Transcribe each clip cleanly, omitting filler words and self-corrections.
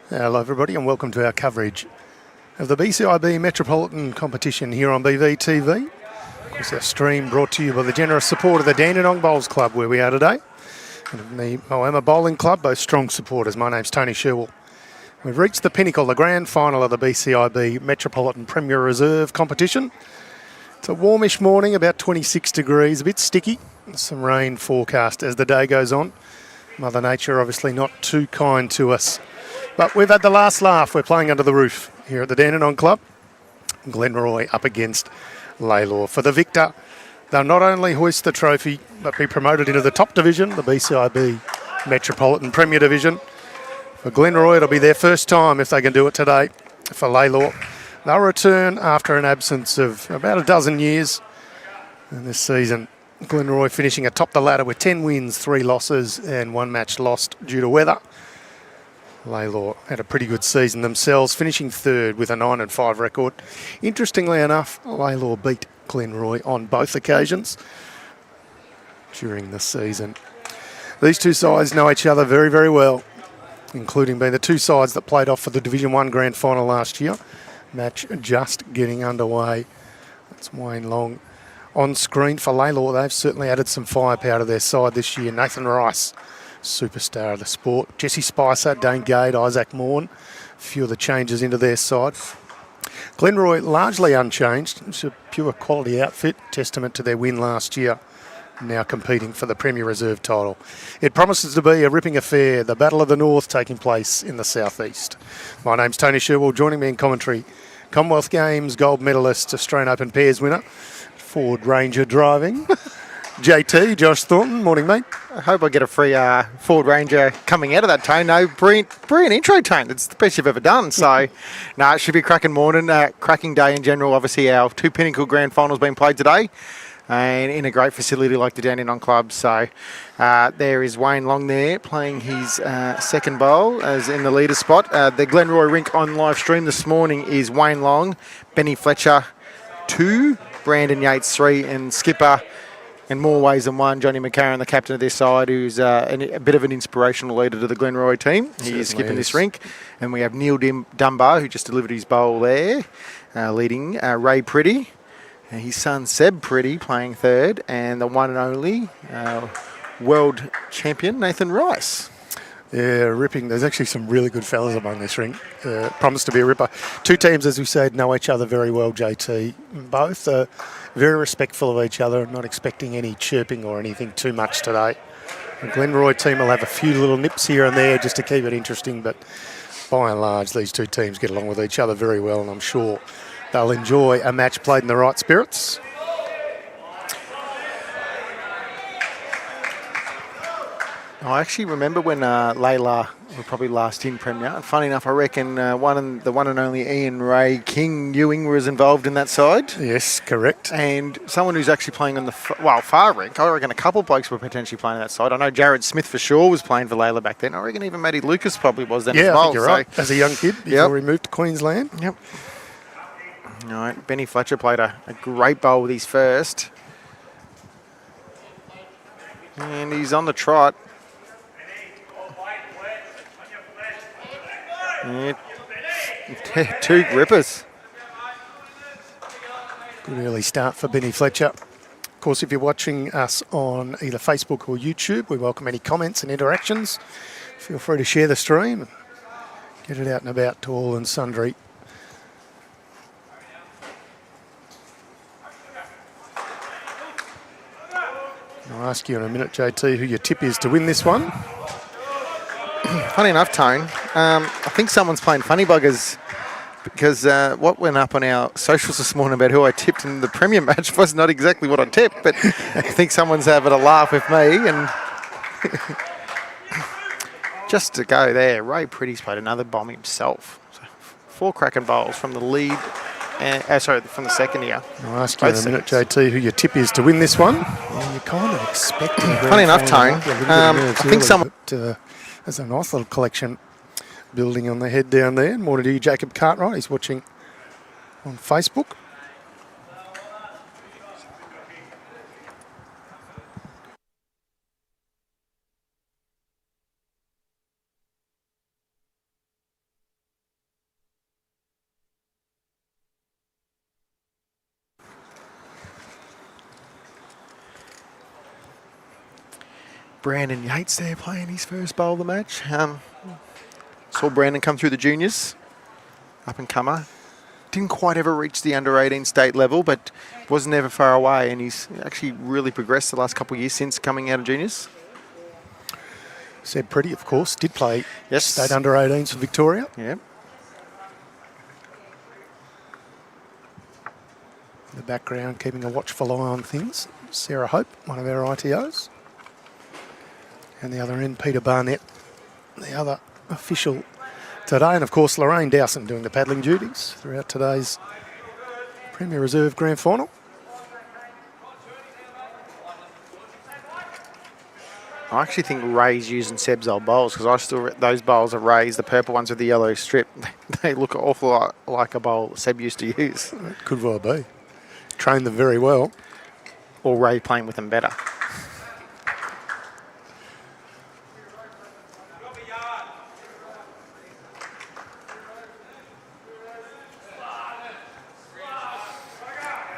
Hello everybody and welcome to our coverage of the BCiB Metropolitan Competition here on BVTV. Of course, our stream brought to you by the generous support of the Dandenong Bowls Club where we are today, and the Moama Bowling Club, both strong supporters. My name's Tony Sherwell. We've reached the pinnacle, the grand final of the BCiB Metropolitan Premier Reserve Competition. It's a warmish morning, about 26 degrees, a bit sticky, some rain forecast as the day goes on. Mother Nature obviously not too kind to us. But we've had the last laugh. We're playing under the roof here at the Dandenong Club. Glenroy up against Lalor. For the victor, they'll not only hoist the trophy, but be promoted into the top division, the BCiB Metropolitan Premier Division. For Glenroy, it'll be their first time if they can do it today. For Lalor, they'll return after an absence of about a dozen years. And this season, Glenroy finishing atop the ladder with 10 wins, 3 losses, and 1 match lost due to weather. Lalor had a pretty good season themselves, finishing third with a 9-5 record. Interestingly enough, Lalor beat Glenroy on both occasions during the season. These two sides know each other very, very well, including being the two sides that played off for the Division 1 Grand Final last year. Match just getting underway. That's Wayne Long on screen for Lalor. They've certainly added some firepower to their side this year. Nathan Rice, superstar of the sport. Jesse Spicer, Dane Gade, Isaac Morn. A few of the changes into their side. Glenroy largely unchanged. It's a pure quality outfit, testament to their win last year. Now competing for the Premier Reserve title. It promises to be a ripping affair, the Battle of the North taking place in the southeast. My name's Tony Sherwell. Joining me in commentary, Commonwealth Games gold medalist, Australian Open pairs winner, Ford Ranger driving, JT, Josh Thornton. Morning, mate. I hope I get a free Ford Ranger coming out of that, Tone. No, brilliant intro, Tone. It's the best you've ever done. So, no, it should be a cracking morning, cracking day in general. Obviously, our 2 pinnacle grand finals being played today, and in a great facility like the Dandenong Club. So, there is Wayne Long there playing his second bowl as in the leader spot. The Glenroy Rink on live stream this morning is Wayne Long, Benny Fletcher 2, Brandon Yates 3, and skipper in more ways than one, Johnny McCARRON, the captain of this side, who's a bit of an inspirational leader to the Glenroy team. He is skipping this rink. And we have Neil Dunbar, who just delivered his bowl there, leading Ray Pretty. His son Seb Pretty playing third, and the one and only world champion Nathan Rice. Yeah, ripping. There's actually some really good fellas among this ring. Promised to be a ripper. 2 teams, as we said, know each other very well, JT. Both are very respectful of each other, not expecting any chirping or anything too much today. The Glenroy team will have a few little nips here and there just to keep it interesting, but by and large, these 2 teams get along with each other very well, and I'm sure they'll enjoy a match played in the right spirits. I actually remember when Layla were probably last in Premier. And funny enough, I reckon the one and only Ian Ray King Ewing was involved in that side. Yes, correct. And someone who's actually playing on the far rink. I reckon a couple of blokes were potentially playing on that side. I know Jared Smith for sure was playing for Layla back then. I reckon even Matty Lucas probably was then as well. Yeah, I think you're right. As a young kid before he moved to Queensland. Yep. All right, Benny Fletcher played a great bowl with his first. And he's on the trot. Yeah. 2 grippers. Good early start for Benny Fletcher. Of course, if you're watching us on either Facebook or YouTube, we welcome any comments and interactions. Feel free to share the stream and get it out and about to all and sundry. I'll ask you in a minute, JT, who your tip is to win this one. Funny enough, Tone, I think someone's playing funny buggers because what went up on our socials this morning about who I tipped in the Premier match was not exactly what I tipped, but I think someone's having a laugh with me. And just to go there, Ray Pretty's played another bomb himself. So 4 cracking bowls from the lead, from the second here. I'll ask you in a minute, JT, who your tip is to win this one. Well, you're kind of expecting. Funny enough, Tone, I think someone. There's a nice little collection building on the head down there. Morning to you, Jacob Cartwright. He's watching on Facebook. Brandon Yates there playing his first bowl of the match. Saw Brandon come through the juniors, up and comer. Didn't quite ever reach the under-18 state level, but was never far away, and he's actually really progressed the last couple of years since coming out of juniors. Said Pretty, of course, did play Yes. state under-18s for Victoria. Yeah. In the background, keeping a watchful eye on things, Sarah Hope, one of our ITOs. And the other end, Peter Barnett, the other official today. And, of course, Lorraine Dowson doing the paddling duties throughout today's Premier Reserve Grand Final. I actually think Ray's using Seb's old bowls because I still those bowls are Ray's, the purple ones with the yellow strip. They look an awful lot like a bowl Seb used to use. It could well be. Trained them very well. Or Ray playing with them better.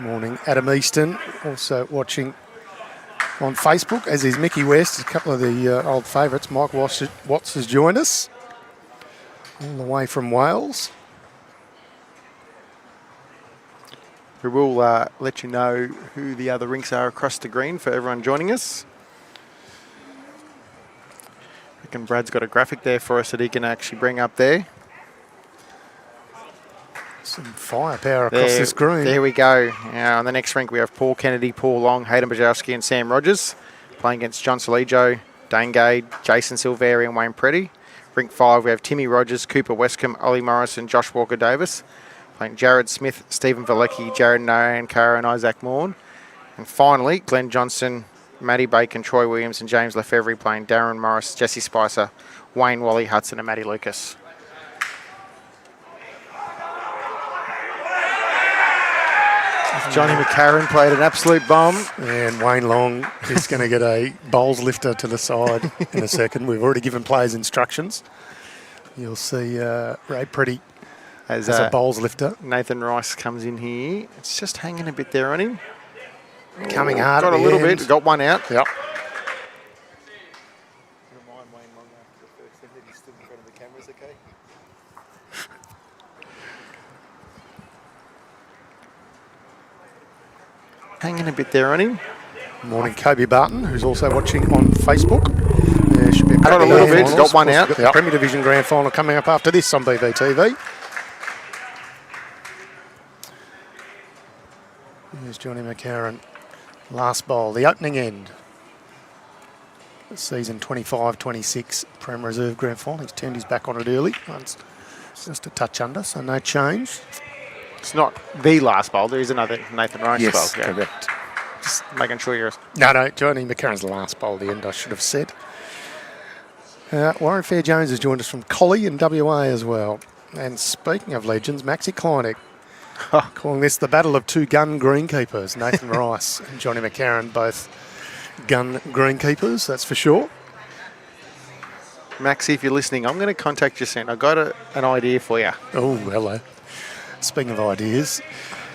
Morning, Adam Easton, also watching on Facebook, as is Mickey West, a couple of the old favourites. Mike Watts has joined us, all the way from Wales. We will let you know who the other rinks are across the green for everyone joining us. I reckon Brad's got a graphic there for us that he can actually bring up there. Some firepower across this green. There we go. On the next rink, we have Paul Kennedy, Paul Long, Hayden Bajowski and Sam Rogers playing against John Solijo, Dane Gade, Jason Silveri and Wayne Preddy. Rink 5, we have Timmy Rogers, Cooper Westcombe, Ollie Morris and Josh Walker-Davis. Playing Jared Smith, Stephen Valecki, Jared Nairn, Cara and Isaac Morn. And finally, Glenn Johnson, Matty Bacon, Troy Williams and James Lefevre playing Darren Morris, Jesse Spicer, Wayne Wally Hudson and Matty Lucas. Johnny McCarron played an absolute bomb. And Wayne Long is going to get a bowls lifter to the side in a second. We've already given players instructions. You'll see Ray Pretty as a bowls lifter. Nathan Rice comes in here. It's just hanging a bit there on him. Coming hard got at a the little end. bit. Got one out. Yep. Hanging a bit there on him. Morning, Kobe Barton, who's also watching on Facebook. There should be Got a little bit. Got one out. Got the Premier Division Grand Final coming up after this on BVTV. Here's Johnny McCarron. Last bowl, the opening end. Season 25-26 Premier Reserve Grand Final. He's turned his back on it early. It's just a touch under, so no change. It's not the last bowl. There is another Nathan Rice bowl. Yes, Yeah. correct. Just making sure you're... No, Johnny McCarron's the last bowl at the end, I should have said. Warren Fair-Jones has joined us from Collie in WA as well. And speaking of legends, Maxi Kleinig calling this the battle of two gun greenkeepers. Nathan Rice and Johnny McCarron, both gun greenkeepers, that's for sure. Maxi, if you're listening, I'm going to contact you soon. I've got an idea for you. Oh, hello. Speaking of ideas,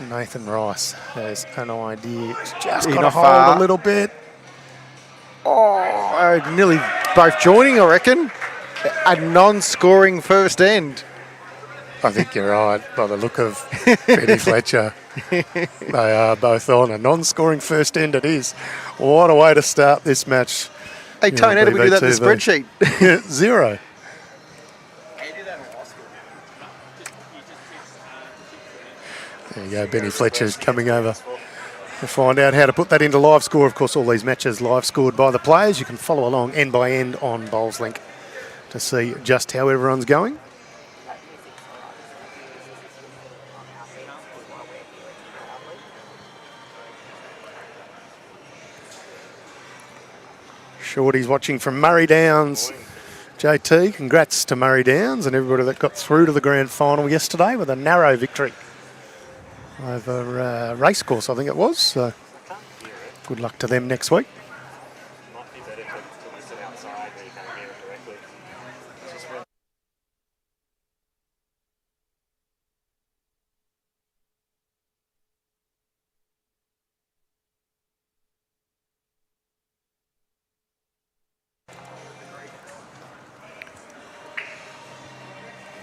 Nathan Rice has an idea. He's just got to hold a little bit. Oh, nearly both joining, I reckon. A non-scoring first end. I think you're right, by the look of Betty Fletcher. They are both on a non-scoring first end it is. What a way to start this match. Hey, Tone, how did we do that in the spreadsheet? 0. There you go, Benny Fletcher's coming over to find out how to put that into live score. Of course, all these matches live scored by the players. You can follow along end by end on Bowls Link to see just how everyone's going. Shorty's watching from Murray Downs. JT, congrats to Murray Downs and everybody that got through to the grand final yesterday with a narrow victory over Racecourse, I think it was. So good luck to them next week.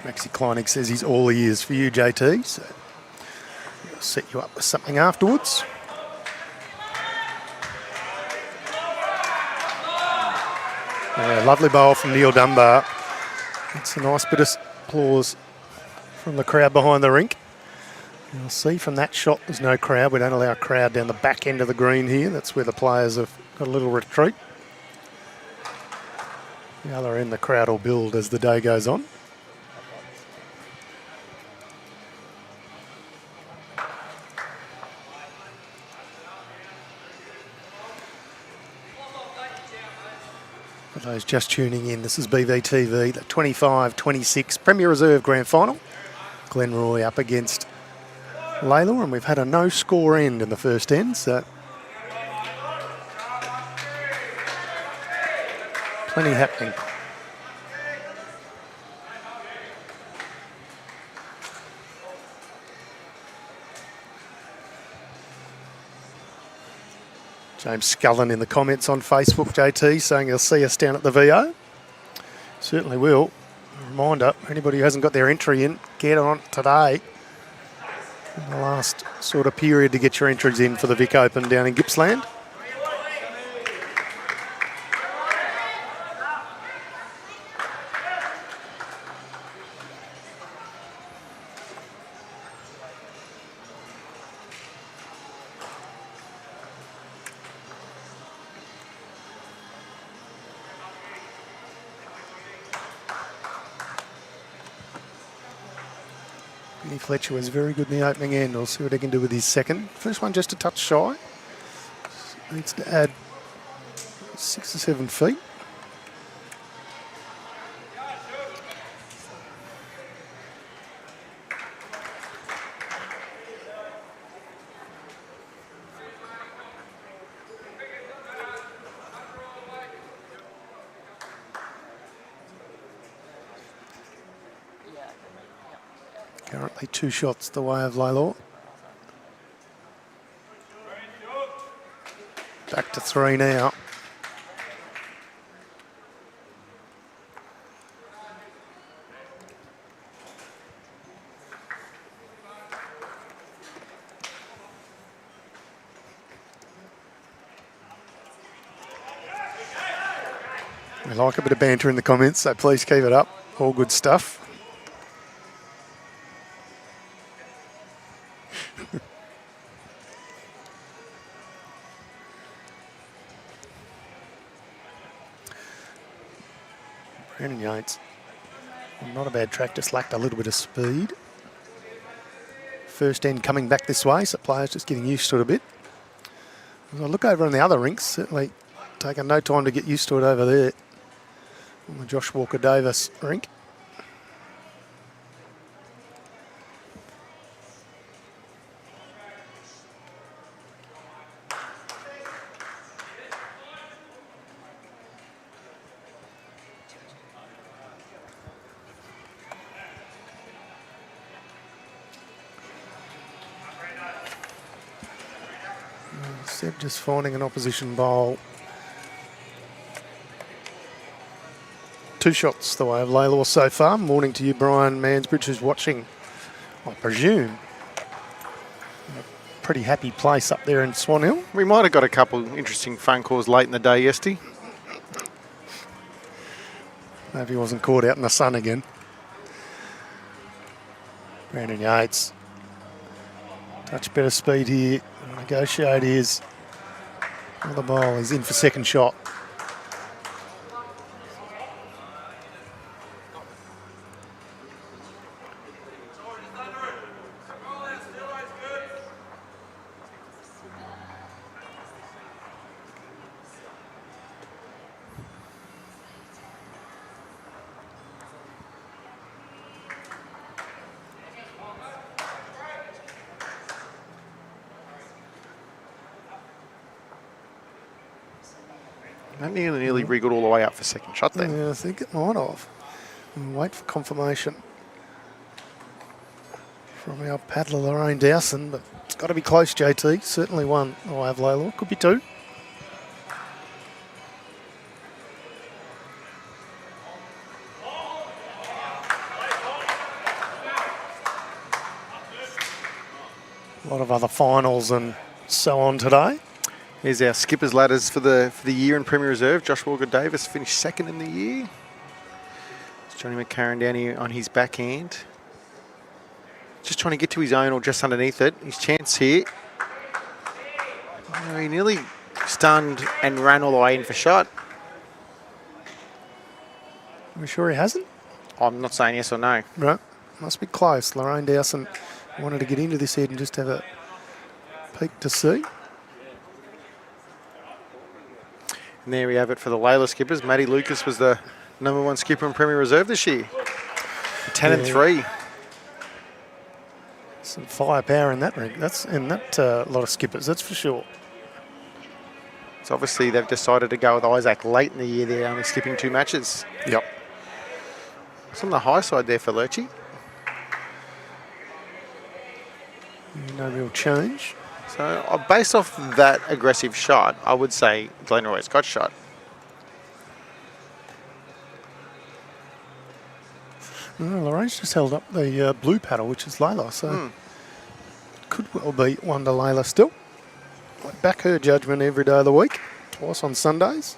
Maxi Kleinig says he's all ears for you, JT, so we'll set you up with something afterwards. Yeah, lovely bowl from Neil Dunbar. It's a nice bit of applause from the crowd behind the rink. You'll see from that shot there's no crowd. We don't allow a crowd down the back end of the green here. That's where the players have got a little retreat. The other end, the crowd will build as the day goes on. For those just tuning in, this is BVTV, the 25-26 Premier Reserve Grand Final. Glenroy up against Lalor, and we've had a no-score end in the first end, so plenty happening. James Scullen in the comments on Facebook, JT, saying he'll see us down at the VO. Certainly will. A reminder, anybody who hasn't got their entry in, get on today. In the last sort of period to get your entries in for the Vic Open down in Gippsland. Fletcher was very good in the opening end. We'll see what he can do with his second. First one just a touch shy. Needs to add 6 or 7 feet. Currently 2 shots the way of Lalor. Back to 3 now. We like a bit of banter in the comments, so please keep it up. All good stuff. Brandon Yates, not a bad track, just lacked a little bit of speed. First end coming back this way, so players just getting used to it a bit. As I look over on the other rinks, certainly taking no time to get used to it over there on the Josh Walker Davis rink. Seb just finding an opposition bowl. 2 shots the way of Lalor so far. Morning to you, Brian Mansbridge, who's watching, I presume. A pretty happy place up there in Swan Hill. We might have got a couple interesting phone calls late in the day yesterday. Hope he wasn't caught out in the sun again. Brandon Yates. Touch better speed here. Negotiate his other ball. He's in for second shot. That nearly wriggled all the way up for second shot then. Yeah, I think it might have. We'll wait for confirmation from our paddler Lorraine Dowson, but it's got to be close, JT. Certainly one. I have Lalor. Could be 2. lot of other finals and so on today. Here's our skipper's ladders for the year in Premier Reserve. Josh Walker-Davis finished second in the year. It's Johnny McCARRON down here on his backhand. Just trying to get to his own or just underneath it. His chance here. Oh, he nearly stunned and ran all the way in for shot. Are we sure he hasn't? I'm not saying yes or no. Right. Must be close. Lorraine Dowson wanted to get into this head and just have a peek to see. And there we have it for the Lalor skippers. Maddie Lucas was the #1 skipper in Premier Reserve this year. 10 and 3. Some firepower in that ring. That's in that lot of skippers, that's for sure. So obviously they've decided to go with Isaac late in the year. They're only skipping 2 matches. Yep. It's on the high side there for Lurchie. No real change. So based off that aggressive shot, I would say Glenroy's got shot. No, Lorraine's just held up the blue paddle, which is Lalor, so it could well be one to Lalor still. I back her judgment every day of the week, twice on Sundays.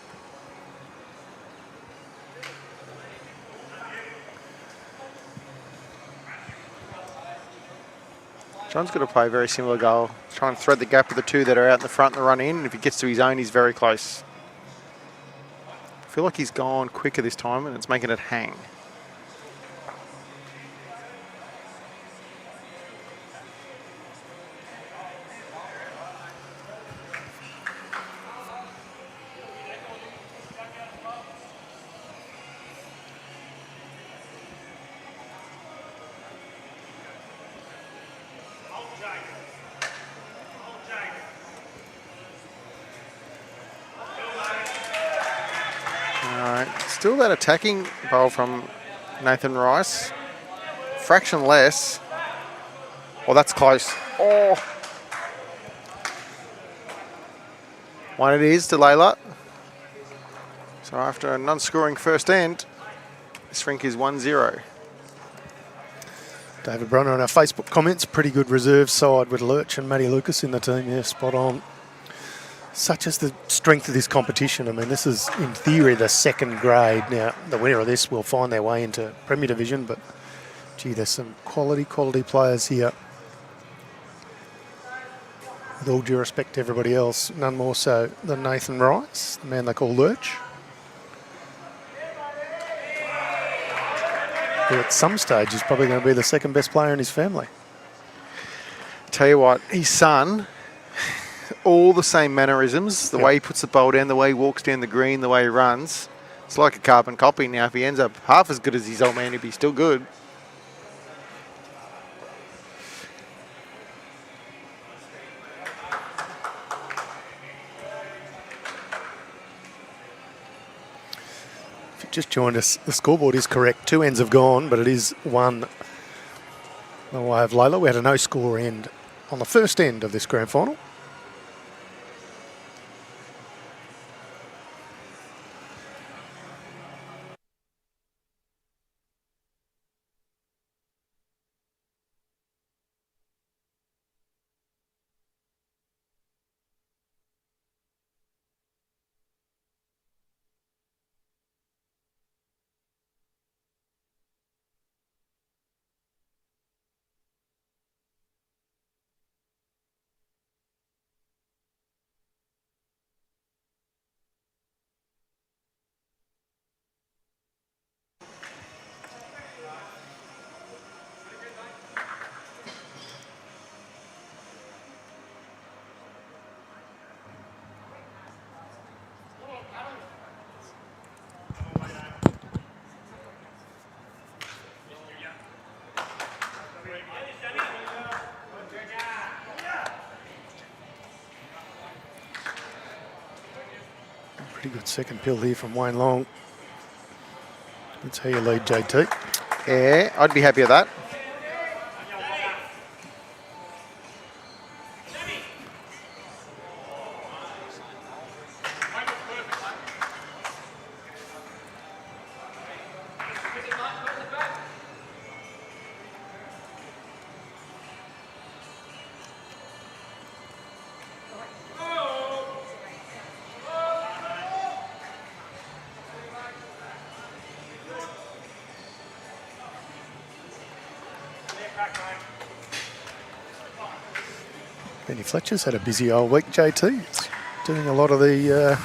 John's got to play a very similar goal. Try and thread the gap with the 2 that are out in the front and the run in. And if he gets to his own, he's very close. I feel like he's gone quicker this time and it's making it hang. Still that attacking bowl from Nathan Rice. Fraction less. Oh, that's close. Oh. One it is to Lalor. So after a non-scoring first end, this rink is 1-0. David Brunner on our Facebook comments, pretty good reserve side with Lurch and Maddie Lucas in the team. Yeah, spot on. Such is the strength of this competition. I mean, this is, in theory, the second grade. Now, the winner of this will find their way into Premier Division, but, gee, there's some quality players here. With all due respect to everybody else, none more so than Nathan Rice, the man they call Lurch. Who at some stage is probably going to be the second best player in his family. Tell you what, his son... all the same mannerisms, the way he puts the bowl down, the way he walks down the green, the way he runs. It's like a carbon copy now. If he ends up half as good as his old man, he'd be still good. If you just joined us, the scoreboard is correct. 2 ends have gone, but it is 1 the way of Lalor. We had a no-score end on the first end of this grand final. Pretty good second pill here from Wayne Long. That's how you lead, JT. Yeah, I'd be happy with that. Benny Fletcher's had a busy old week, JT. He's doing a lot of the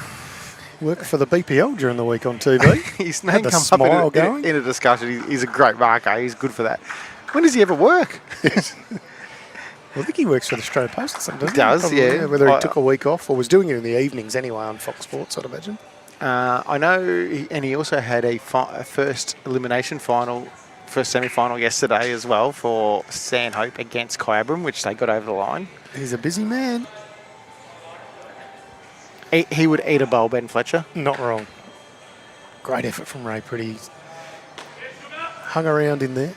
work for the BPL during the week on TV. His name comes up in a discussion. He's a great marker. He's good for that. When does he ever work? Well, I think he works for the Australia Post or something. He does, Probably, yeah. Whether he took a week off or was doing it in the evenings anyway on Fox Sports, I'd imagine. I know, and he also had a first elimination final, first semi-final yesterday as well for Sandhope against Kyabram, which they got over the line. He's a busy man. He would eat a bowl, Ben Fletcher. Not wrong. Great effort from Ray Pretty. Hung around in there.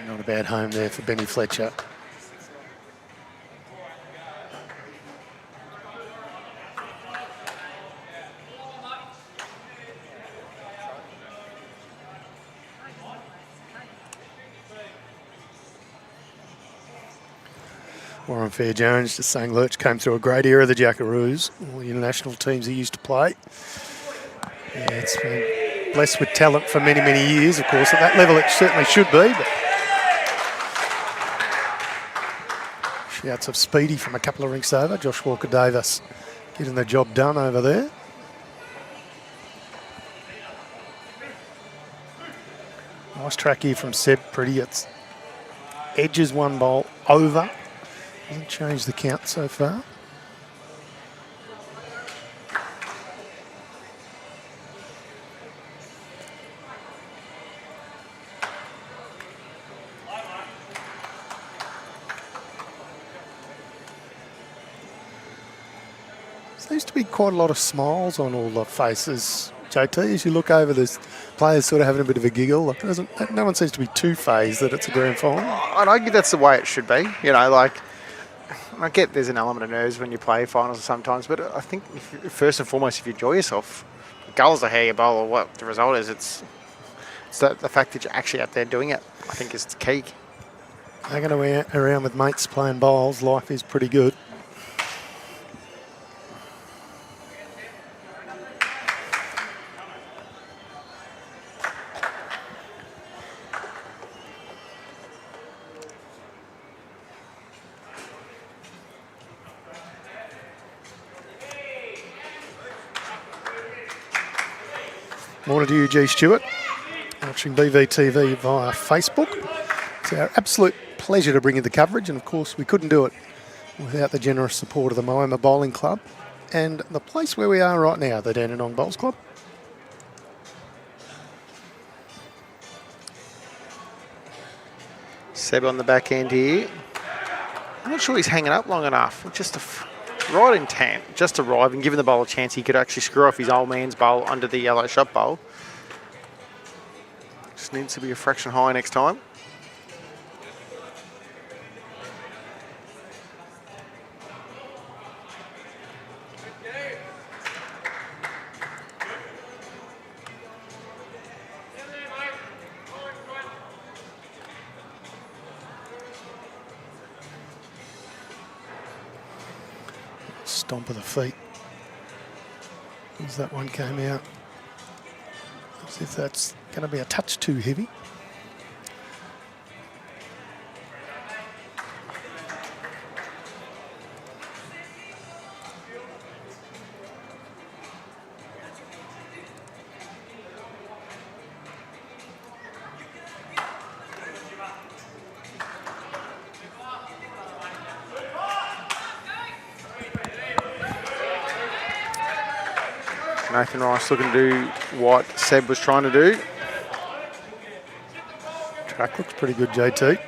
Not a bad home there for Benny Fletcher. Warren Fair-Jones just saying Lurch came through a great era of the Jackaroos, all the international teams he used to play. Yeah, it's been blessed with talent for many, many years, of course. At that level it certainly should be, but shouts of Speedy from a couple of rinks over. Josh Walker-Davis getting the job done over there. Nice track here from Seb Pretty. It's edges one bowl over. Doesn't change the count so far. Seems to be quite a lot of smiles on all the faces, JT, as you look over this, players sort of having a bit of a giggle. Like no one seems to be too phased that it's a grand final. I'd argue that's the way it should be. You know, like, I get there's an element of nerves when you play finals sometimes, but I think first and foremost, if you enjoy yourself, regardless of how you bowl or what the result is, it's the fact that you're actually out there doing it, I think, is the key. Hanging around with mates playing bowls, life is pretty good. Morning to you, G. Stewart, watching BVTV via Facebook. It's our absolute pleasure to bring you the coverage, and of course we couldn't do it without the generous support of the Moama Bowling Club and the place where we are right now, the Dandenong Bowls Club. Seb on the back end here. I'm not sure he's hanging up long enough. Just right in time, just arriving, giving the bowler a chance he could actually screw off his old man's bowl under the yellow shot bowl. Just needs to be a fraction high next time. Stomp of the feet as that one came out. As if that's going to be a touch too heavy. Nathan Rice looking to do what Seb was trying to do. Track looks pretty good, JT.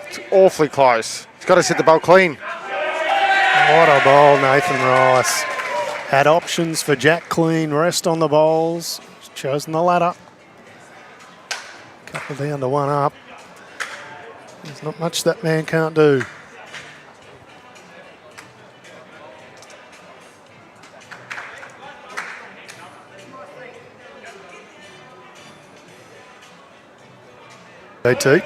It's awfully close. He's got to set the bowl clean. What a bowl, Nathan Rice. Had options for Jack Clean, rest on the bowls. Chosen the ladder. Couple down to one up. There's not much that man can't do. JT.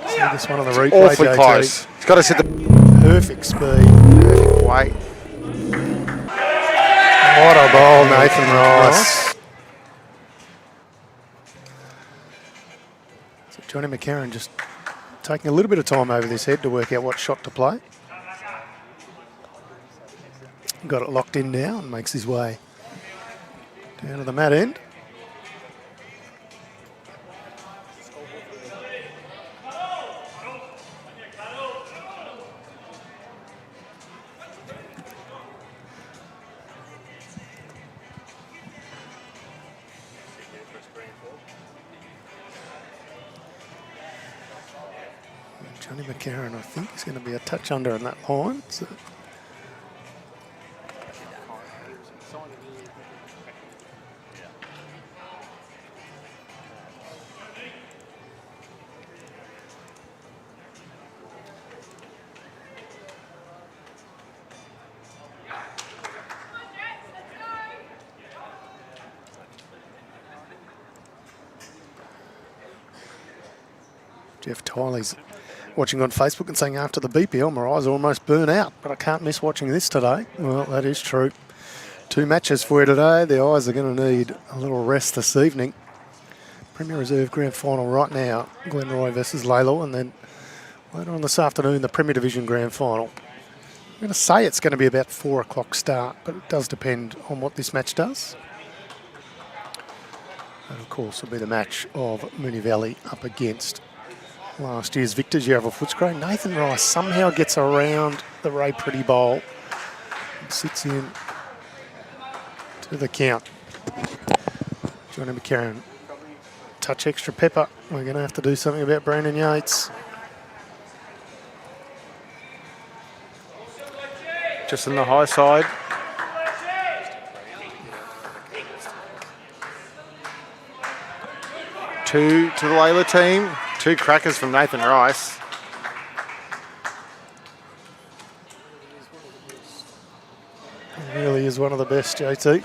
See this one on the replay, Awfully JT. close. It's got to set the Perfect speed. perfect weight. What a ball, Nathan Rice. So Johnny McCARRON just taking a little bit of time over this head to work out what shot to play. Got it locked in now and makes his way down to the mat end. Johnny McCARRON, I think, is going to be a touch under in that line. So Jeff Tiley's watching on Facebook and saying after the BPL, my eyes are almost burnt out, but I can't miss watching this today. Well, that is true. 2 matches for you today. The eyes are going to need a little rest this evening. Premier Reserve Grand Final right now, Glenroy versus Lalor, and then later on this afternoon, the Premier Division Grand Final. I'm going to say it's going to be about 4 o'clock start, but it does depend on what this match does. And of course, will be the match of Moonee Valley up against last year's victors, Yarraville Footscray. Nathan Rice somehow gets around the Ray Pretty Bowl and sits in to the count. Johnny McCARRON, touch extra pepper. We're going to have to do something about Brandon Yates. Just on the high side. Two to the Lalor team. 2 crackers from Nathan Rice. He really is one of the best, JT.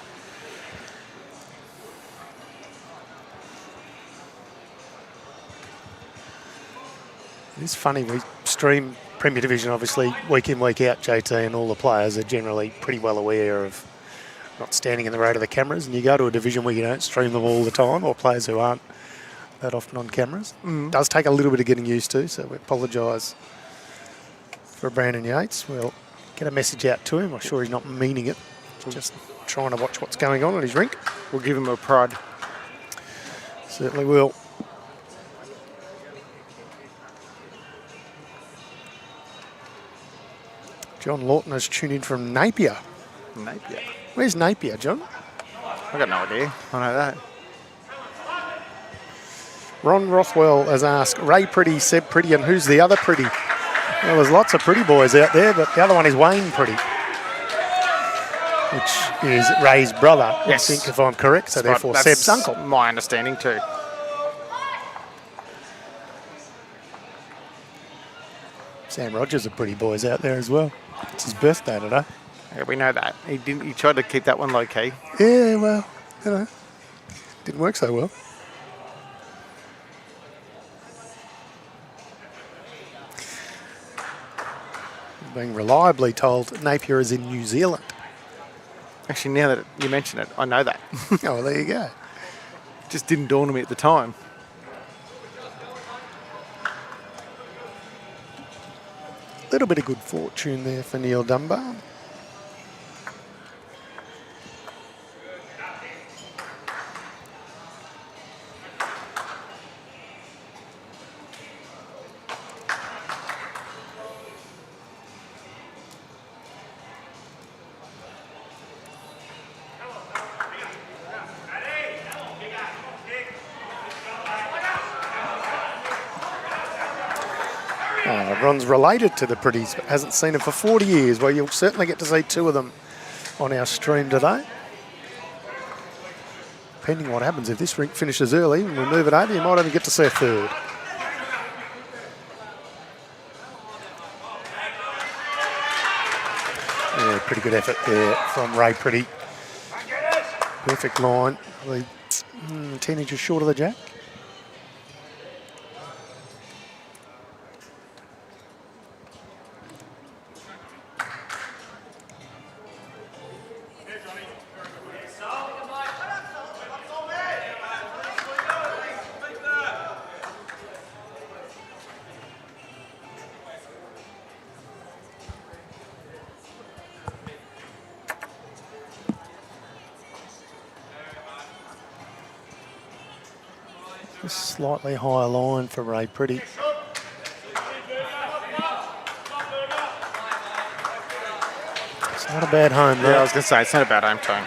It's funny, we stream Premier Division obviously week in, week out, JT, and all the players are generally pretty well aware of not standing in the road of the cameras, and you go to a division where you don't stream them all the time, or players who aren't that often on cameras. Does take a little bit of getting used to, so we apologise for Brandon Yates. We'll get a message out to him. I'm sure he's not meaning it, just trying to watch what's going on at his rink. We'll give him a prod. Certainly will. John Lawton has tuned in from Napier. Napier. Where's Napier, John? I got no idea. I know that. Ron Rothwell has asked, Ray Pretty, Seb Pretty, and who's the other Pretty? Well, there's lots of pretty boys out there, but the other one is Wayne Pretty, which is Ray's brother, yes. I think, if I'm correct, so That's therefore right. Seb's uncle. My understanding too. Sam Rogers are pretty boys out there as well. It's his birthday today. Yeah, we know that. He tried to keep that one low key. Yeah, well, you know, didn't work so well. Being reliably told Napier is in New Zealand. Actually, now that you mention it, I know that. Oh, well, there you go. Just didn't dawn on me at the time. A little bit of good fortune there for Neil Dunbar. Ron's related to the Pretties, but hasn't seen them for 40 years. Well, you'll certainly get to see 2 of them on our stream today. Depending what happens, if this rink finishes early and we move it over, you might even get to see a 3rd. Yeah, pretty good effort there from Ray Pretty. Perfect line. The 10 inches short of the jack. A slightly higher line for Ray Pretty. It's not a bad home, though. Yeah, I was going to say, it's not a bad home tone.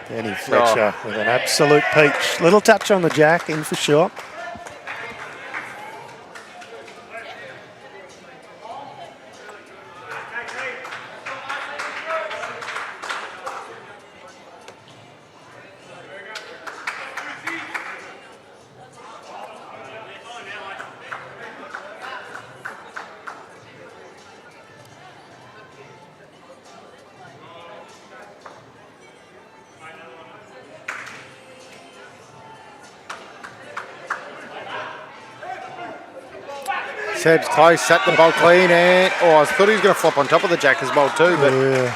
Danny Fletcher with an absolute peach. Little touch on the jack, in for shot. Said close, set the ball clean, and I thought he was going to flop on top of the jack as well too, but Yeah.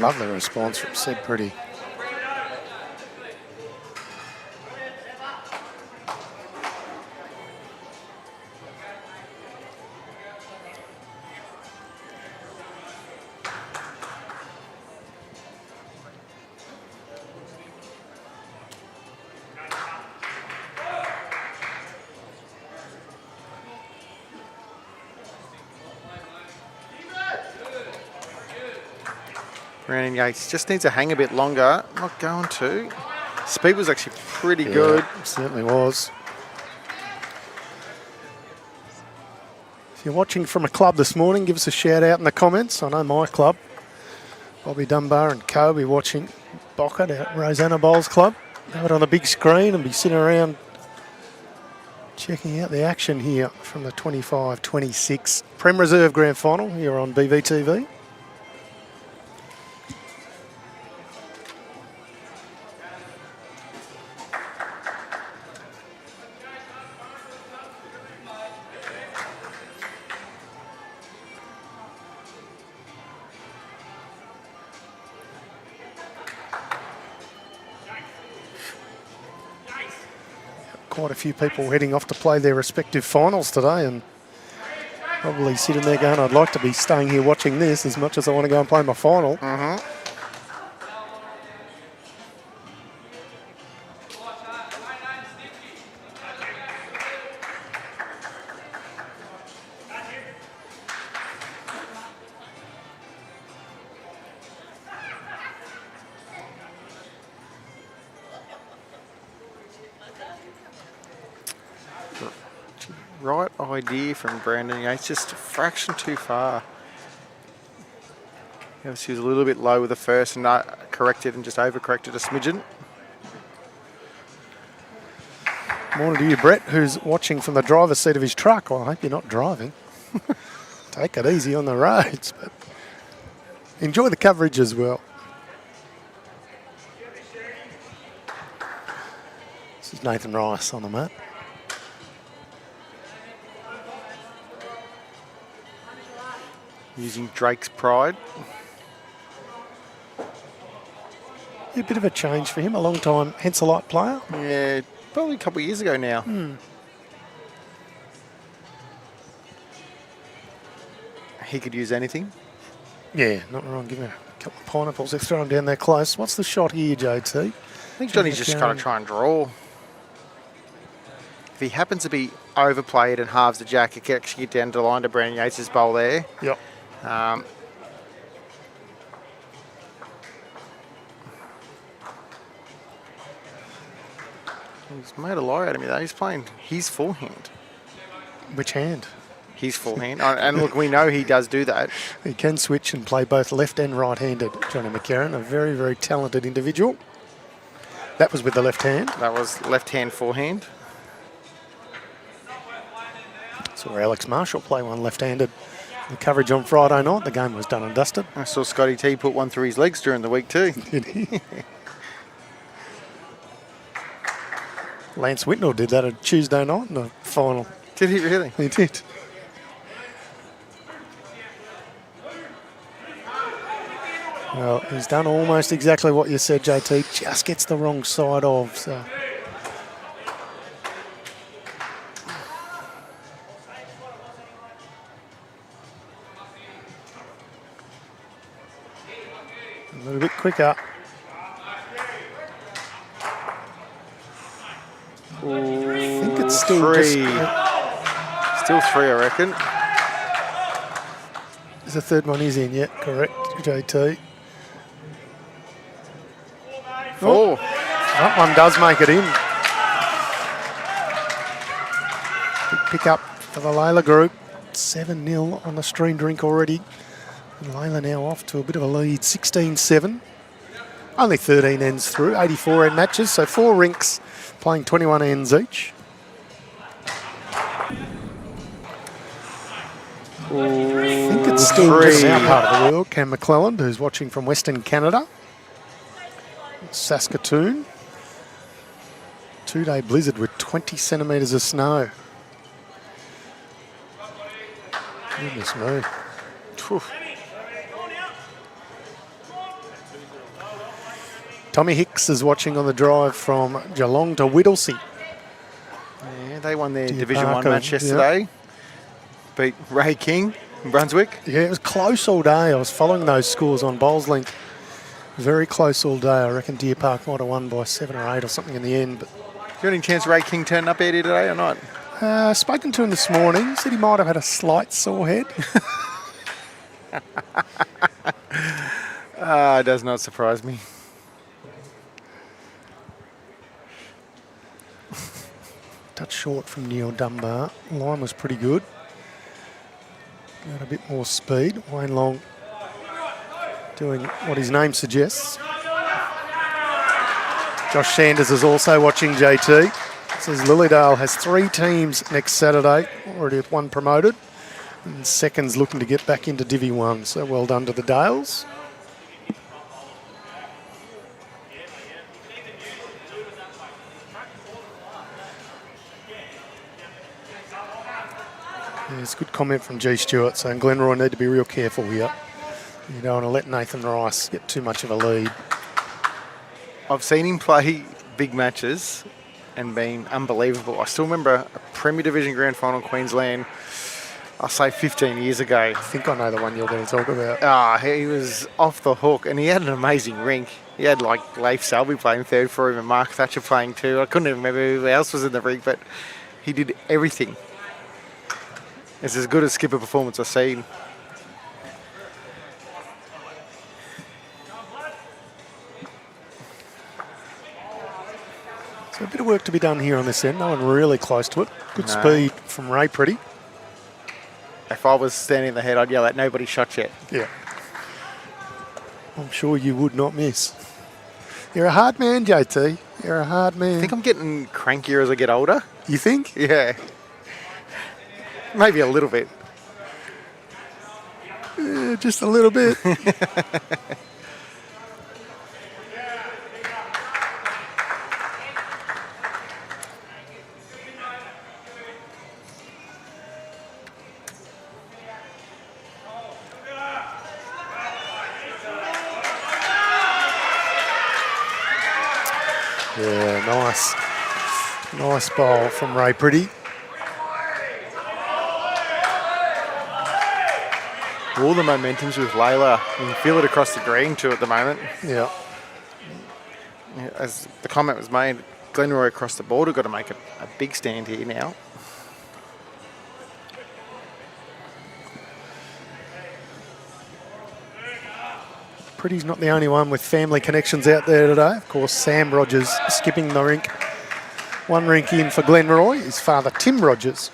Lovely response from Sid Pretty. Brandon Yates just needs to hang a bit longer. Not going to. Speed was actually pretty good. Certainly was. If you're watching from a club this morning, give us a shout out in the comments. I know my club, Bobby Dunbar and Kobe, watching Bockett at Rosanna Bowls Club. Have it on the big screen and be sitting around checking out the action here from the 25-26 Prem Reserve Grand Final here on BVTV. Quite a few people heading off to play their respective finals today and probably sitting there going, I'd like to be staying here watching this as much as I want to go and play my final. Right idea from Brandon Yates, just a fraction too far. Obviously, he was a little bit low with the first and corrected and just overcorrected a smidgen. Morning to you, Brett, who's watching from the driver's seat of his truck. Well, I hope you're not driving. Take it easy on the roads, but enjoy the coverage as well. This is Nathan Rice on the mat. Using Drake's pride. A bit of a change for him, a long time Henselite player. Yeah, probably a couple of years ago now. He could use anything. Yeah, not wrong. Give him a couple of pineapples. Let's throw him down there close. What's the shot here, JT? I think Johnny's just got to try and draw. If he happens to be overplayed and halves the jack, he can actually get down to the line to Brandon Yates' bowl there. Yep. He's made a lie out of me though. He's playing his full hand. Which hand? His full hand. And look, we know he does do that. He can switch and play both left and right-handed. Johnny McCARRON, a very, very talented individual. That was with the left hand. That was left hand forehand. Saw Alex Marshall play one left-handed. The coverage on Friday night, the game was done and dusted. I saw Scotty T put one through his legs during the week too. Did he? Lance Whitnell did that on Tuesday night in the final. Did he really? He did. Well, he's done almost exactly what you said, JT. Just gets the wrong side of. So. A little bit quicker. I think it's still Three. just, Still 3, I reckon. the third one is in yet, correct, JT? 4. That one does make it in. Big pick up for the Lalor group. 7-0 on the streamed rink already. And Lalor now off to a bit of a lead, 16-7. Only 13 ends through, 84 end matches, so 4 rinks playing 21 ends each. I think it's still just our part of the world. Cam McClelland, who's watching from Western Canada. Saskatoon. 2-day blizzard with 20 centimetres of snow. Goodness me. Phew. Tommy Hicks is watching on the drive from Geelong to Whittlesea. Yeah, they won their Deer Division 1 Parker, match yesterday. Beat Ray King in Brunswick. Yeah, it was close all day. I was following those scores on Bowls Link. Very close all day. I reckon Deer Park might have won by 7 or 8 or something in the end. But Do you have any chance Ray King turned up here today or not? spoken to him this morning. Said he might have had a slight sore head. It does not surprise me. Touch short from Neil Dunbar. Line was pretty good. Got a bit more speed. Wayne Long doing what his name suggests. Josh Sanders is also watching JT. Says Lilydale has 3 teams next Saturday, already with 1 promoted. And second's looking to get back into Divi 1, so well done to the Dales. There's a good comment from G. Stewart saying Glenroy need to be real careful here. You don't want to let Nathan Rice get too much of a lead. I've seen him play big matches and been unbelievable. I still remember a Premier Division Grand Final in Queensland, I'll say 15 years ago. I think I know the one you're going to talk about. He was off the hook and he had an amazing rink. He had like Leif Selby playing third for him and Mark Thatcher playing 2. I couldn't even remember who else was in the rink, but he did everything. It's as good a skipper performance I've seen. So a bit of work to be done here on this end. No one really close to it. Good speed from Ray Pretty. If I was standing in the head, I'd yell at nobody shot yet. Yeah. I'm sure you would not miss. You're a hard man, JT. You're a hard man. I think I'm getting crankier as I get older. You think? Yeah. Maybe a little bit. Yeah, just a little bit. Yeah, nice. Nice bowl from Ray Pretty. All the momentum's with Lalor. You can feel it across the green too at the moment. Yeah. As the comment was made, Glenroy across the border got to make a big stand here now. Pretty's not the only one with family connections out there today. Of course, Sam Rogers skipping the rink. 1 rink in for Glenroy. His father, Tim Rogers,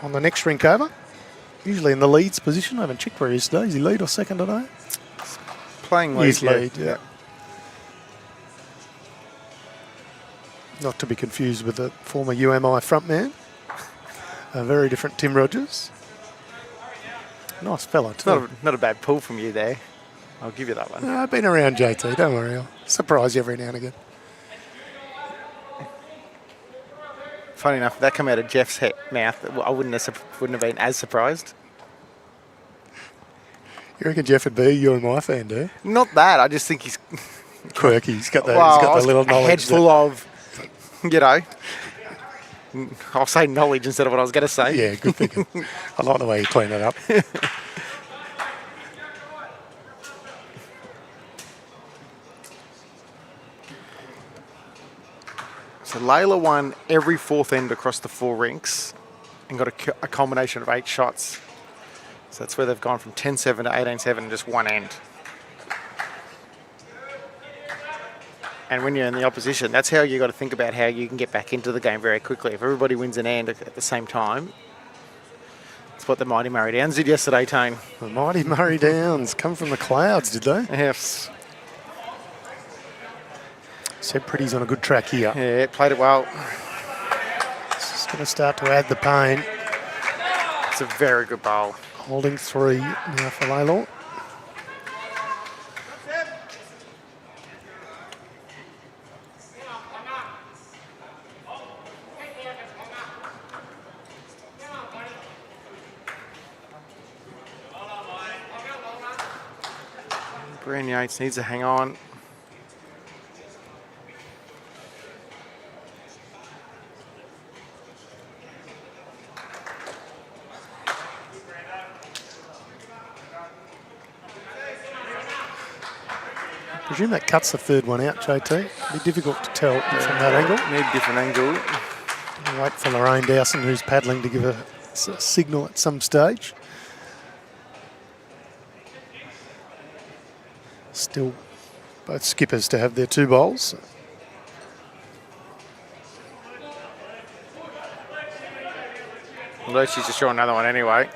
on the next rink over. Usually in the leads position. I haven't checked where he is today. Is he lead or second today? Playing lead. He's lead, yeah. Not to be confused with the former UMI frontman. A very different Tim Rogers. Nice fella too. Not a bad pull from you there. I'll give you that one. I've been around JT, don't worry. I'll surprise you every now and again. Funny enough, that come out of Jeff's mouth. I wouldn't have been as surprised. You reckon Jeff would be you and my fan, do you? Not that. I just think he's Quirky. He's got the, well, he's got the little a head knowledge. full of, you know. I'll say knowledge instead of what I was going to say. Yeah, good thinking. I like the way you clean it up. So Lalor won every fourth end across the 4 rinks and got a combination of 8 shots. So that's where they've gone from 10-7 to 18-7 in just one end. And when you're in the opposition, that's how you got to think about how you can get back into the game very quickly. If everybody wins an end at the same time, that's what the mighty Murray Downs did yesterday, Tane. The mighty Murray Downs come from the clouds, did they? Yes. Seb Pretty's on a good track here. Yeah, played it well. It's going to start to add the pain. It's a very good bowl. Holding 3 now for Lalor. Brian Yates needs to hang on. I presume that cuts the third one out, JT. It'll be difficult to tell from that angle. Need a different angle. I'll wait for Lorraine Dowson, who's paddling, to give a signal at some stage. Still both skippers to have their 2 bowls. Although she's just showing another one anyway.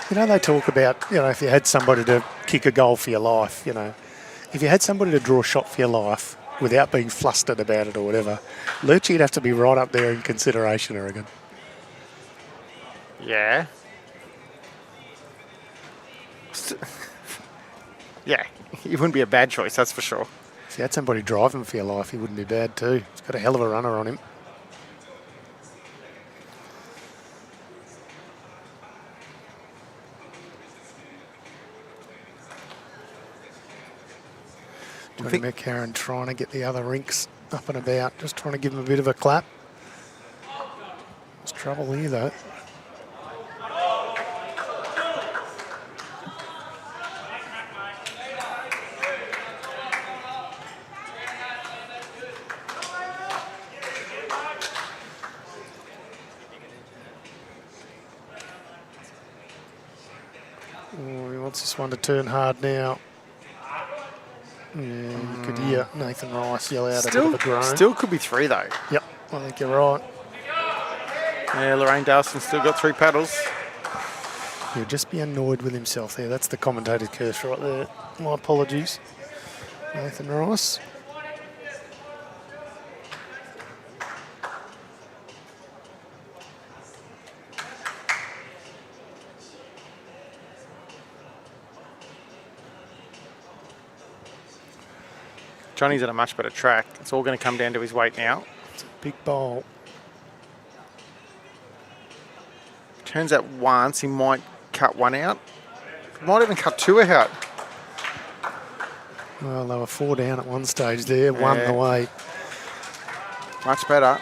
You know, they talk about, if you had somebody to kick a goal for your life, if you had somebody to draw a shot for your life without being flustered about it or whatever, Lurchy'd have to be right up there in consideration, I reckon. Yeah. Yeah, he wouldn't be a bad choice, that's for sure. If you had somebody driving for your life, he wouldn't be bad too. He's got a hell of a runner on him. Johnny McCARRON trying to get the other rinks up and about, just trying to give him a bit of a clap. There's trouble here though. Oh, he wants this one to turn hard now. Yeah, you could hear Nathan Rice yell out a bit of a groan. Still could be 3 though. Yep, I think you're right. Yeah, Lorraine Dawson still got 3 paddles. He'll just be annoyed with himself there. That's the commentator's curse right there. My apologies, Nathan Rice. Johnny's at a much better track. It's all going to come down to his weight now. It's a big bowl. Turns out once, he might cut 1 out. Might even cut 2 out. Well, they were 4 down at one stage there, 1 the way. Much better.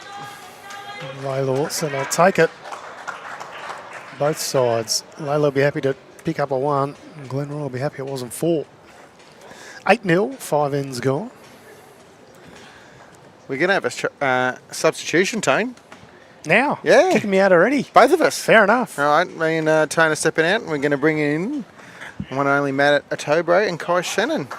Lalor, so they'll take it. Both sides. Lalor will be happy to pick up a 1, and Glenroy will be happy it wasn't 4. 8-0, 5 ends gone. We're going to have a substitution, Tone. Now? Yeah. Kicking me out already. Both of us. Fair enough. All right, me and Tone are stepping out, and we're going to bring in one and only Matt Atobre and Kai Shannon.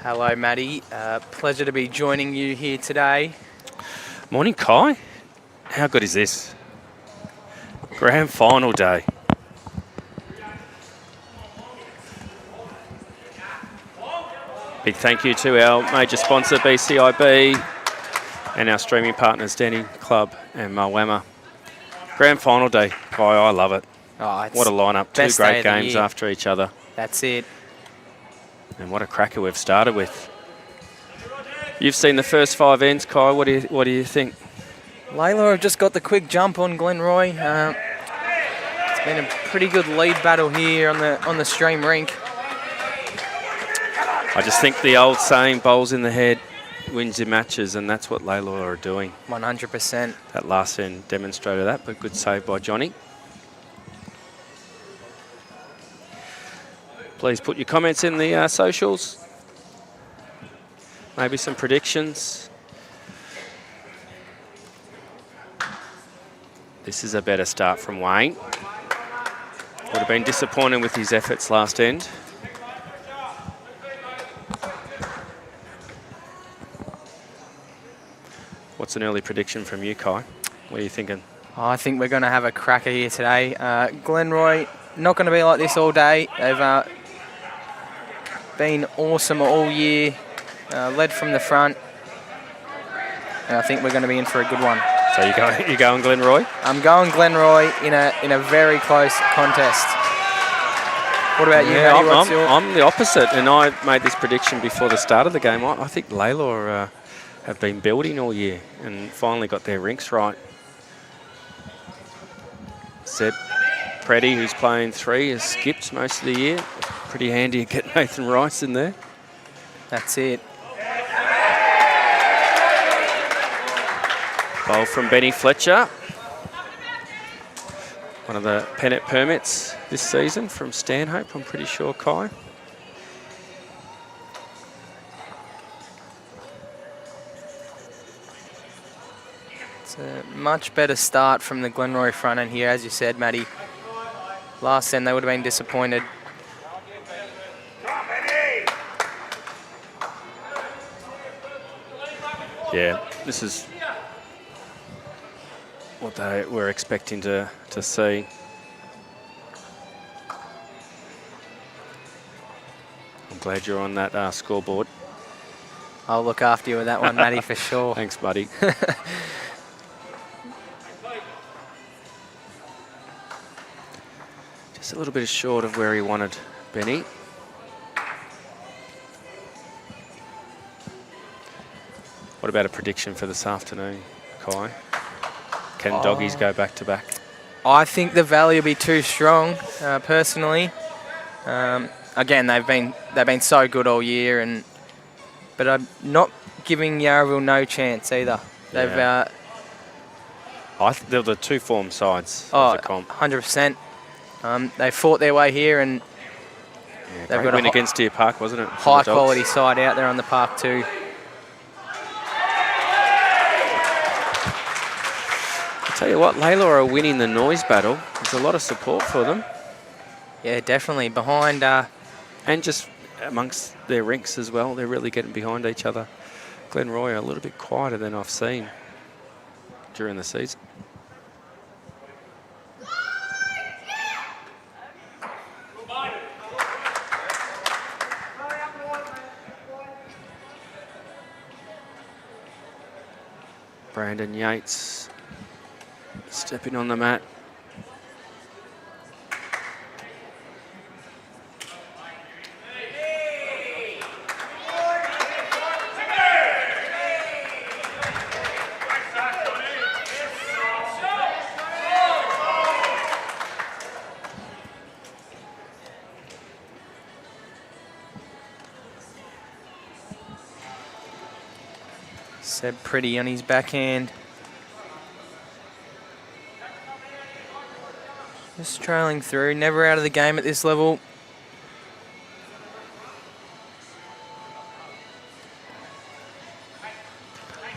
Hello, Matty. Pleasure to be joining you here today. Morning, Kai. How good is this? Grand final day. Big thank you to our major sponsor, BCiB, and our streaming partners, Dandenong Club and Moama. Grand final day. Kai, I love it. Oh, it's what a lineup. Two best day great of the games year. after each other. That's it. And what a cracker we've started with. You've seen the first 5 ends, Kai. What do you think? Lalor have just got the quick jump on Glenroy. It's been a pretty good lead battle here on the stream rink. I just think the old saying, bowls in the head wins your matches, and that's what Lalor are doing. 100%. That last end demonstrated that, but good save by Johnny. Please put your comments in the socials. Maybe some predictions. This is a better start from Wayne. Would have been disappointed with his efforts last end. What's an early prediction from you, Kai? What are you thinking? Oh, I think we're going to have a cracker here today. Glenroy, not going to be like this all day. They've been awesome all year, led from the front. And I think we're going to be in for a good one. So you're going Glenroy? I'm going Glenroy in a very close contest. What about you, Matty? What's your... I'm the opposite, and I made this prediction before the start of the game. I think Lalor have been building all year and finally got their rinks right. Seb Preddy, who's playing 3, has skipped most of the year. Pretty handy to get Nathan Rice in there. That's it. Bowl from Benny Fletcher. One of the Pennant permits this season from Stanhope, I'm pretty sure, Kai. It's a much better start from the Glenroy front end here, as you said, Matty. Last end, they would have been disappointed. Yeah, this is what they were expecting to see. I'm glad you're on that scoreboard. I'll look after you with that one, Matty, for sure. Thanks, buddy. Just a little bit short of where he wanted Benny. What about a prediction for this afternoon, Kai? Can doggies go back to back? I think the Valley will be too strong, personally. Again, they've been so good all year, but I'm not giving Yarraville no chance either. They've I think they're the 2 form sides of the comp. 100%. They fought their way here, and they've got a win against Deer Park, wasn't it? high quality side out there on the park too. Tell you what, Lalor are winning the noise battle. There's a lot of support for them. Yeah, definitely. Behind... and just amongst their rinks as well. They're really getting behind each other. Glenroy are a little bit quieter than I've seen during the season. Brandon Yates stepping on the mat. Seb Pretty on his backhand. Just trailing through, never out of the game at this level.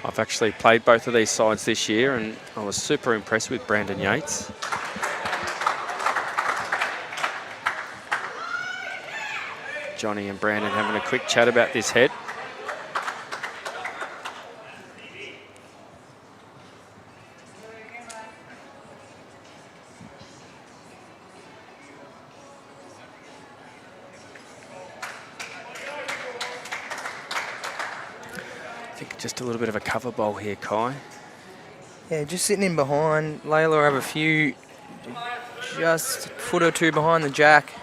I've actually played both of these sides this year, and I was super impressed with Brandon Yates. Johnny and Brandon having a quick chat about this head. I think just a little bit of a cover bowl here, Kai. Yeah, just sitting in behind. Lalor have a few, just a foot or two behind the jack.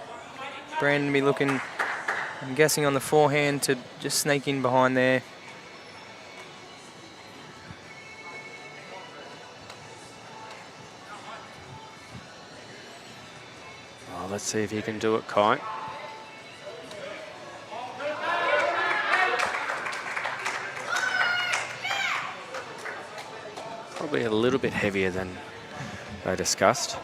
Brandon be looking, I'm guessing, on the forehand to just sneak in behind there. Oh, let's see if he can do it, Kai. Probably a little bit heavier than they discussed.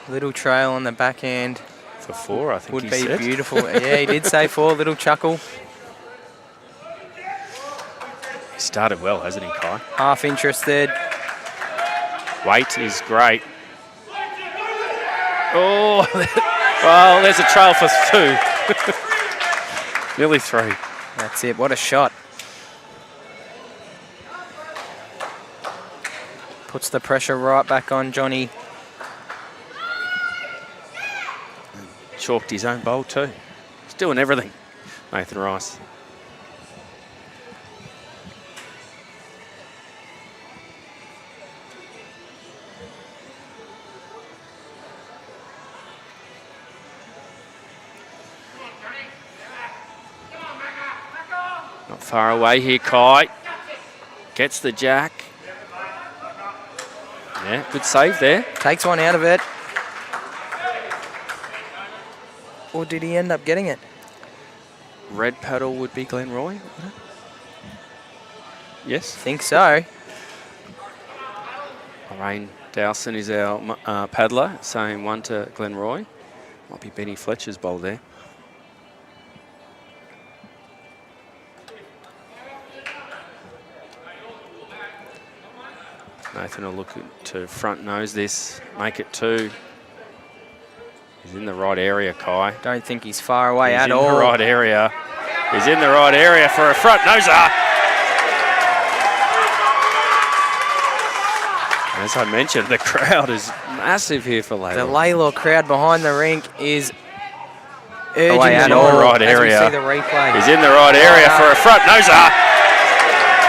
Little trail on the backhand. For 4, I think Would he be said. beautiful. Yeah, he did say 4, little chuckle. He started well, hasn't he, Kai? Half interested. Weight is great. Oh, well, there's a trail for 2. Nearly 3. That's it, what a shot. Puts the pressure right back on Johnny. Chalked his own bowl too. He's doing everything, Nathan Rice. Not far away here, Kai. Gets the jack. Yeah, good save there. Takes one out of it. Or did he end up getting it? Red paddle would be Glenroy. Yes. Think so. Lorraine Dowson is our paddler, saying 1 to Glenroy. Might be Benny Fletcher's bowl there. Nathan will look to front nose this, make it 2. He's in the right area, Kai. Don't think he's far away He's at in all. the right area. He's in the right area for a front noser. As I mentioned, the crowd is massive here for Lalor. The Lalor crowd behind the rink is urging He's in them the all right as we area. see the replay. He's in the right area for a front noser.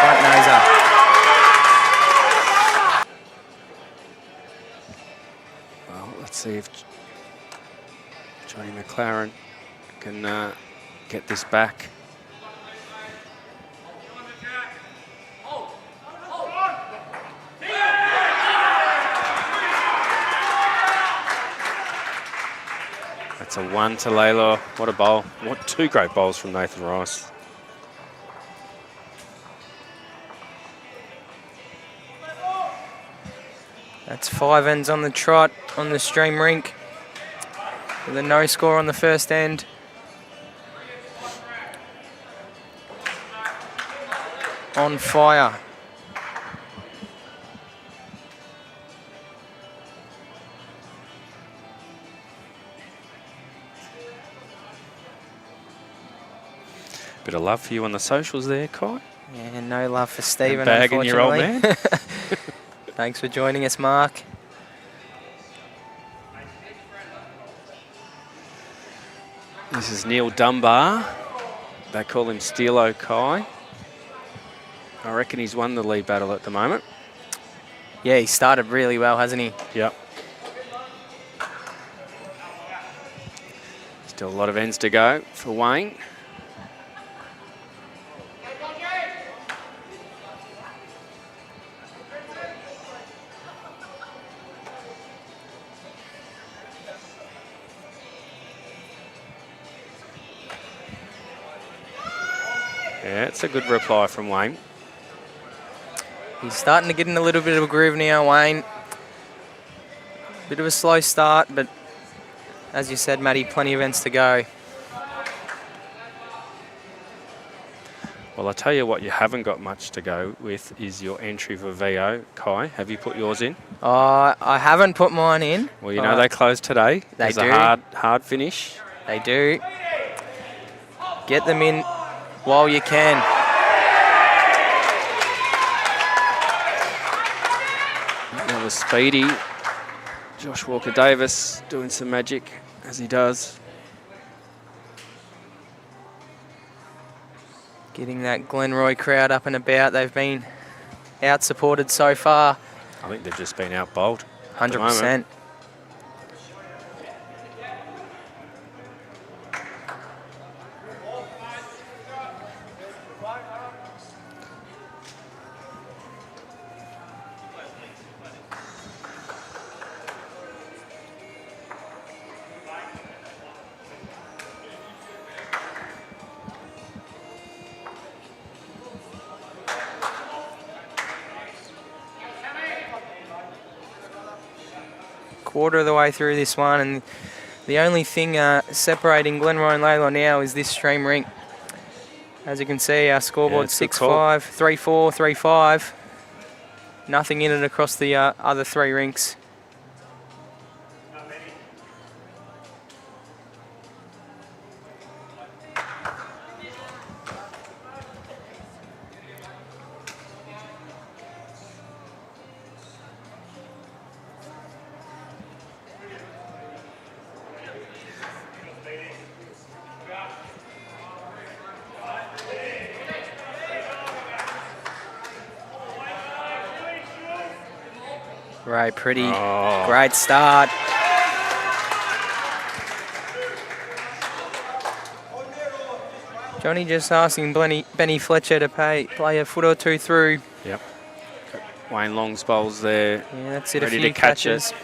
Front noser. Well, let's see if Johnny McCARRON can get this back. That's a 1 to Lalor. What a bowl. What 2 great bowls from Nathan Rice. That's 5 ends on the trot on the stream rink. With a no score on the first end. On fire. Bit of love for you on the socials there, Kai. Yeah, no love for Stephen, Bagging your old unfortunately. man. Thanks for joining us, Mark. This is Neil Dunbar. They call him Steelo Kai. I reckon he's won the lead battle at the moment. Yeah, he started really well, hasn't he? Yep. Still a lot of ends to go for Wayne. Yeah, it's a good reply from Wayne. He's starting to get in a little bit of a groove now, Wayne. Bit of a slow start, but as you said, Matty, plenty of ends to go. Well, I tell you what, you haven't got much to go with is your entry for VO. Kai, have you put yours in? I haven't put mine in. Well, you know they close today. They There's do. a hard finish. They do. Get them in while you can. That was speedy. Josh Walker-Davis doing some magic, as he does. Getting that Glenroy crowd up and about. They've been out-supported so far. I think they've just been out-bowled. at the 100%. moment. Quarter of the way through this one, and the only thing separating Glenroy and Lalor now is this stream rink. As you can see, our scoreboard it's a 6-5, 3-4, 3-5. Nothing in it across the other three rinks. Right, pretty great start. Johnny just asking Benny Fletcher to play a foot or two through. Yep. Wayne Long's bowls there. Yeah, that's it. Ready a few to catch catches. it.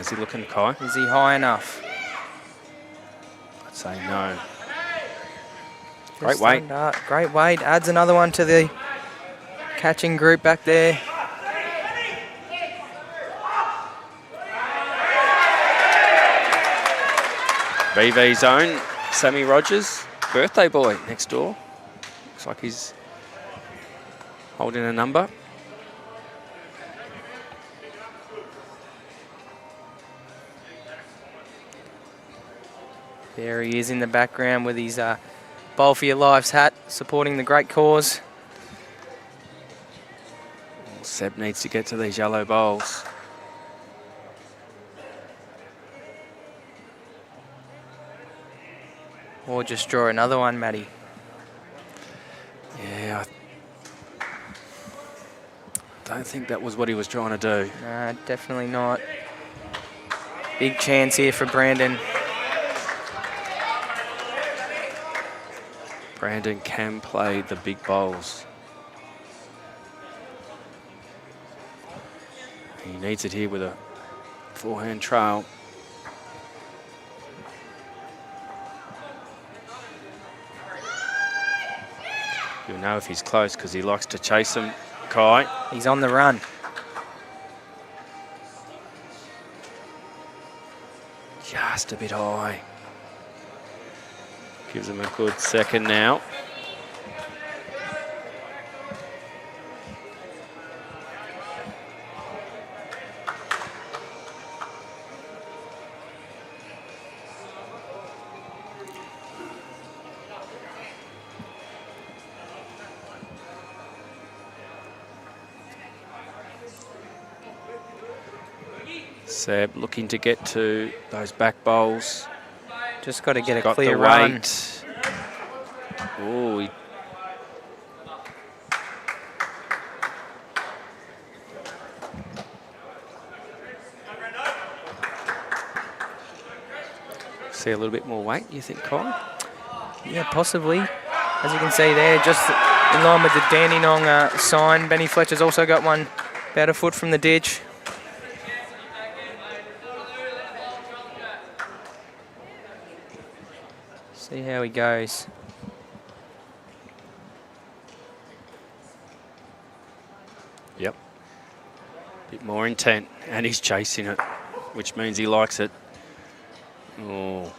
Is he looking, Kai? Is he high enough? I'd say no. Great Just weight. under. Great weight. Adds another one to the catching group back there. BV's own Sammy Rogers, birthday boy next door. Looks like he's holding a number. There he is in the background with his Bowl for Your Lives hat, supporting the great cause. Seb needs to get to these yellow bowls. Or just draw another one, Matty. Yeah, I don't think that was what he was trying to do. Nah, definitely not. Big chance here for Brandon. Brandon can play the big bowls. He needs it here with a forehand trail. You'll know if he's close because he likes to chase him, Kai. He's on the run. Just a bit high. Gives him a good second now. Seb looking to get to those back bowls. Just got to get a Got clear the run. weight. Oh, he see a little bit more weight, you think, Colin? Yeah, possibly. As you can see there, just in line with the Dandenong sign. Benny Fletcher's also got one about a foot from the ditch. See how he goes. Yep. Bit more intent, and he's chasing it, which means he likes it. Oh.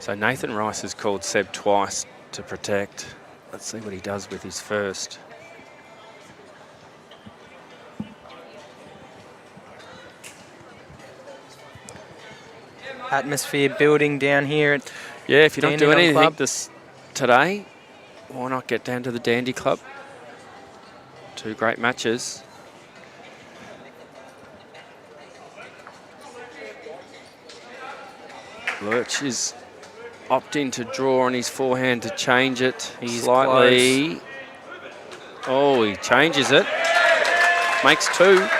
So Nathan Rice has called Seb twice to protect. Let's see what he does with his first. Atmosphere building down here at If you don't do Dandenong anything Club. today, why not get down to the Dandy Club? 2 great matches. Lurch is opting to draw on his forehand to change it slightly. Oh, he changes it. Makes 2. It's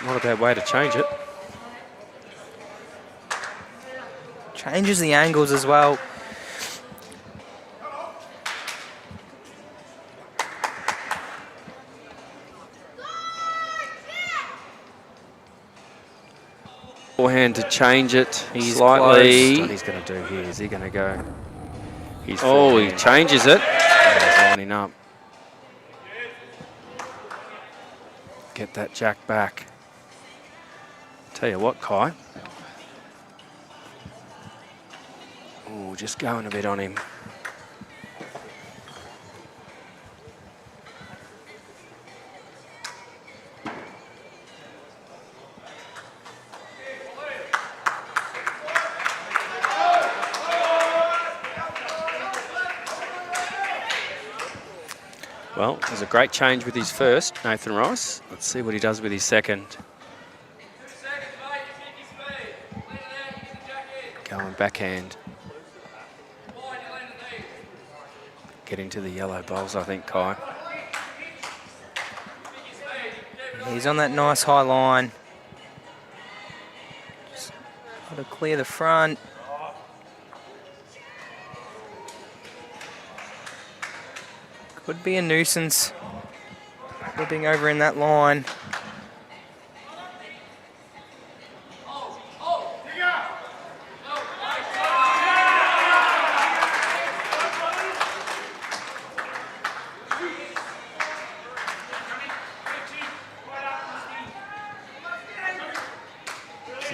not a bad way to change it. Changes the angles as well. Forehand to change it slightly. What he's going to do here? Is he going to go? He changes it. And he's lining up. Get that jack back. Tell you what, Kai. Oh, just going a bit on him. Well, there's a great change with his first, Nathan Rice. Let's see what he does with his second. Going backhand. Get into the yellow bowls, I think, Kai. He's on that nice high line. Just got to clear the front. Could be a nuisance. Flipping over in that line.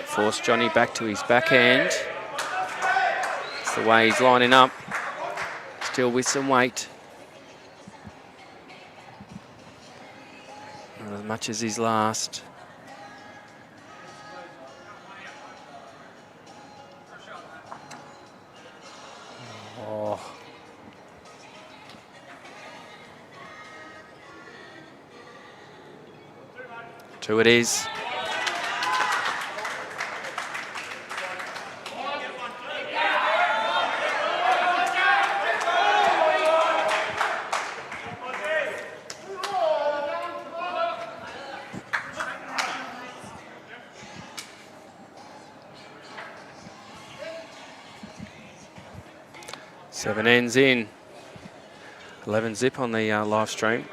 Force Johnny back to his backhand. It's the way he's lining up. Still with some weight. Not as much as his last. Oh. Two it is. Seven ends in. 11 zip on the live stream.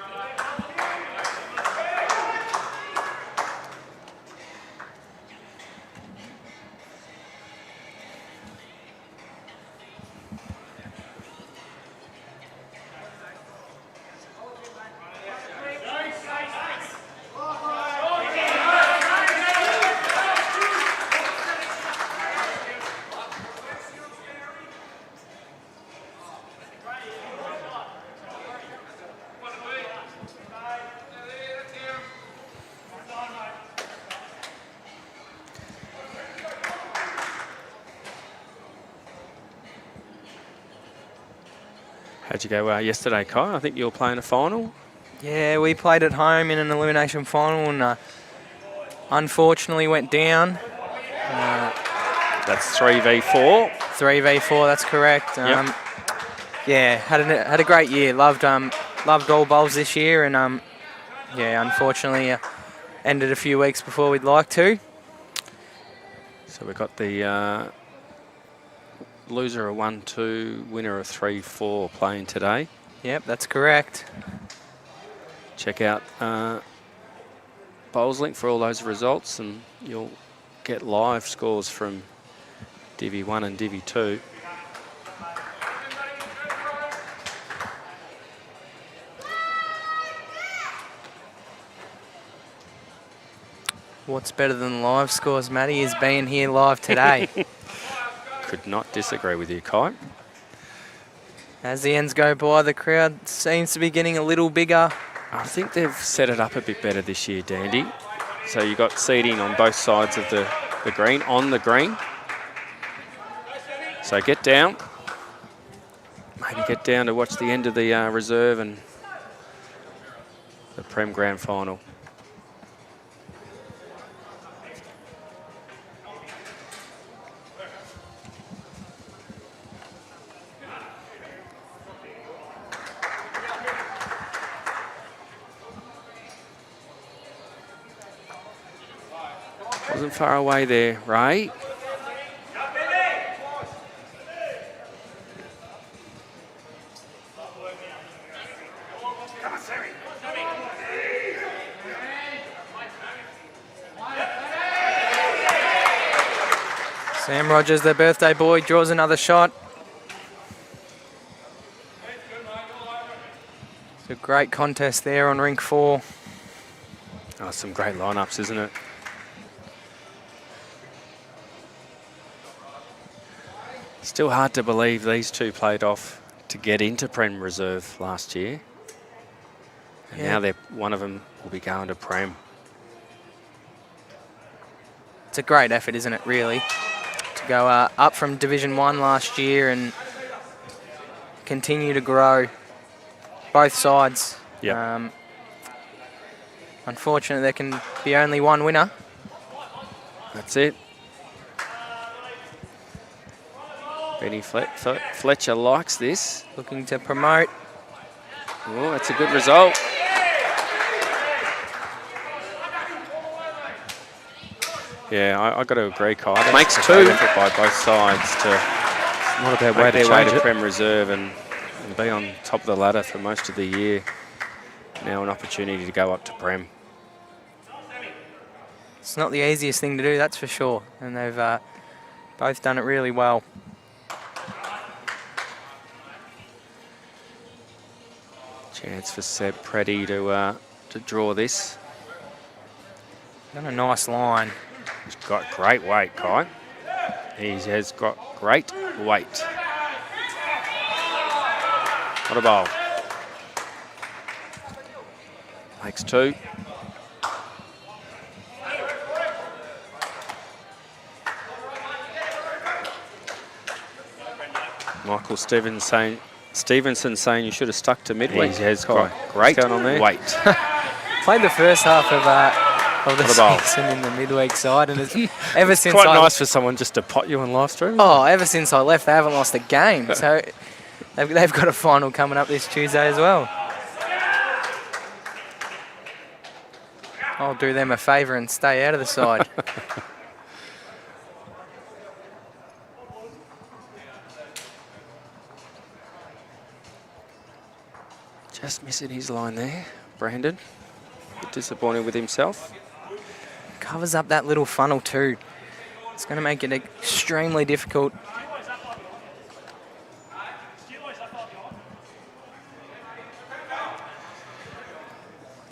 How'd you go yesterday, Kai? I think you were playing a final. Yeah, we played at home in an elimination final and unfortunately went down. That's 3v4. 3v4, that's correct. Yep. Yeah, had a great year. Loved all bowls this year, and yeah, unfortunately ended a few weeks before we'd like to. So we've got the loser a 1-2, winner a 3-4 playing today. Yep, that's correct. Check out BowlsLink for all those results, and you'll get live scores from Divi 1 and Divi 2. What's better than live scores, Matty, is being here live today. Could not disagree with you, Kai. As the ends go by, the crowd seems to be getting a little bigger. I think they've set it up a bit better this year, Dandy. So you've got seating on both sides of the green, on the green. So get down. Maybe get down to watch the end of the reserve and the Prem Grand Final. Wasn't far away there, Ray. Sam Rogers, their birthday boy, draws another shot. It's a great contest there on Rink 4. Oh, some great lineups, isn't it? Still hard to believe these two played off to get into Prem Reserve last year. And now one of them will be going to Prem. It's a great effort, isn't it, really? To go up from Division 1 last year and continue to grow both sides. Yep. Unfortunately, there can be only one winner. That's it. Benny Fletcher likes this. Looking to promote. Oh, that's a good result. Yeah, I got to agree, Kai. It makes two effort by both sides to Not a bad way make to their way change to it. Prem Reserve and be on top of the ladder for most of the year. Now an opportunity to go up to Prem. It's not the easiest thing to do, that's for sure. And they've both done it really well. Chance for Seb Preddy to draw this. Done a nice line. He's got great weight, Kai. He has got great weight. What a bowl. Makes two. Michael Stevenson saying you should have stuck to midweek. He has got great going on there. Weight. Played the first half of the season in the midweek side, and it's, ever since Quite nice for someone just to pot you on live stream. Oh, ever since I left, they haven't lost a game. So they've got a final coming up this Tuesday as well. I'll do them a favour and stay out of the side. Just missing his line there, Brandon. A bit disappointed with himself. Covers up that little funnel too. It's going to make it extremely difficult.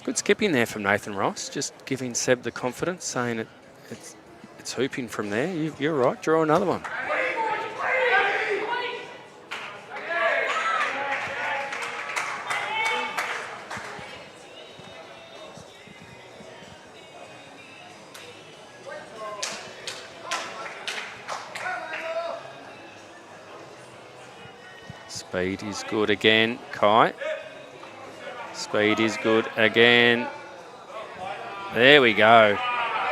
Good skipping there from Nathan Ross, just giving Seb the confidence, saying it's hooping from there. You're right, draw another one. Speed is good again, Kai. Speed is good again. There we go.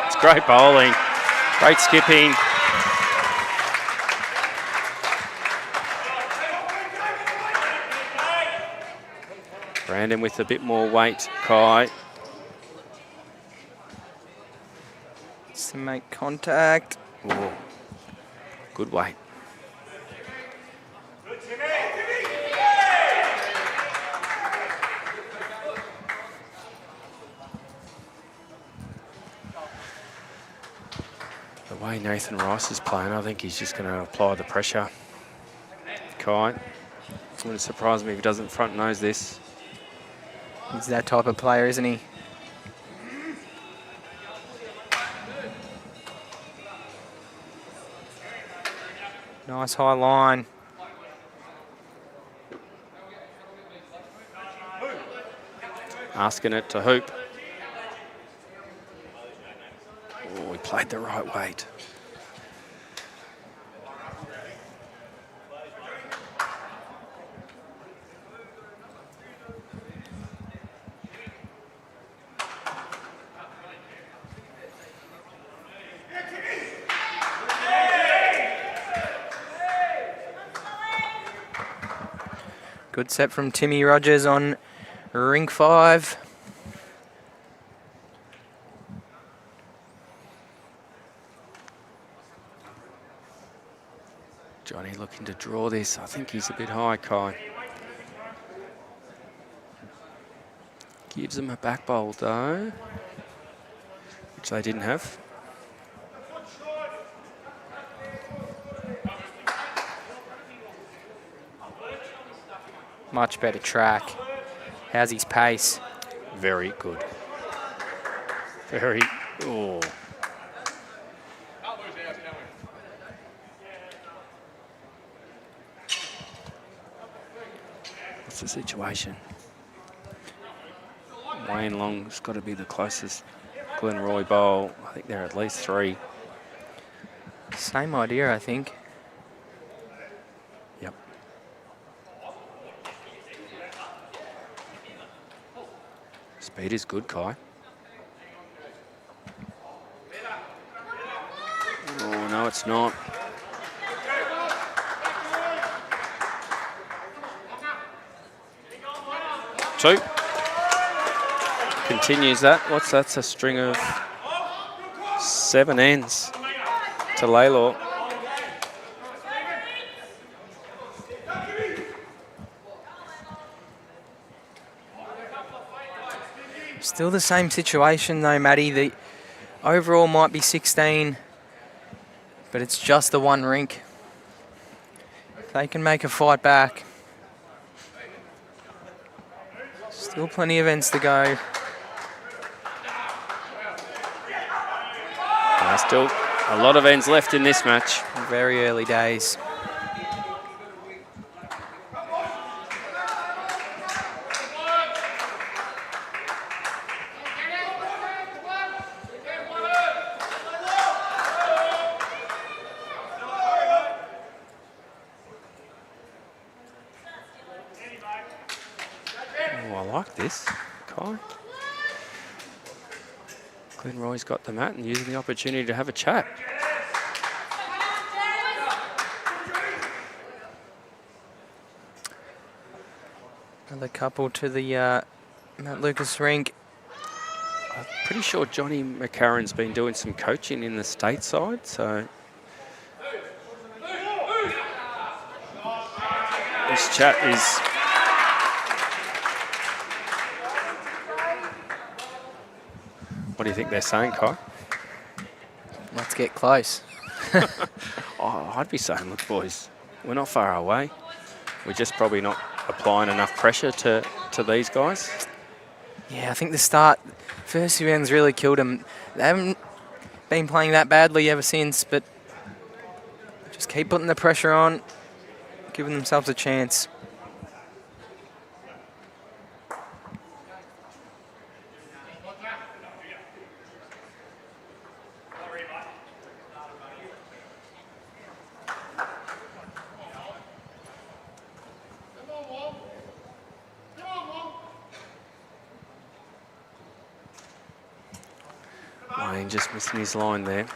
It's great bowling, great skipping. Brandon with a bit more weight, Kai. Just to make contact. Ooh, good weight. The way Nathan Rice is playing, I think he's just going to apply the pressure. Kai, it wouldn't surprise me if he doesn't front nose this. He's that type of player, isn't he? Nice high line. Asking it to hoop. Oh, he played the right weight. Good set from Timmy Rogers on Rink 5. Johnny looking to draw this. I think he's a bit high, Kai. Gives him a back bowl, though, which they didn't have. Much better track. How's his pace? Very good. Very, oh. What's the situation? Wayne Long's got to be the closest Glenroy bowl. I think they're at least 3. Same idea, I think. Yep. Speed is good, Kai. Oh, no, it's not. Two. Continues that. What's that? That's a string of 7 ends to Lalor. Still the same situation though, Matty. The overall might be 16, but it's just the one rink. If they can make a fight back. Still plenty of ends to go. There's still a lot of ends left in this match. Very early days. Glenroy's got the mat and using the opportunity to have a chat. Another couple to the Mount Lucas rink. I'm pretty sure Johnny McCarron's been doing some coaching in the stateside, so this chat is what do you think they're saying, Kai? Let's get close. Oh, I'd be saying, look, boys, we're not far away. We're just probably not applying enough pressure to these guys. Yeah, I think the first few ends really killed them. They haven't been playing that badly ever since, but just keep putting the pressure on, giving themselves a chance. Wayne just missing his line there.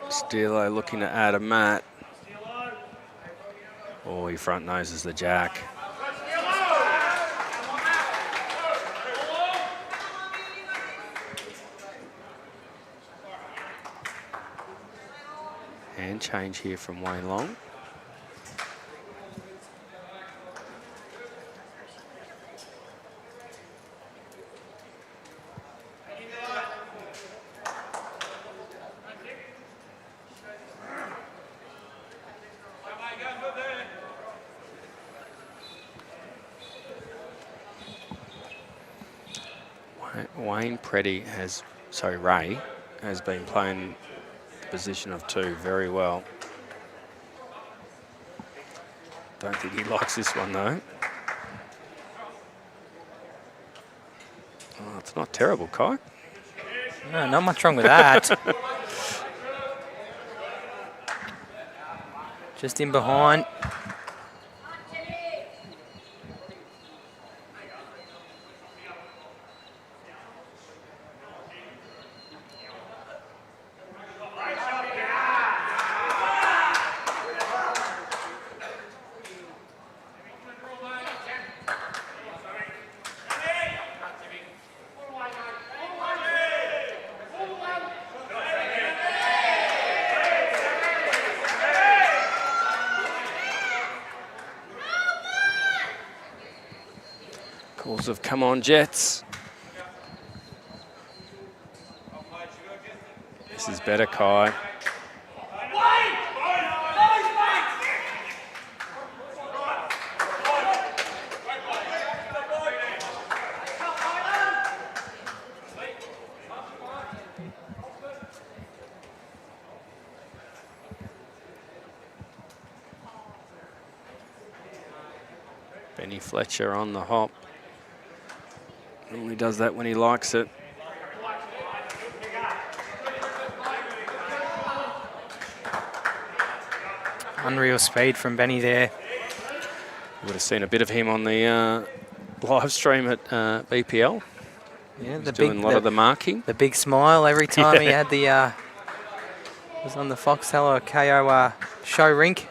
Steelo looking to add a mat. Oh, he front noses the jack. And change here from Wayne Long. Ray has been playing the position of 2 very well. Don't think he likes this one though. Oh, it's not terrible, Kai. No, not much wrong with that. Just in behind. Calls of come on, Jets. This is better, Kai. Benny Fletcher on the hop. Normally does that when he likes it. Unreal speed from Benny there. You would have seen a bit of him on the live stream at BPL. Yeah, He's doing a lot of the marking. The big smile every time he had the was on the Foxtel or KO show rink.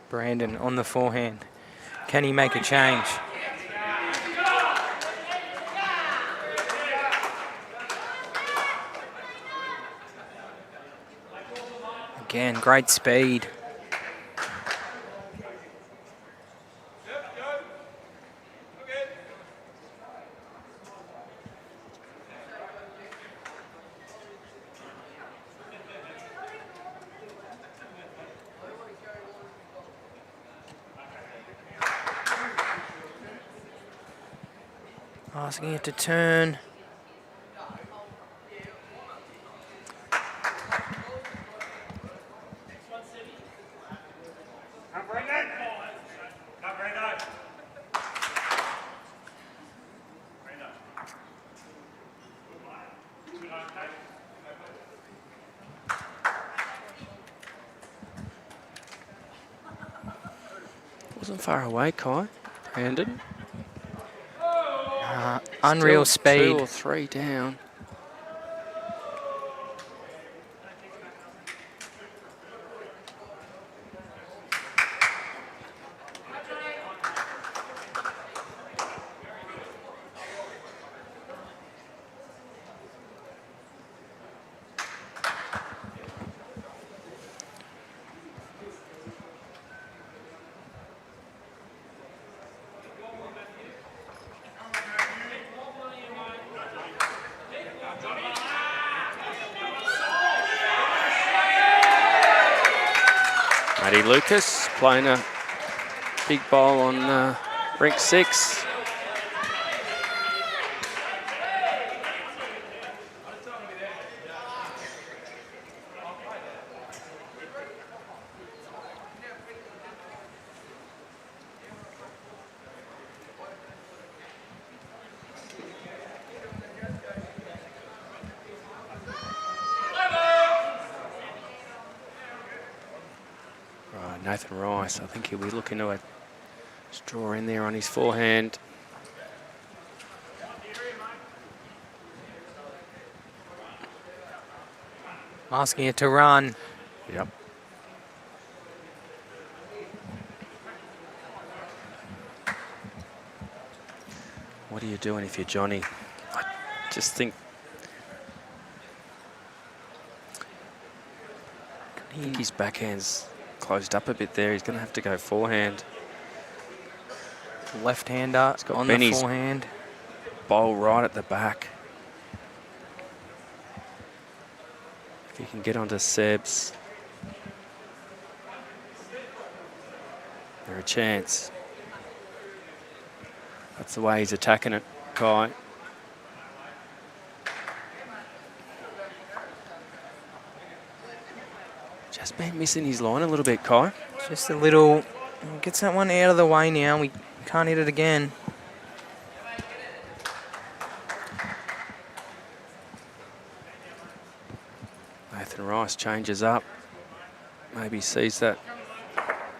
Brandon on the forehand. Can he make a change? Again, great speed. Asking it to turn. Wasn't far away, Kai. Brandon. Unreal speed. 2 or 3 down. Matty Lucas playing a big bowl on Rink 6. Nathan Rice. I think he'll be looking to draw in there on his forehand. Asking it to run. Yep. What are you doing if you're Johnny? I just think his backhand's closed up a bit there. He's going to have to go forehand. Left-hander got on Benny's the forehand. Bowl right at the back. If he can get onto Seb's, they're a chance. That's the way he's attacking it, Kai. Just been missing his line a little bit, Kai. Just a little. Gets that one out of the way now. We can't hit it again. Nathan Rice changes up. Maybe sees that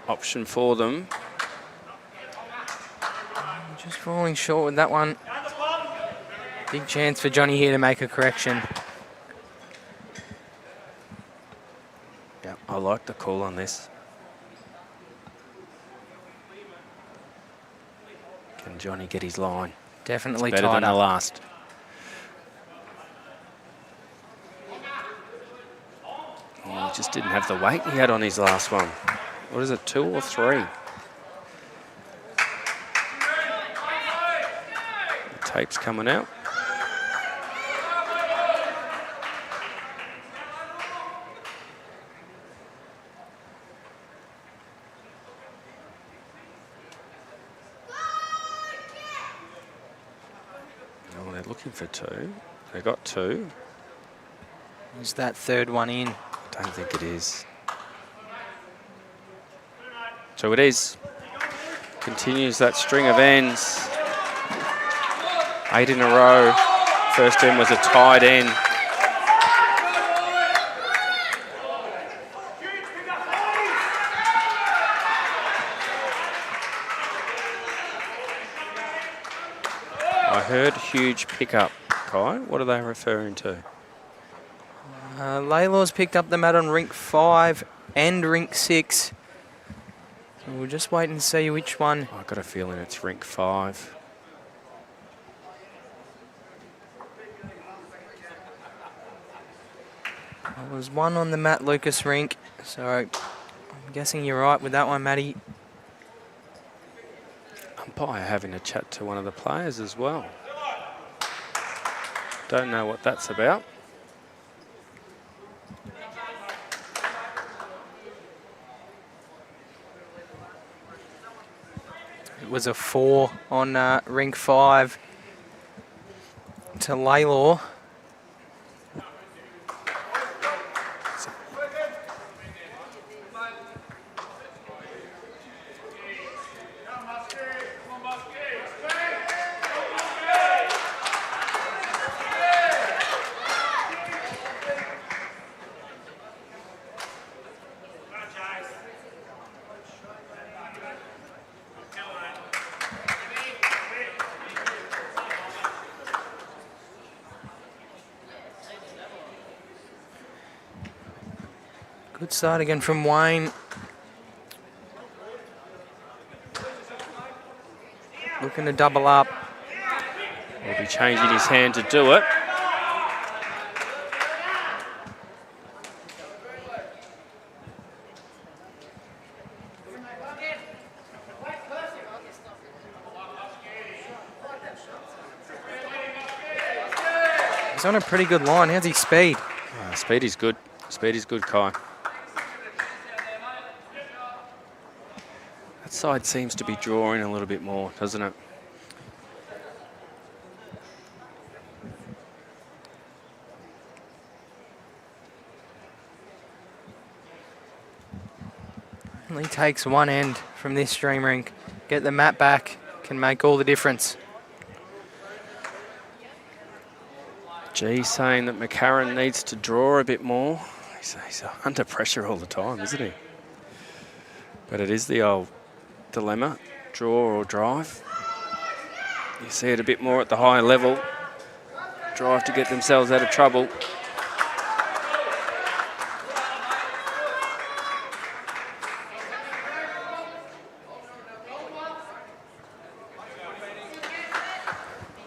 option for them. Just falling short with that one. Big chance for Johnny here to make a correction. Yeah, I like the call on this. Can Johnny get his line? Definitely It's better than tighter. the last. Oh, he just didn't have the weight he had on his last one. What is it, 2 or 3? The tape's coming out. Oh, they're looking for 2. They got 2. Is that third one in? Don't think it is. So it is. Continues that string of ends. 8 in a row. First end was a tied end. I heard huge pickup, Kai. What are they referring to? Lalor's picked up the mat on rink 5 and rink 6. So we'll just wait and see which one. I've got a feeling it's rink 5. There was one on the Matt Lucas rink, so I'm guessing you're right with that one, Matty. Umpire having a chat to one of the players as well. Don't know what that's about. It was a 4 on rink 5 to Lalor. Good start again from Wayne. Looking to double up. He'll be changing his hand to do it. He's on a pretty good line. How's his speed? Speed is good. Speed is good, Kai. That side seems to be drawing a little bit more, doesn't it? Only takes one end from this stream rink. Get the mat back, can make all the difference. G saying that McCARRON needs to draw a bit more. He's under pressure all the time, isn't he? But it is the old dilemma, draw or drive. You see it a bit more at the higher level. Drive to get themselves out of trouble.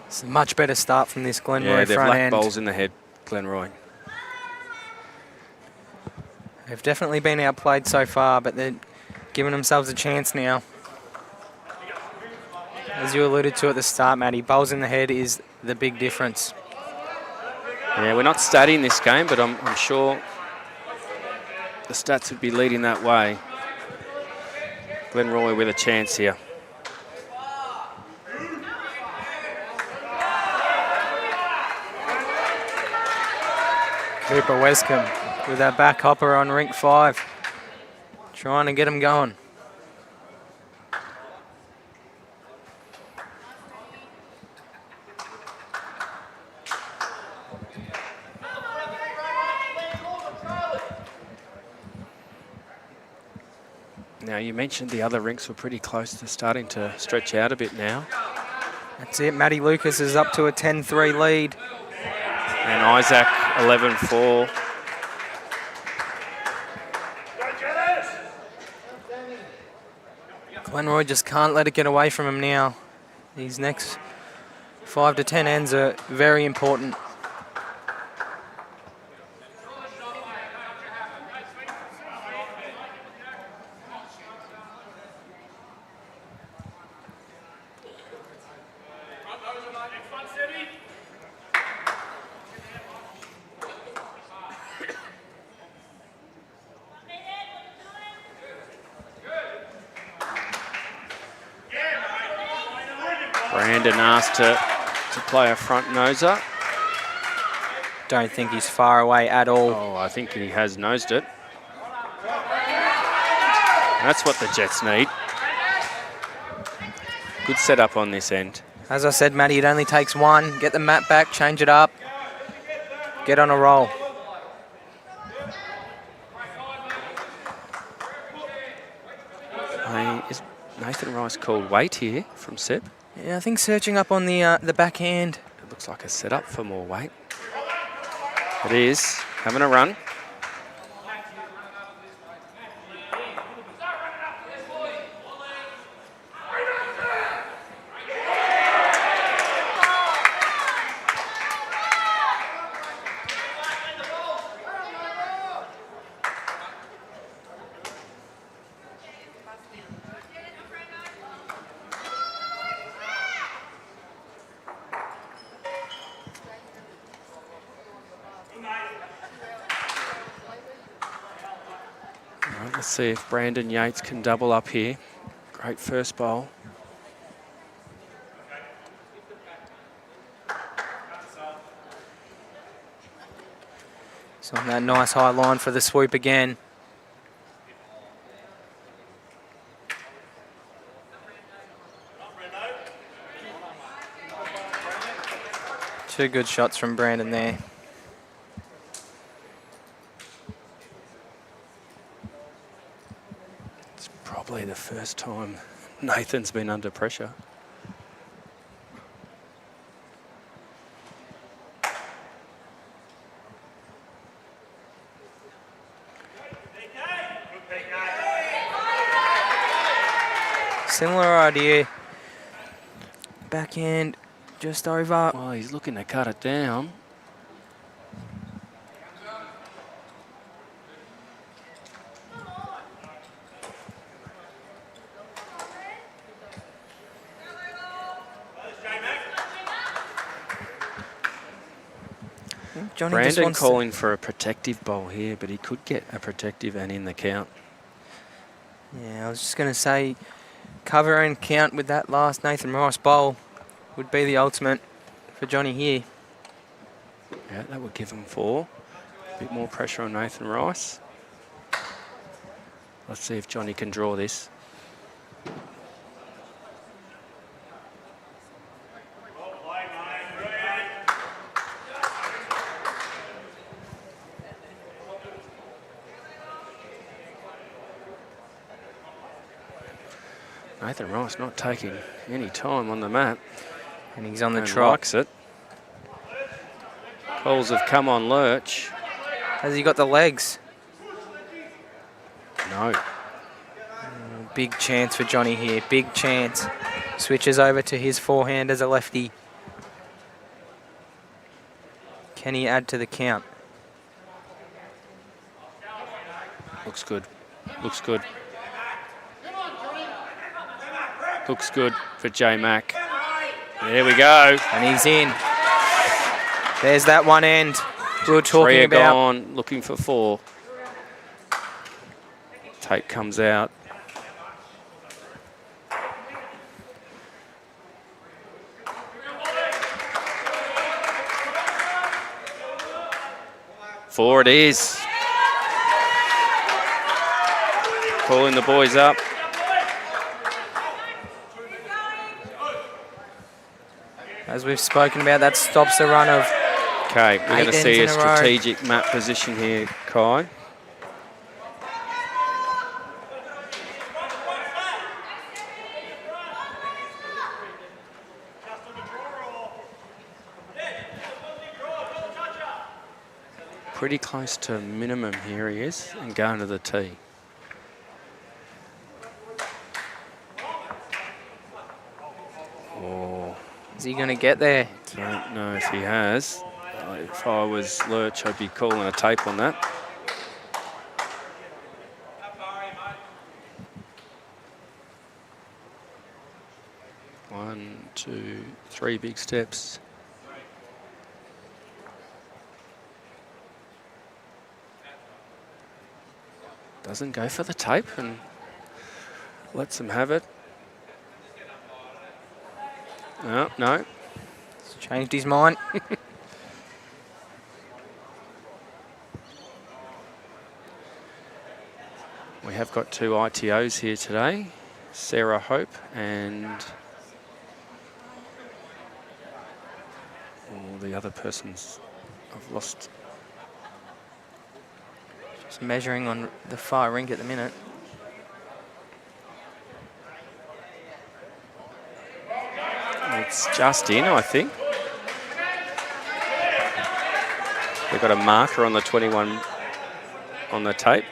It's a much better start from this Glenroy Yeah, they've front lacked end. bowls in the head, Glenroy. They've definitely been outplayed so far, but they're giving themselves a chance now. As you alluded to at the start, Matty, bowls in the head is the big difference. Yeah, we're not studying this game, but I'm sure the stats would be leading that way. Glenroy with a chance here. Cooper Westcombe with that back hopper on Rink 5. Trying to get him going. Now, you mentioned the other rinks were pretty close to starting to stretch out a bit now. That's it. Matty Lucas is up to a 10-3 lead. And Isaac, 11-4. Glenroy just can't let it get away from him now. These next 5 to 10 ends are very important. Brandon asked to play a front noser. Don't think he's far away at all. Oh, I think he has nosed it. That's what the Jets need. Good setup on this end. As I said, Matty, it only takes one. Get the mat back, change it up, get on a roll. Is Nathan Rice called weight here from Seb? Yeah, I think searching up on the backhand. It looks like a setup for more weight. It is. Having a run. Let's see if Brandon Yates can double up here. Great first bowl. So on that nice high line for the swoop again. Two good shots from Brandon there. Probably the first time Nathan's been under pressure. Similar idea. Backhand just over. Well, he's looking to cut it down. Johnny Brandon just calling for a protective bowl here, but he could get a protective and in the count. Yeah, I was just going to say, cover and count with that last Nathan Rice bowl would be the ultimate for Johnny here. Yeah, that would give him 4. A bit more pressure on Nathan Rice. Let's see if Johnny can draw this. Nathan Rice not taking any time on the mat. And he's on the and trot. likes it. Calls have come on Lurch. Has he got the legs? No. Big chance for Johnny here. Big chance. Switches over to his forehand as a lefty. Can he add to the count? Looks good. Looks good. Looks good for J Mac. There we go. And he's in. There's that one end we were talking 3 are about. gone, looking for 4. Tape comes out. Four it is. Calling the boys up. As we've spoken about, that stops the run of Okay, we're going to 8 see a ends in a row. strategic map position here, Kai. Pretty close to minimum here he is, and going to the tee. Oh, Is he going to get there? don't know if he has. If I was Lurch, I'd be calling a tape on that. One, two, 3 big steps. Doesn't go for the tape and lets them have it. No, no. He's changed his mind. We have got 2 ITOs here today, Sarah Hope and the other persons I've lost. Just measuring on the far rink at the minute. It's just in, I think. They've got a marker on the 21 on the tape.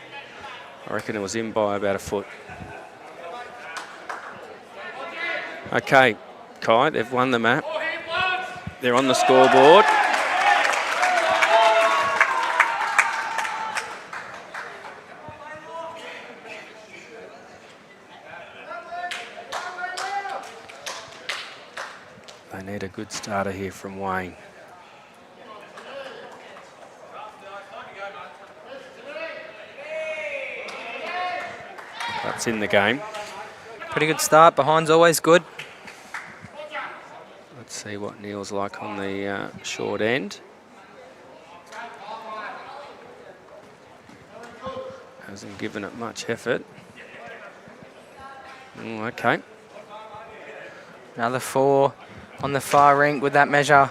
I reckon it was in by about a foot. Okay, Kai, they've won the map. They're on the scoreboard. They need a good starter here from Wayne. That's in the game. Pretty good start. Behind's always good. Let's see what Neil's like on the short end. Hasn't given it much effort. Okay. Another 4 on the far rink with that measure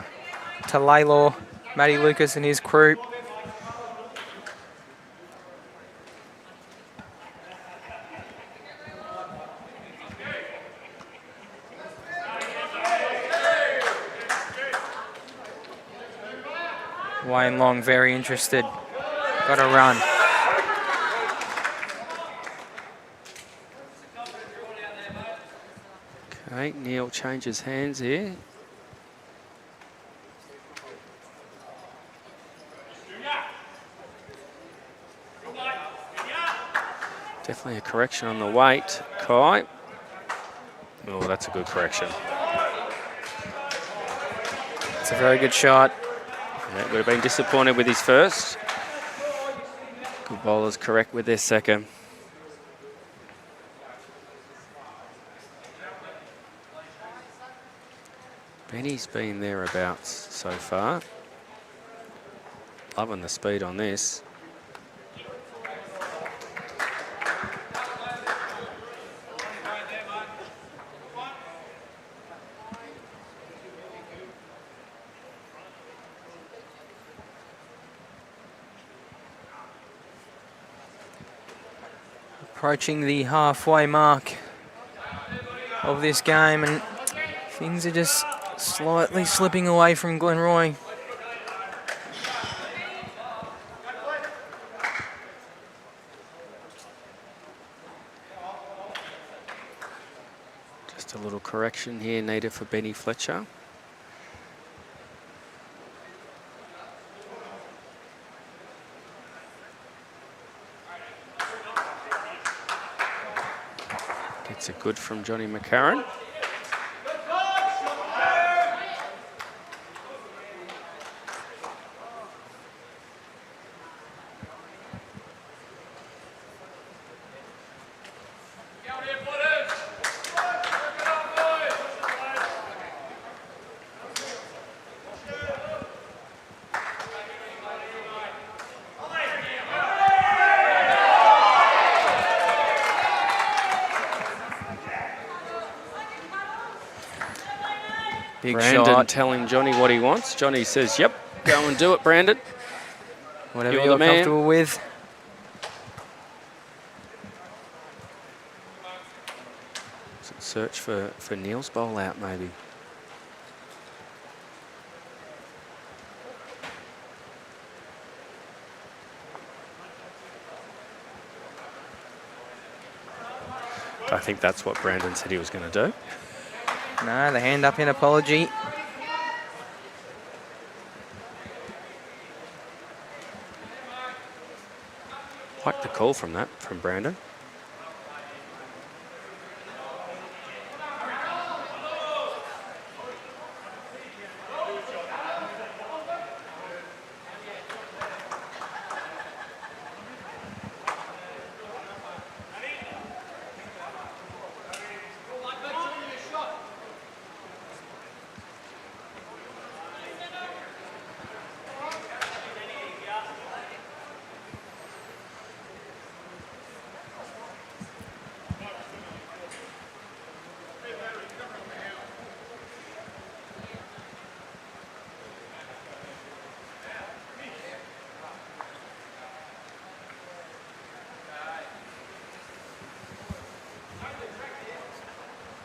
to Lalor, Matty Lucas and his crew. Wayne Long very interested. Got a run. Okay, Neil changes hands here. Definitely a correction on the weight, Kai. Oh, that's a good correction. It's a very good shot. Yeah, would have been disappointed with his first. Good bowlers correct with their second. Benny's been thereabouts so far. Loving the speed on this. Approaching the halfway mark of this game, and things are just slightly slipping away from Glenroy. Just a little correction here needed for Benny Fletcher. Gets a good from Johnny McCARRON. Big Brandon shot. telling Johnny what he wants. Johnny says, yep, go and do it, Brandon. Whatever You're you're the man. comfortable with. Search for Neil's bowl out, maybe. I think that's what Brandon said he was going to do. No, the hand up in apology. Like the call from that, from Brandon.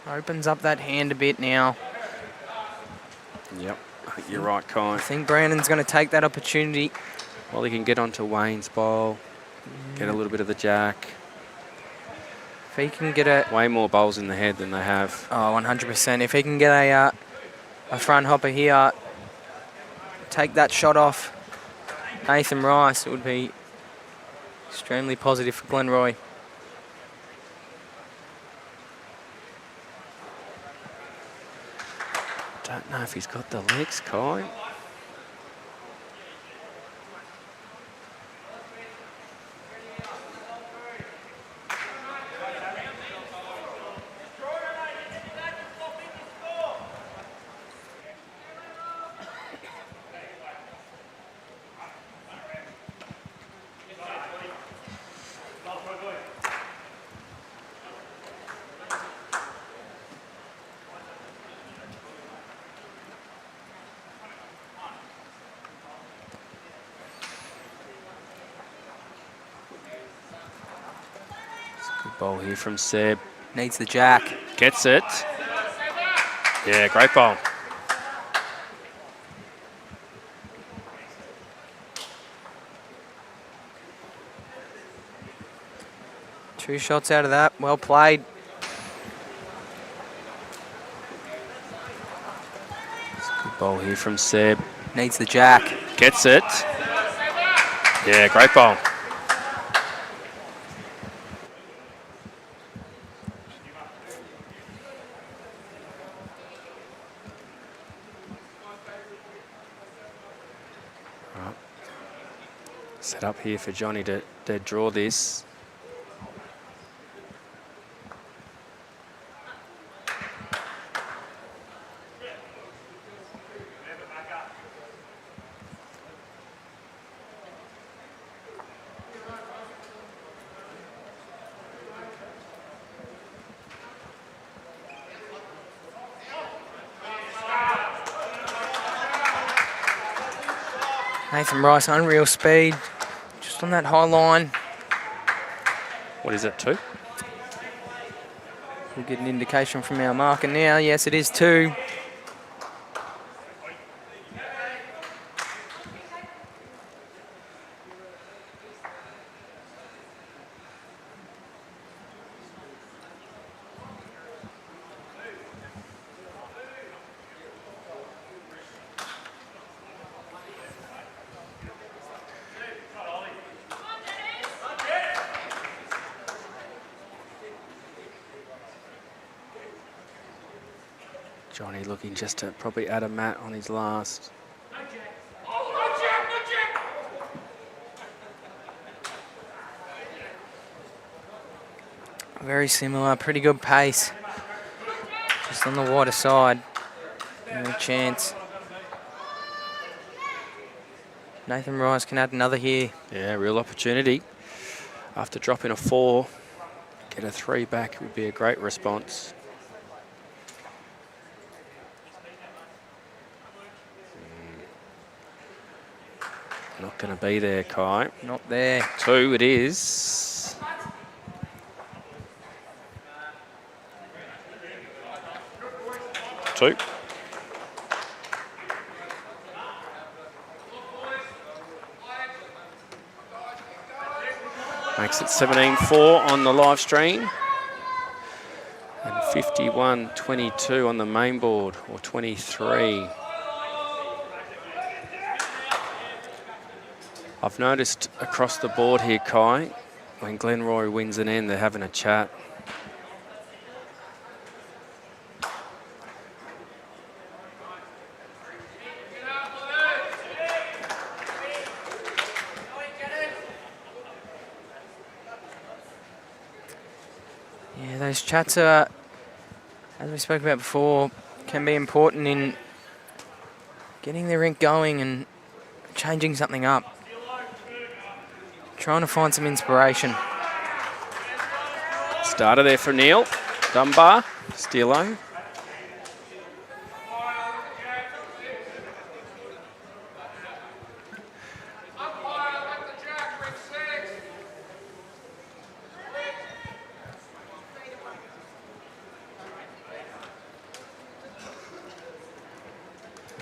Opens up that hand a bit now. Yep, I think you're right, Kai. I think Brandon's going to take that opportunity. Well, he can get onto Wayne's bowl, get a little bit of the jack. If he can get a... Way more bowls in the head than they have. Oh, 100%. If he can get a front hopper here, take that shot off Nathan Rice, it would be extremely positive for Glenroy. Don't know if he's got the legs, Kai. Ball here from Seb. Needs the jack. Gets it. Yeah, great ball. Two shots out of that. Well played. Good ball here from Seb. Needs the jack. Gets it. Yeah, great ball. Set up here for Johnny to draw this. Nathan Rice, unreal speed. Just on that high line. What is it, 2? We'll get an indication from our marker now. Yes, it is 2. Johnny looking just to probably add a mat on his last. Very similar, pretty good pace. Just on the wider side. No chance. Nathan Rice can add another here. Yeah, real opportunity. After dropping a 4, get a 3 back would be a great response. Not going to be there, Kai. Not there. 2 it is. Two. Makes it 17-4 on the live stream. And 51-22 on the main board, or 23. I've noticed across the board here, Kai, when Glenroy wins an end, they're having a chat. Yeah, those chats are, as we spoke about before, can be important in getting the rink going and changing something up. Trying to find some inspiration. Starter there for Neil. Dunbar, Steelo.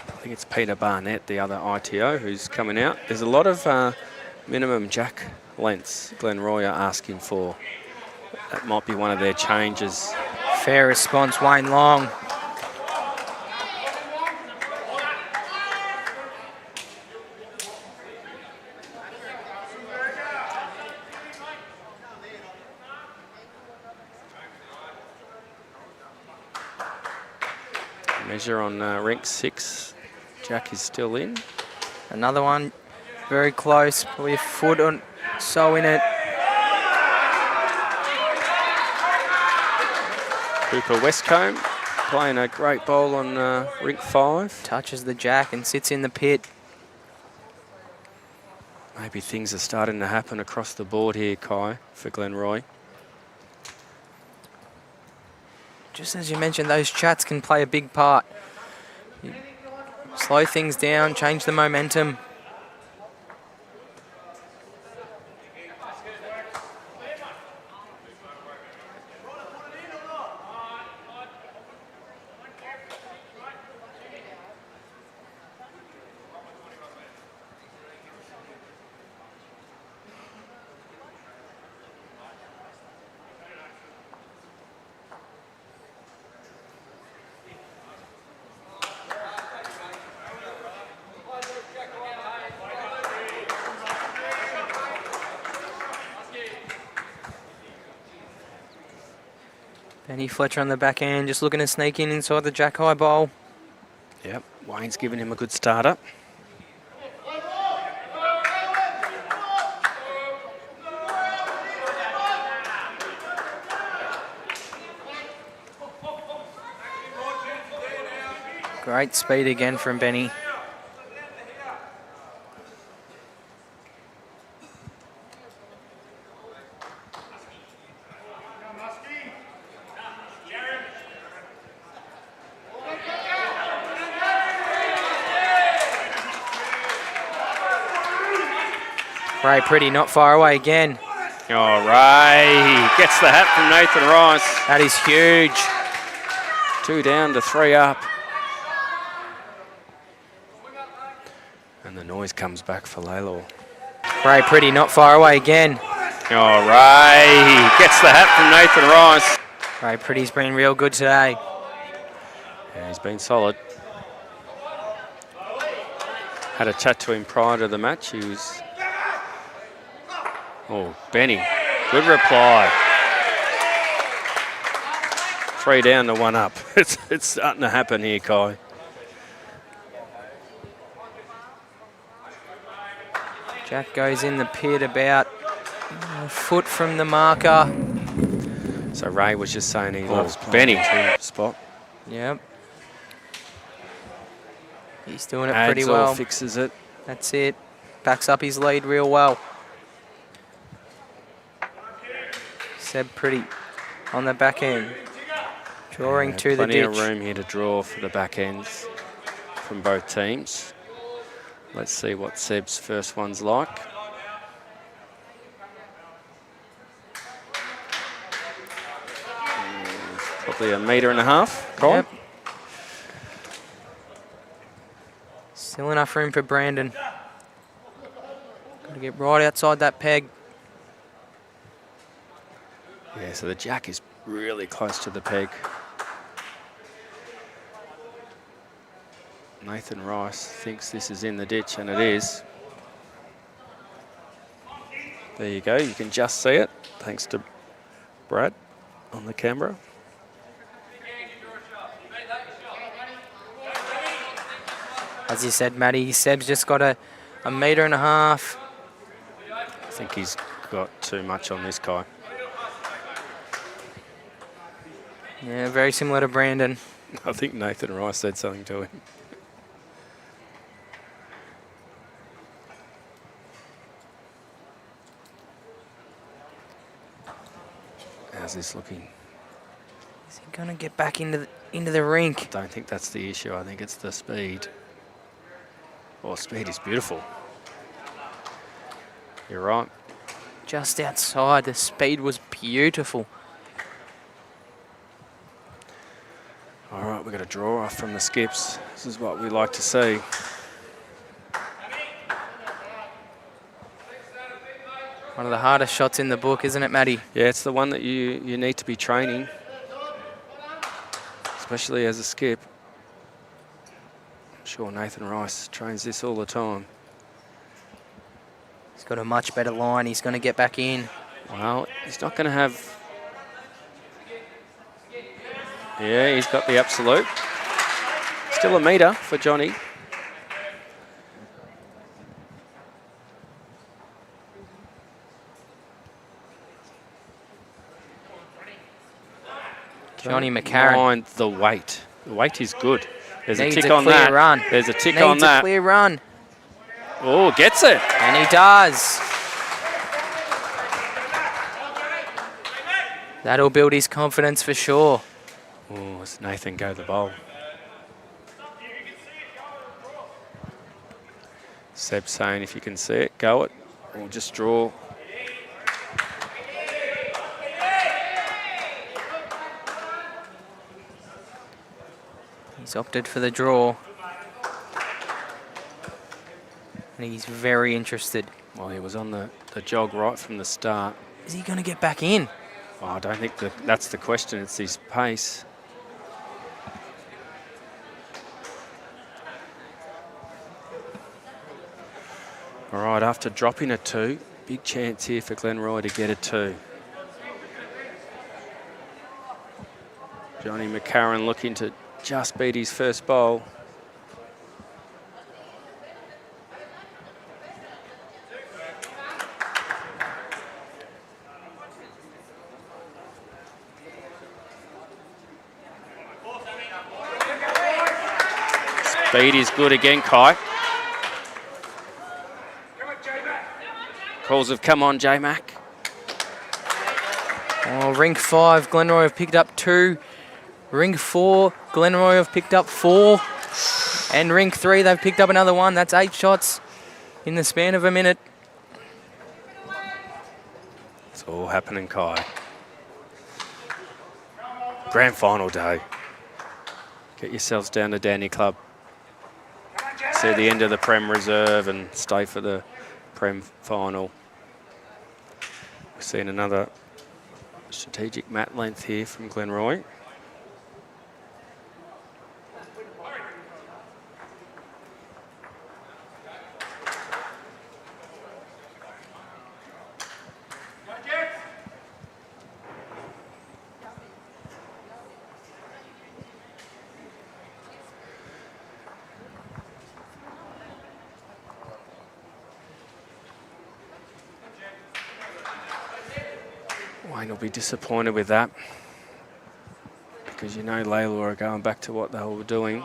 I think it's Peter Barnett, the other ITO, who's coming out. There's a lot of minimum jack lengths Glenroy are asking for. That might be one of their changes. Fair response, Wayne Long. Measure on Rink 6. Jack is still in. Another one, very close, probably a foot or so in it. Cooper Westcombe playing a great bowl on Rink 5. Touches the jack and sits in the pit. Maybe things are starting to happen across the board here, Kai, for Glenroy. Just as you mentioned, those chats can play a big part. You slow things down, change the momentum. Benny Fletcher on the back end, just looking to sneak in inside the jack high bowl. Yep, Wayne's giving him a good starter. Great speed again from Benny. Very pretty, not far away again. Oh, Ray gets the hat from Nathan Rice. That is huge. 2 down to 3 up. And the noise comes back for Lalor. Ray Pretty not far away again. Oh, Ray gets the hat from Nathan Rice. Ray Pretty's been real good today. Yeah, he's been solid. Had a chat to him prior to the match. He was... Oh, Benny, good reply. 3 down to 1 up. It's starting to happen here, Kai. Jack goes in the pit about a foot from the marker. So Ray was just saying he loves Benny to spot. Yep. He's doing it pretty well. Adds or fixes it. That's it. Backs up his lead real well. Seb Pretty on the back end. Drawing to the ditch. Plenty of room here to draw for the back ends from both teams. Let's see what Seb's first one's like. Probably 1.5 meters, Colin. Yep. Still enough room for Brandon. Got to get right outside that peg. Yeah, so the jack is really close to the peg. Nathan Rice thinks this is in the ditch, and it is. There you go, you can just see it, thanks to Brad on the camera. As you said, Matty, Seb's just got a 1.5 meters. I think he's got too much on this guy. Yeah, very similar to Brandon. I think Nathan Rice said something to him. How's this looking? Is he going to get back into the rink? I don't think that's the issue. I think it's the speed. Oh, speed is beautiful. You're right. Just outside, the speed was beautiful. All right, we've got a draw off from the skips. This is what we like to see. One of the hardest shots in the book, isn't it, Matty? Yeah, it's the one that you need to be training, especially as a skip. I'm sure Nathan Rice trains this all the time. He's got a much better line. He's going to get back in. Well, he's not going to have... Yeah, he's got the absolute. Still 1 metre for Johnny. Johnny McCarron. Mind the weight. The weight is good. There's Needs a tick a on clear that. run. There's a tick Needs on that. a clear run. Oh, gets it. And he does. That'll build his confidence for sure. Oh, it's Nathan go the bowl. Seb saying if you can see it, go it. Or just draw. He's opted for the draw. And he's very interested. Well, he was on the jog right from the start. Is he going to get back in? Oh, I don't think that's the question. It's his pace. All right, after dropping a 2, big chance here for Glenroy to get a 2. Johnny McCarron looking to just beat his first bowl. Speed is good again, Kai. Calls have come on, J-Mac. Oh, Rink 5, Glenroy have picked up 2. Rink 4, Glenroy have picked up 4. And Rink 3, they've picked up another 1. That's 8 shots in the span of a minute. It's all happening, Kai. Grand final day. Get yourselves down to Danny Club. See the end of the Prem Reserve and stay for the Prem final. We've seen another strategic mat length here from Glenroy. Wayne will be disappointed with that because you know Lalor are going back to what they were doing.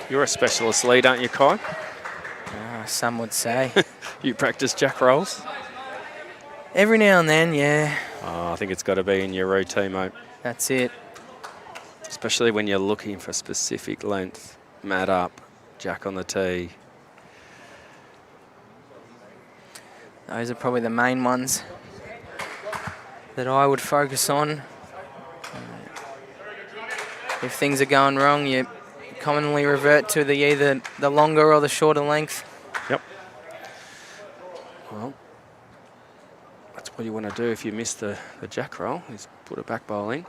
You're a specialist lead, aren't you, Kai? Some would say. You practice jack rolls? Every now and then, yeah. Oh, I think it's got to be in your routine, mate. That's it. Especially when you're looking for specific length. Mat up, jack on the tee. Those are probably the main ones that I would focus on. If things are going wrong, you commonly revert to either the longer or the shorter length. Yep. Well, that's what you want to do if you miss the jack roll, is put a back bowling.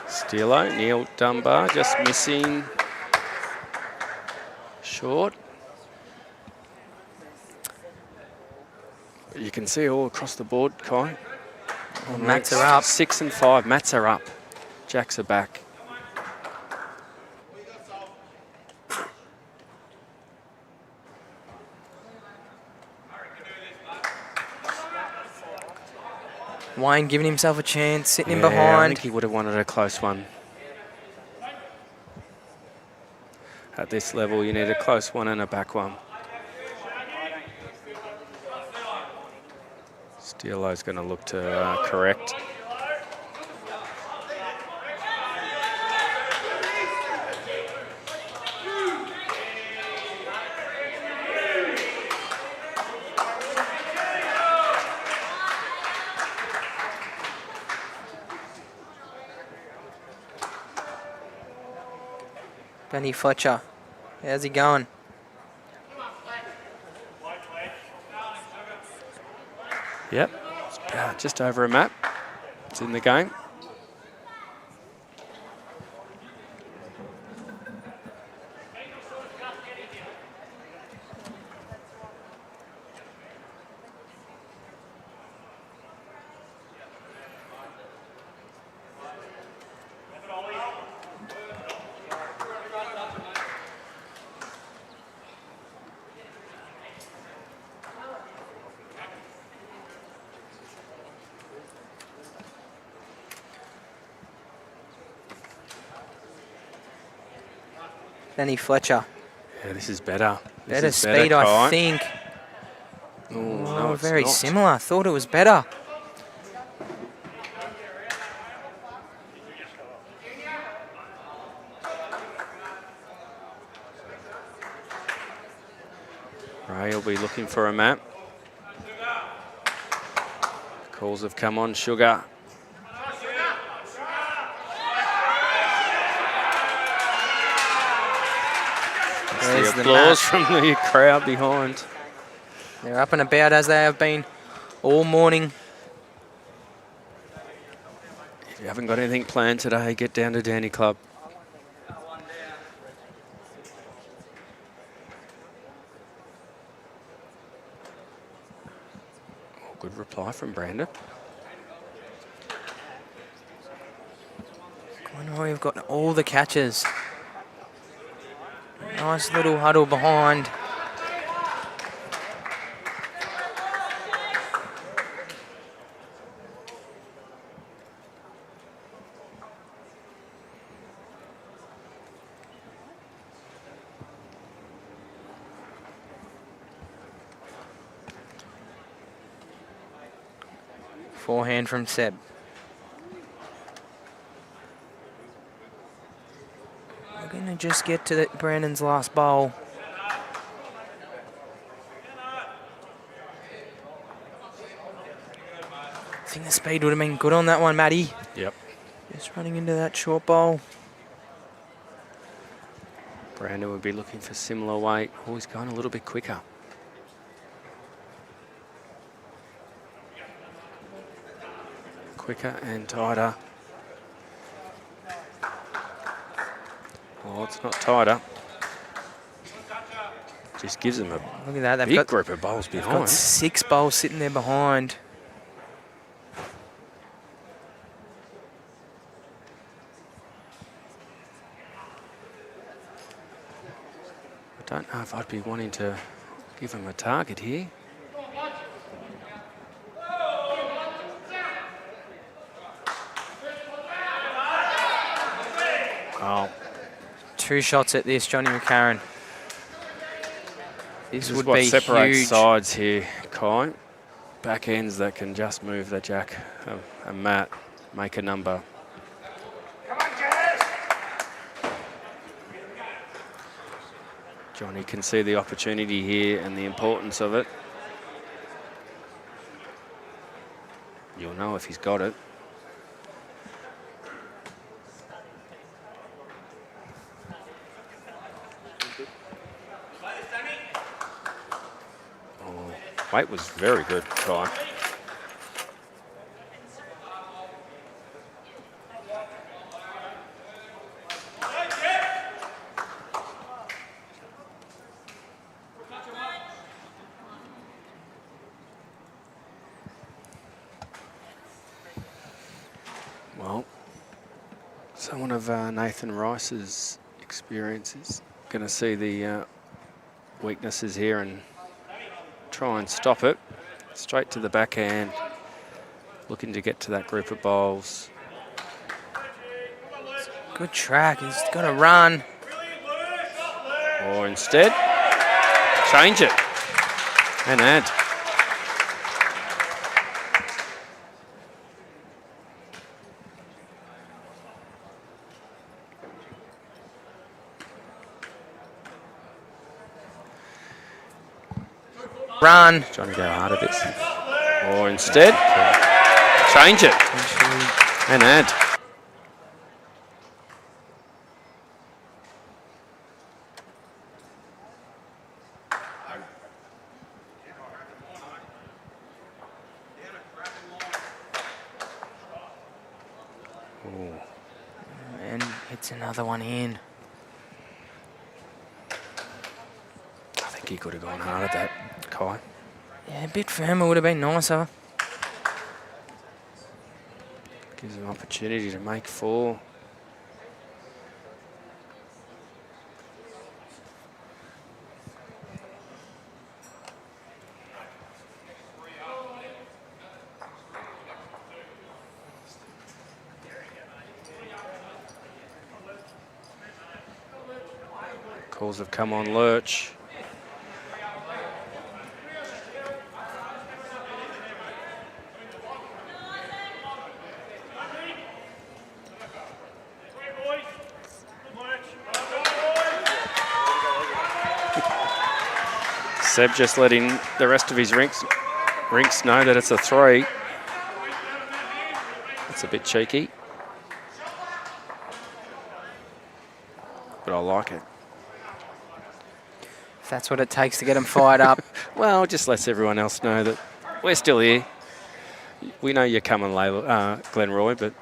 Steelo, Neil Dunbar just missing short. But you can see all across the board, Kai. Mats are up. 6 and 5, mats are up. Jacks are back. Wayne giving himself a chance, sitting in I behind. think he would have wanted a close one. At this level, you need a close one and a back one. Steelo's going to look to correct. Danny Fletcher, how's he going? Yep, just over a map. It's in the game. Danny Fletcher. Yeah, this is better. This Better is speed, Kai. I think. Oh, no, it's very not. similar. I thought it was better. Ray will be looking for a map. Calls have come on, Sugar. There's The the applause map. from the crowd behind. They're up and about as they have been all morning. If you haven't got anything planned today, get down to Danny Club. Oh, good reply from Brandon. Glenroy have got all the catches. Nice little huddle behind. Forehand from Seb. We're going to just get to Brandon's last bowl. I think the speed would have been good on that one, Matty. Yep. Just running into that short bowl. Brandon would be looking for similar weight. Oh, he's going a little bit quicker. Quicker and tighter. Oh, it's not tighter. Just gives them a Look at that. They've big got, group of bowls they've behind. got 6 bowls sitting there behind. I don't know if I'd be wanting to give him a target here. Oh, 2 shots at this, Johnny McCarron. This this is would what be separates huge. sides here, Kai. Back ends that can just move the jack, a mat, make a number. Johnny can see the opportunity here and the importance of it. You'll know if he's got it. Oh, weight was very good, Kai. Well, someone of Nathan Rice's experience is going to see the weaknesses here and try and stop it. Straight to the backhand, looking to get to that group of bowls. Good track. He's got to run. Or instead, change it and add. Run. Trying to go hard at this. Or instead, change it and add. And hits another one in. I think he could have gone hard at that, Kai. Yeah, a bit firmer would have been nicer. Gives him opportunity to make 4. Calls have come on Lurch. Seb just letting the rest of his rinks know that it's a 3. It's a bit cheeky, but I like it. If that's what it takes to get them fired up. Well, just lets everyone else know that we're still here. We know you're coming, Lalor, Glenroy, but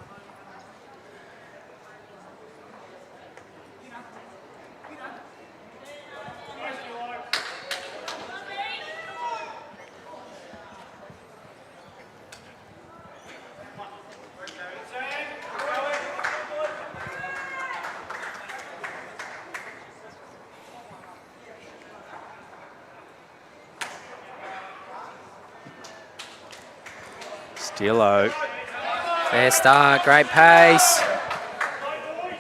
Steelo. Fair start, great pace.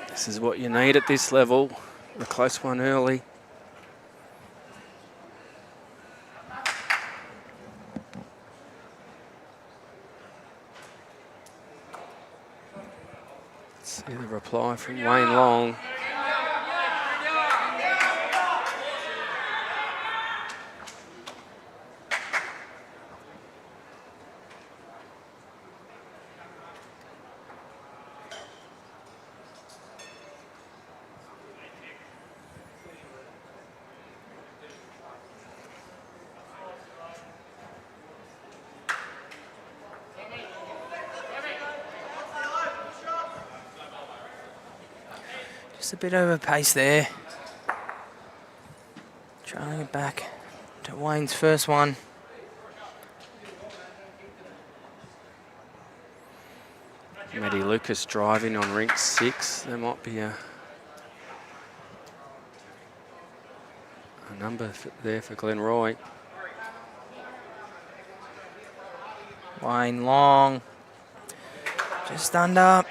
This is what you need at this level. A close one early. See the reply from Wayne Long. Just a bit over pace there. Trying to get back to Wayne's first one. Matty Lucas driving on rink 6. There might be a number there for Glenroy. Wayne Long. Just under,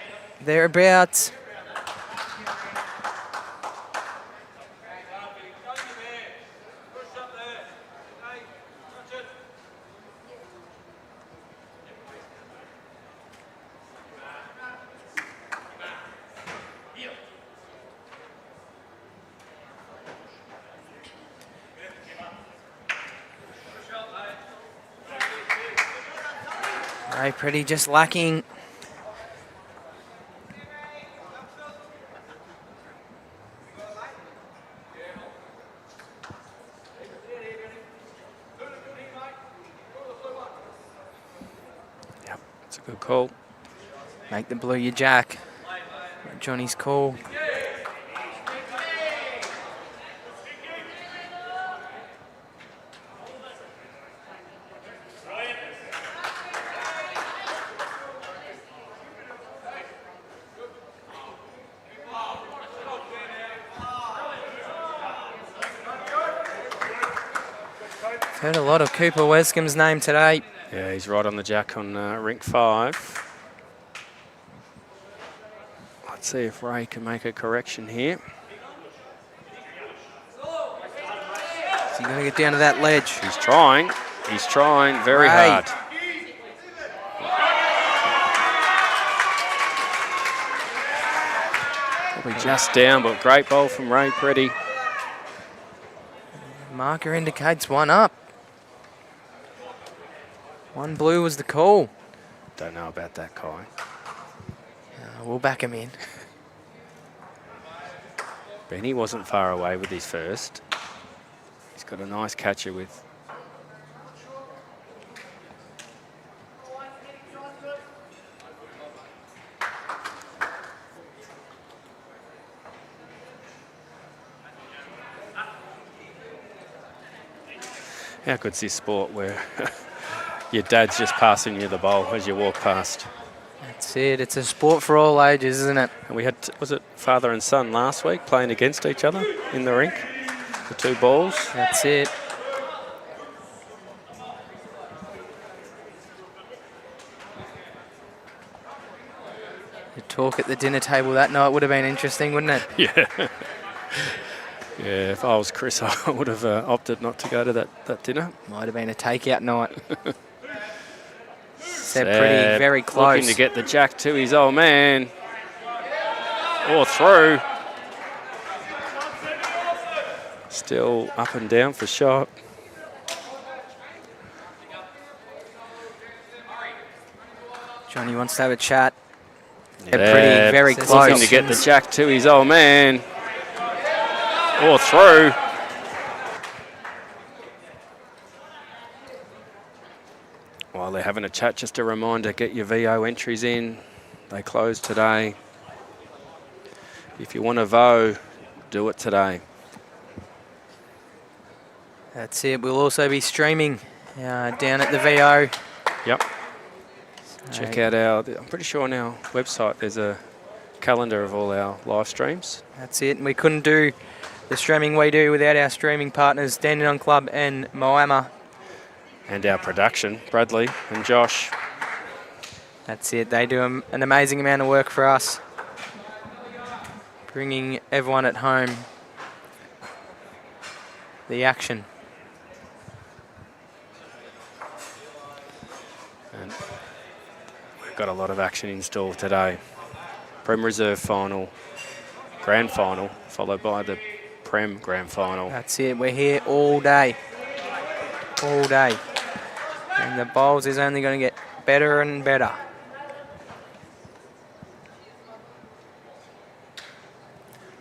thereabouts. Very pretty, just lacking. Yep, it's a good call. Make the blue your jack. Johnny's call. Heard a lot of Cooper Wescombe's name today. Yeah, he's right on the jack on rink 5. Let's see if Ray can make a correction here. Is he going to get down to that ledge? He's trying. He's trying very Ray. hard. Probably just down, but great bowl from Ray Pretty. Marker indicates one up. One blue was the call. Don't know about that, Kai. We'll back him in. Benny wasn't far away with his first. He's got a nice catcher with. How good's this sport where your dad's just passing you the bowl as you walk past? That's it. It's a sport for all ages, isn't it? And we had, was it father and son last week playing against each other in the rink? The two balls. That's it. The talk at the dinner table that night would have been interesting, wouldn't it? Yeah. Yeah, if I was Chris, I would have opted not to go to that dinner. Might have been a takeout night. They're Seb pretty, very close. Looking to get the jack to his old man. Or through. Still up and down for shot. Johnny wants to have a chat. Yeah, They're pretty, very looking close. to get the jack to his old man. Or through. While they're having a chat, just a reminder, get your VO entries in. They close today. If you want to VO, do it today. That's it. We'll also be streaming down at the VO. Yep. Check out I'm pretty sure on our website there's a calendar of all our live streams. That's it. And we couldn't do the streaming we do without our streaming partners, Dandenong Club and Moama. And our production, Bradley and Josh. That's it. They do an amazing amount of work for us, bringing everyone at home the action. And we've got a lot of action in store today. Prem Reserve final, Grand Final, followed by the Prem Grand Final. That's it. We're here all day. All day. And the bowls is only going to get better and better.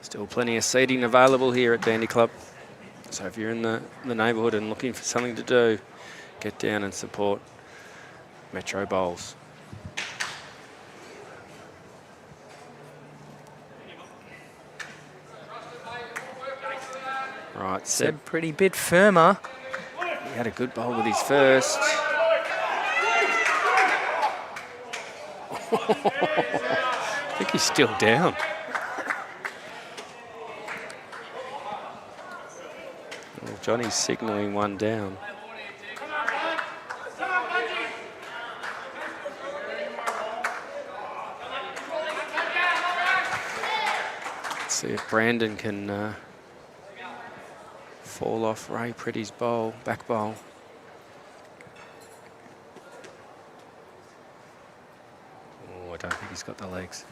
Still plenty of seating available here at Dandy Club. So if you're in the neighbourhood and looking for something to do, get down and support Metro Bowls. Right, Seb. Pretty bit firmer. He had a good bowl with his first. I think he's still down. Well, Johnny's signalling one down. Let's see if Brandon can fall off Ray Pretty's bowl, back bowl. Oh, I don't think he's got the legs.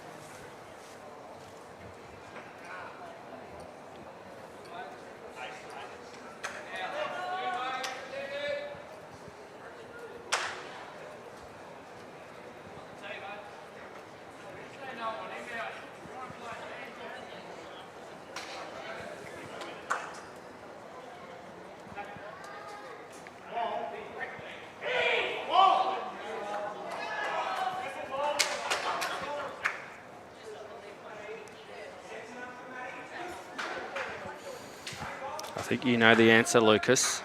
I think you know the answer, Lucas.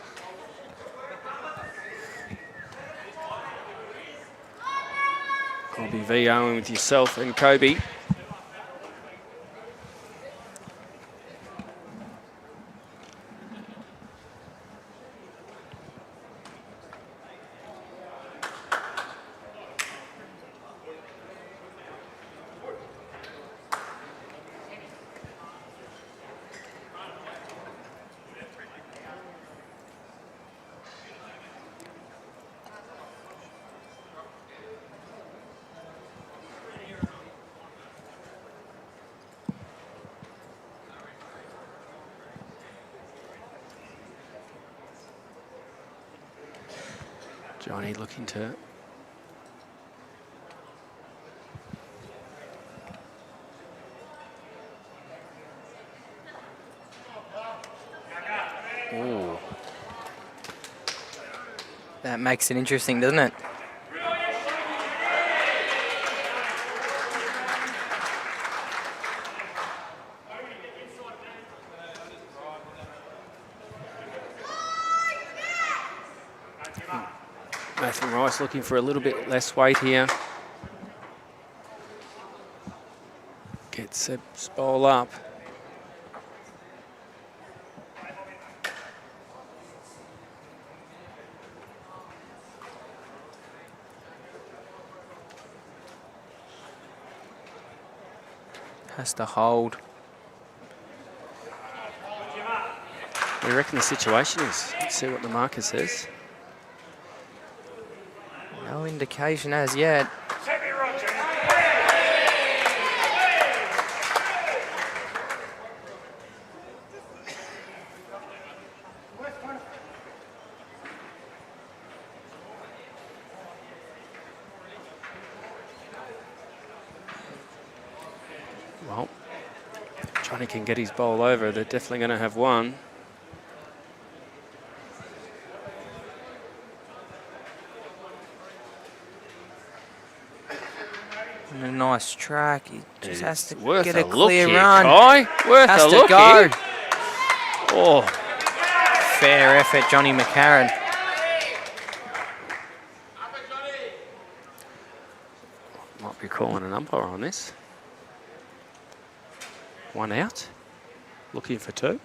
I'll be VOing with yourself and Kobe. Johnny looking to That makes it interesting, doesn't it? Nathan Rice looking for a little bit less weight here. Get Seb's bowl up. Has to hold. What do you reckon the situation is? Let's see what the marker says. No indication as yet. Well, Johnny can get his bowl over. They're definitely going to have one. And a nice track. He just has to Worth get a a clear look here, run. Kai. Worth Has a to look go. here. Oh, Fair effort, Johnny McCARRON. might be calling an umpire on this. One out. Looking for two.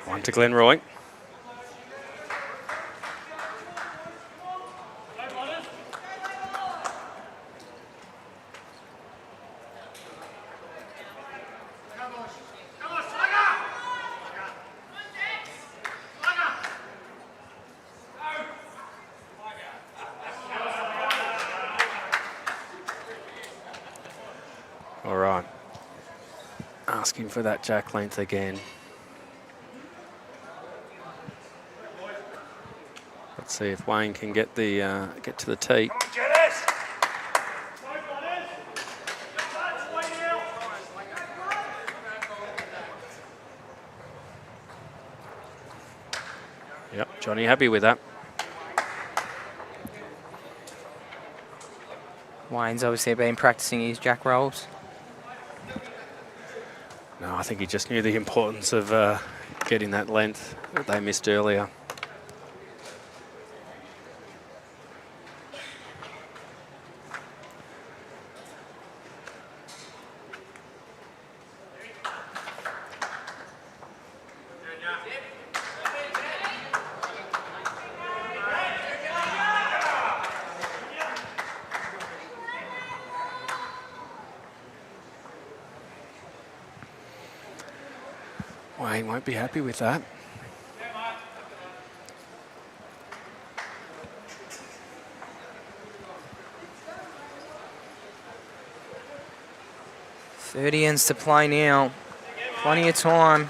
One to Glenroy. Looking for that jack length again. Let's see if Wayne can get the get to the tee. Yep, Johnny happy with that. Wayne's obviously been practicing his jack rolls. No, I think he just knew the importance of getting that length that they missed earlier. Wayne won't be happy with that. "30 ends to play now. Plenty of time."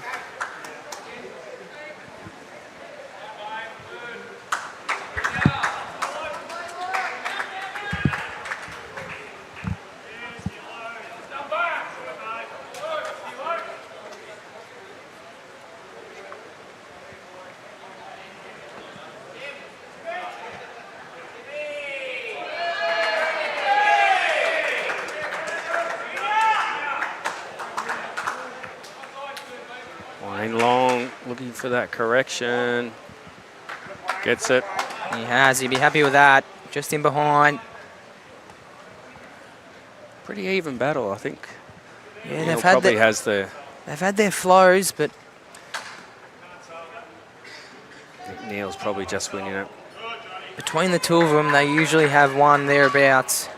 Wayne Long looking for that correction. Gets it. He has. He'd be happy with that. Just in behind. Pretty even battle, I think. Yeah, Neil probably has the... They've had their flows, but I think Neil's probably just winning it. between the two of them, they usually have one thereabouts.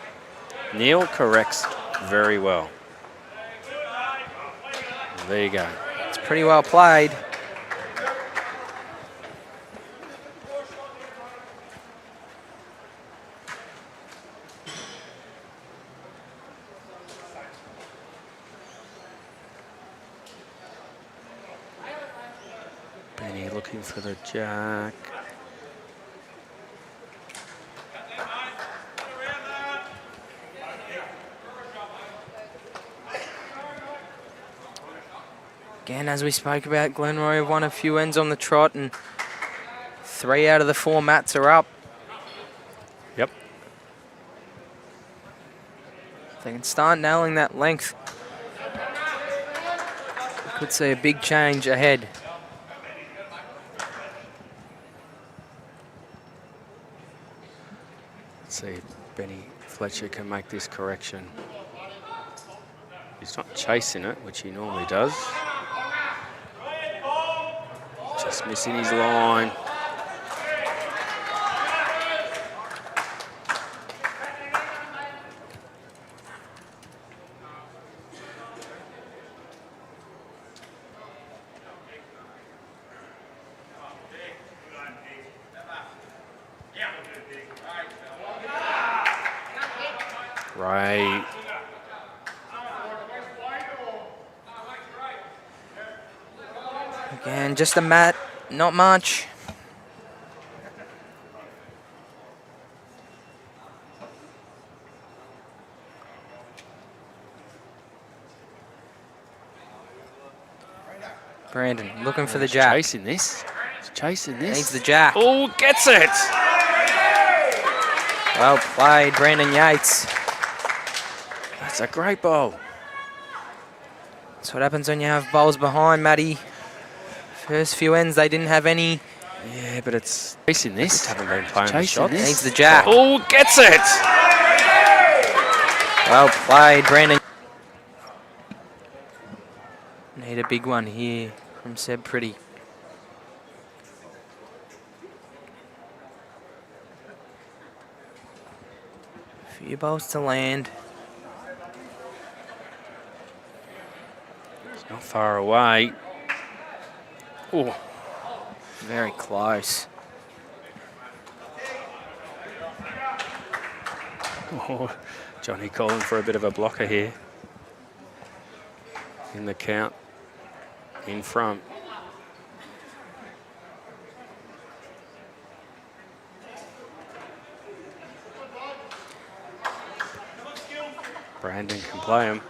Neil corrects very well. There you go. It's pretty well played. Benny looking for the jack. Again, as we spoke about, Glenroy have won a few ends on the trot, and 3 out of the 4 mats are up. Yep. If they can start nailing that length, we could see a big change ahead. Let's see if Benny Fletcher can make this correction. He's not chasing it, which he normally does. Just missing his line. Right. Again, just a mat, not much. Brandon looking for the jack. Chasing this. He's chasing this. Needs the jack. Oh, gets it. Well played, Brandon Yates. That's a great bowl. That's what happens when you have bowls behind, Matty. First few ends, they didn't have any. Yeah, but it's chasing this. Haven't been playing the Chasing shot. this. Needs the jack. Oh, gets it. Well played, Brandon. Need a big one here from Seb Pretty. Few bowls to land. It's not far away. Oh, Very close. oh, Johnny calling for a bit of a blocker here. in the count, in front. Brandon can play him.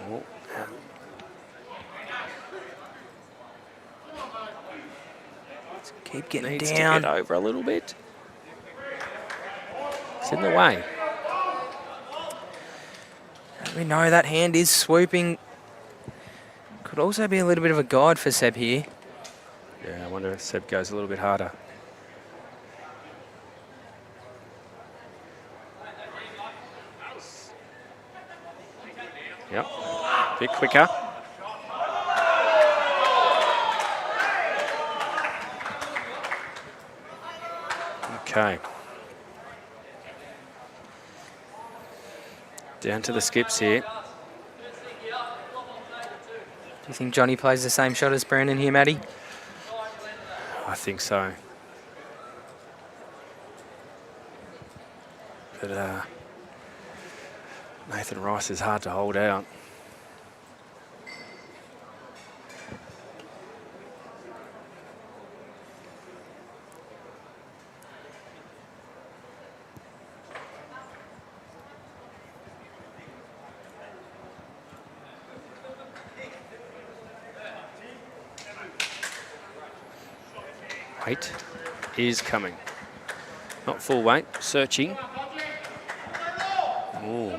Oh. Keep getting Needs down. to get over a little bit. It's in the way. We know that hand is swooping. Could also be a little bit of a guide for Seb here. Yeah, I wonder if Seb goes a little bit harder. Yep, a bit quicker. Okay. Down to the skips here. Do you think Johnny plays the same shot as Brandon here, Matty? I think so. But Nathan Rice is hard to hold out. Weight is coming. Not full weight, searching. Ooh.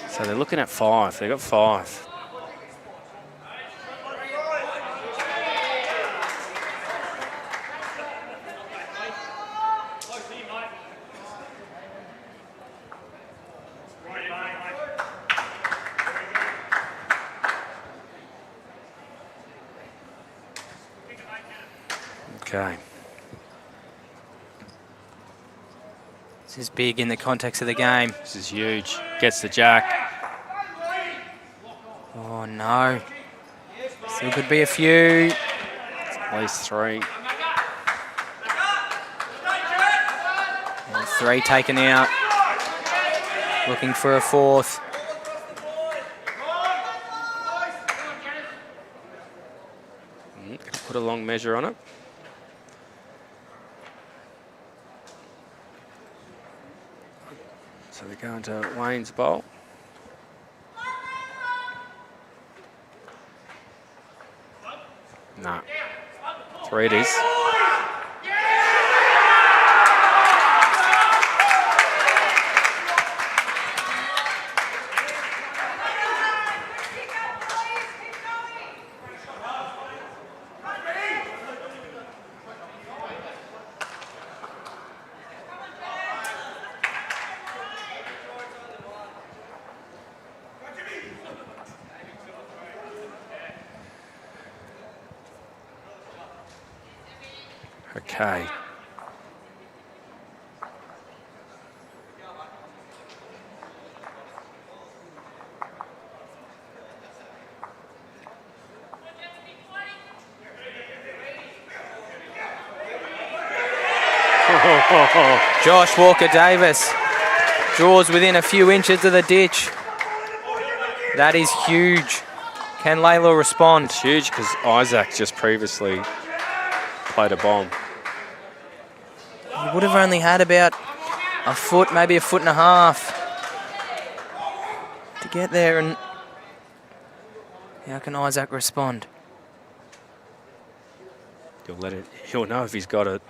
So they're looking at 5. They've got 5. Okay. This is big in the context of the game. This is huge. Gets the jack. Oh, no. Still could be a few. At least 3. And 3 taken out. Looking for a 4th. Put a long measure on it. So we go into Wayne's bowl. No. 3 it is. Okay. Josh Walker-Davis draws within a few inches of the ditch. That is huge. Can Lalor respond? It's huge because Isaac just previously played a bomb. He would have only had about a foot, maybe a foot and a half to get there. And how can Isaac respond? He'll know if he's got it.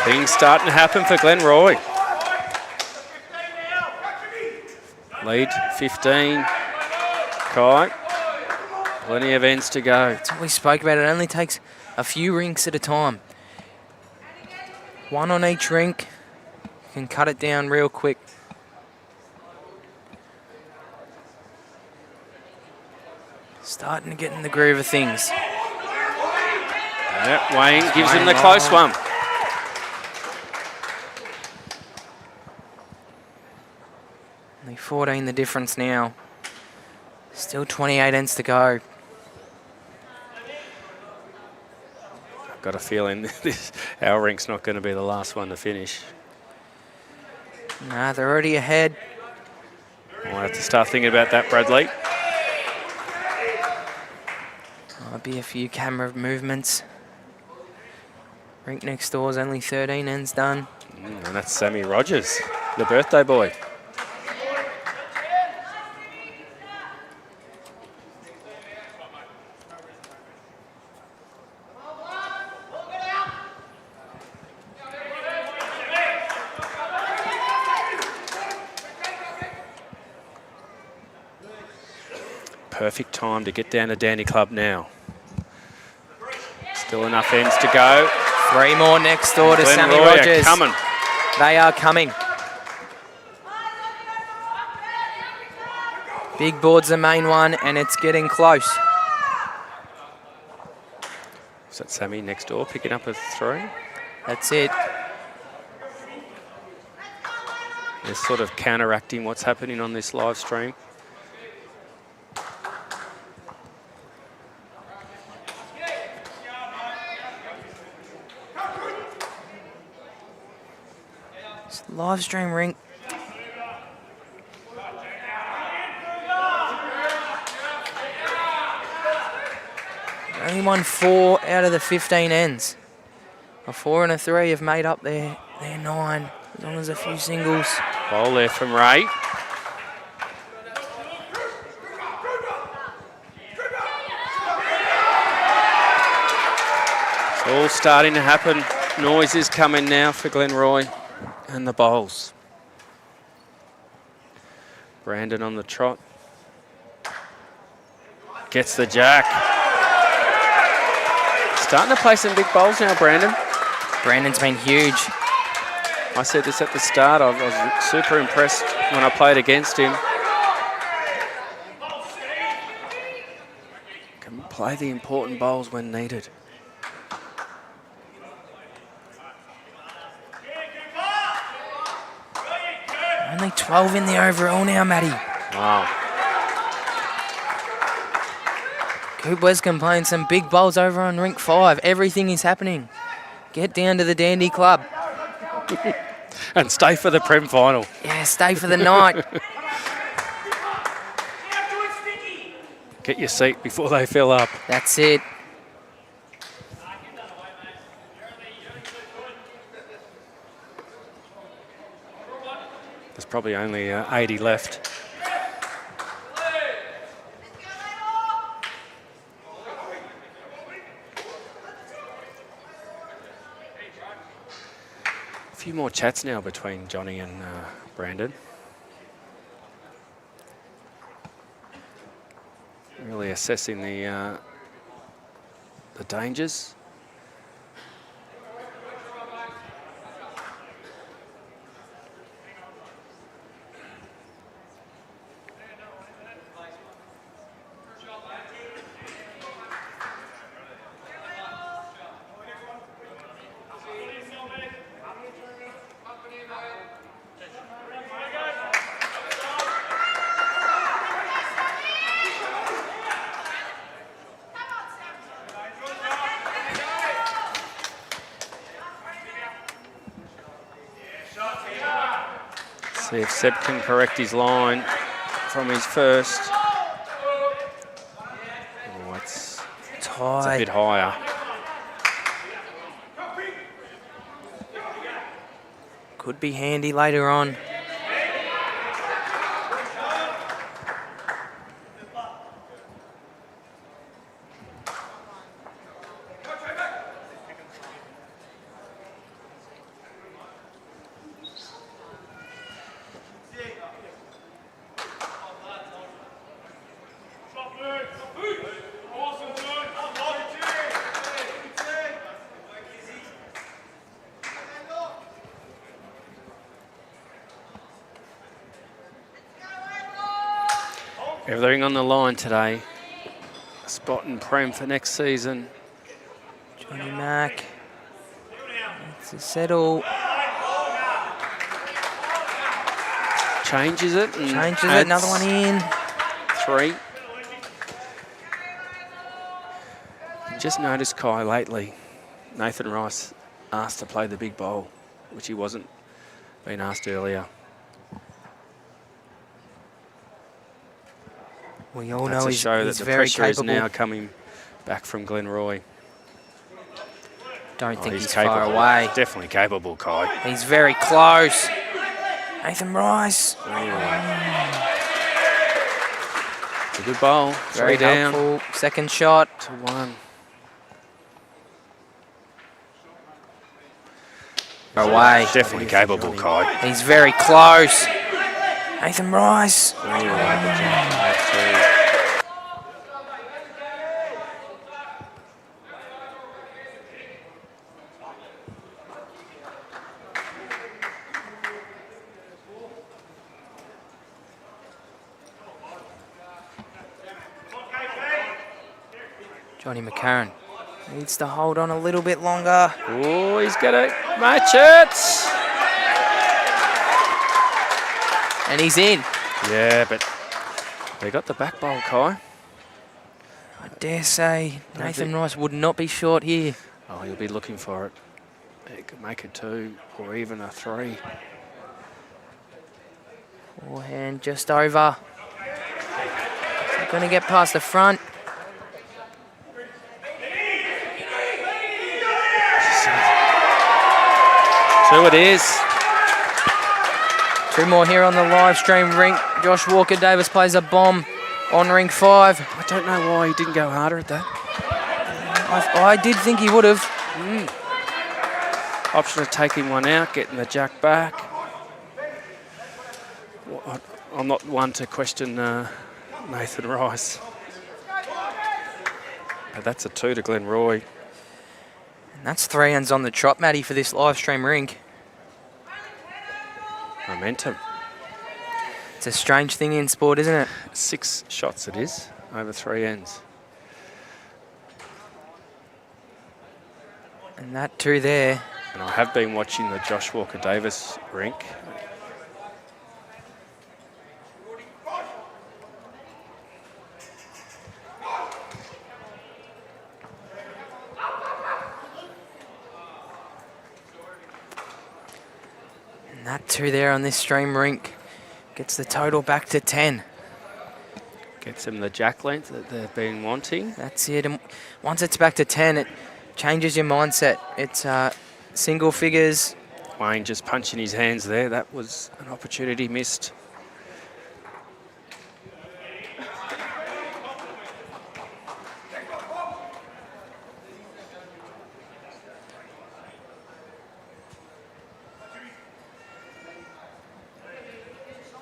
Things starting to happen for Glenroy. Lead 15. Kai. Plenty of ends to go. That's what we spoke about. It only takes a few rinks at a time. 1 on each rink. You can cut it down real quick. Starting to get in the groove of things. Yep, Wayne gives him the close one. Only 14 the difference now. Still 28 ends to go. I've got a feeling our rink's not going to be the last one to finish. Nah, they're already ahead. I'll have to start thinking about that, Bradley. Might be a few camera movements. Rink next door's only 13 ends done. And that's Sammy Rogers, the birthday boy. Perfect time to get down to Dandy Club now. Still enough ends to go. 3 more next door to Sammy Glenroy Rogers. are coming. They are coming. Big board's the main one, and it's getting close. Is that Sammy next door picking up a 3? That's it. They're sort of counteracting what's happening on this live stream. Live stream Rink. Only won 4 out of the 15 ends. A 4 and a 3 have made up their 9, as long as a few singles. Bowl there from Ray. It's all starting to happen. Noise is coming now for Glenroy and the bowls. Brandon on the trot. Gets the jack. Starting to play some big bowls now, Brandon. Brandon's been huge. I said this at the start. I was super impressed when I played against him. Can play the important bowls when needed. Only 12 in the overall now, Matty. Wow. Coop Wescombe playing some big bowls over on Rink 5. Everything is happening. Get down to the Dandy Club. And stay for the Prem final. Yeah, stay for the night. Get your seat before they fill up. That's it. There's probably only 80 left. A few more chats now between Johnny and Brandon. Really assessing the dangers. See if Seb can correct his line from his first. Oh, it's a bit higher. Could be handy later on. Everything on the line today. Spot and Prem for next season. Johnny Mack. It's a settle. changes it. And Changes it, adds another one in. 3. Just noticed, Kai, lately, Nathan Rice asked to play the big bowl, which he wasn't being asked earlier. We all That's know a show that he's the very pressure is capable. now coming back from Glenroy. Don't think he's capable. far away. Definitely capable, Kai. He's very close. Nathan Rice. It's a good bowl. Very 3 down helpful. Second shot. to 1. Away. Definitely capable, Kai. He's very close. Nathan Rice. Johnny McCARRON needs to hold on a little bit longer. Oh, he's going to match it. And he's in. Yeah, but they got the back bowl, Kai. I dare say Nathan Rice would not be short here. Oh, he'll be looking for it. He could make it 2 or even a 3. Forehand just over. Going to get past the front. So it is. 2 more here on the live stream. Rink. Josh Walker-Davis plays a bomb on ring 5. I don't know why he didn't go harder at that. I did think he would have. Option of taking one out, getting the jack back. I'm not one to question Nathan Rice. But that's a 2 to Glenroy. And that's 3 hands on the trot, Matty, for this live stream rink. Momentum. It's a strange thing in sport, isn't it? 6 shots it is, over 3 ends. And that 2 there. And I have been watching the Josh Walker-Davis rink. And that 2 there on this stream rink gets the total back to 10. Gets them the jack length that they've been wanting. That's it. And once it's back to 10, it changes your mindset. It's single figures. Wayne just punching his hands there. That was an opportunity missed.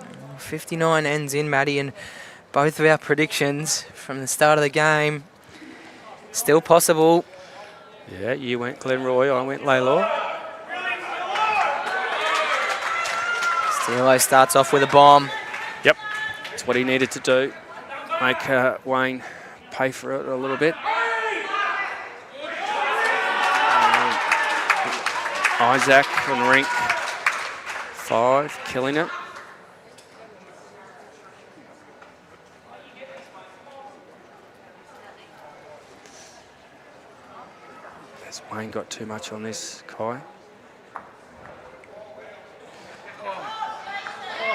Oh, 59 ends in, Matty, and both of our predictions from the start of the game still possible. Yeah, you went Glenroy, I went Lalor. Steelo starts off with a bomb. Yep, that's what he needed to do. Make Wayne pay for it a little bit. Isaac and Rink, 5, killing it. Has Wayne got too much on this, Kai?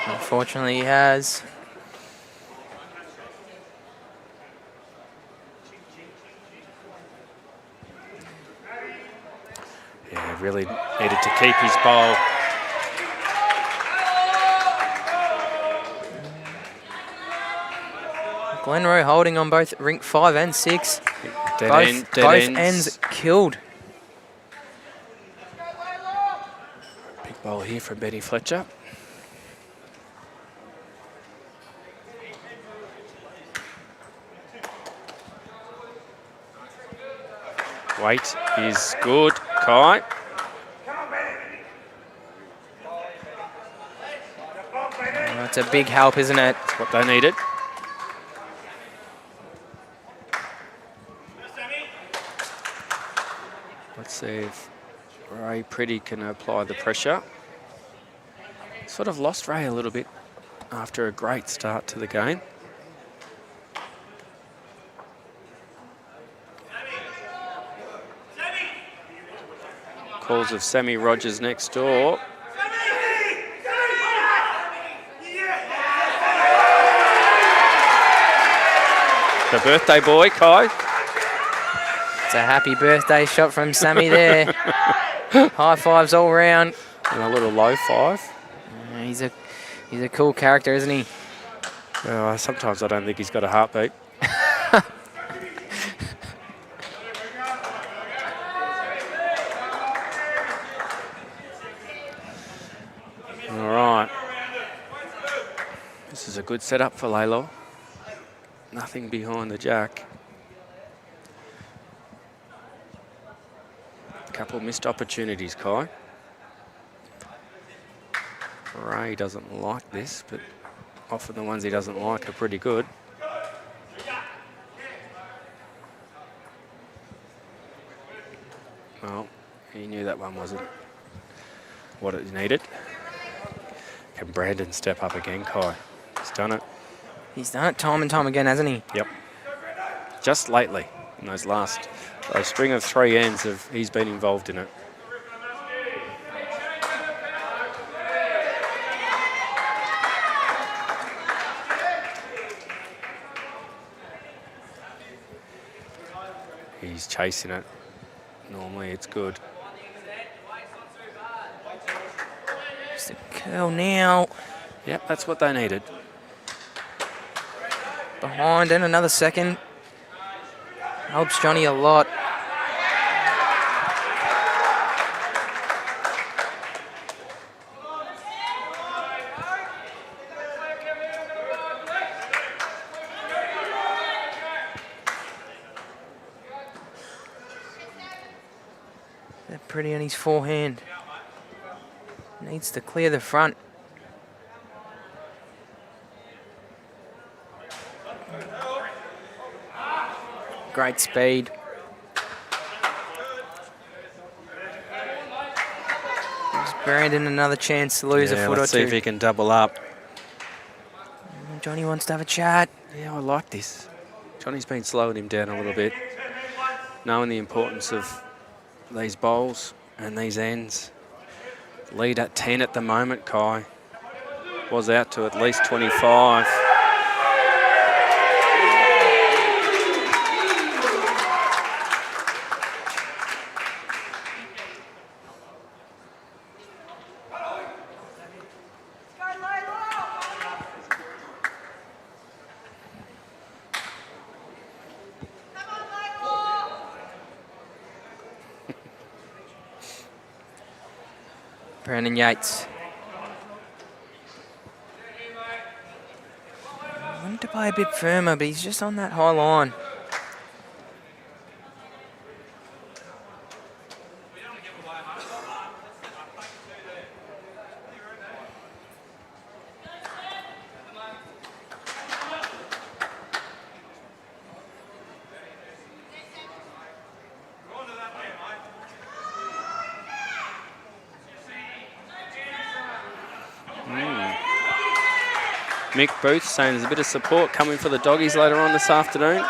Unfortunately, he has. Yeah, really needed to keep his bowl. Glenroy holding on both rink 5 and 6. Dead Both ends. ends killed. Big bowl here from Benny Fletcher. Weight is good, Kai. That's a big help, isn't it? That's what they needed. Let's see if Ray Pretty can apply the pressure. Sort of lost Ray a little bit after a great start to the game. Calls of Sammy Rogers next door. The birthday boy, Kai. It's a happy birthday shot from Sammy there. High fives all round. And a little low five. He's a cool character, isn't he? Sometimes I don't think he's got a heartbeat. All right. This is a good setup for Lalor. Nothing behind the jack. A couple missed opportunities, Kai. Ray doesn't like this, but often the ones he doesn't like are pretty good. Well, he knew that one wasn't what it needed. Can Brandon step up again, Kai? He's done it. He's done it time and time again, hasn't he? Yep. Just lately, in those string of 3 ends, he's been involved in it. He's chasing it. Normally it's good. Just a curl now. Yep, that's what they needed. Behind in another second. Helps Johnny a lot. They're pretty on his forehand. Needs to clear the front. Great speed. Gives Brandon another chance to lose a foot or two. Let's see if he can double up. Johnny wants to have a chat. Yeah, I like this. Johnny's been slowing him down a little bit, knowing the importance of these bowls and these ends. Lead at 10 at the moment, Kai. Was out to at least 25. Brandon Yates. Wanted to play a bit firmer, but he's just on that high line. Mick Booth saying there's a bit of support coming for the doggies later on this afternoon.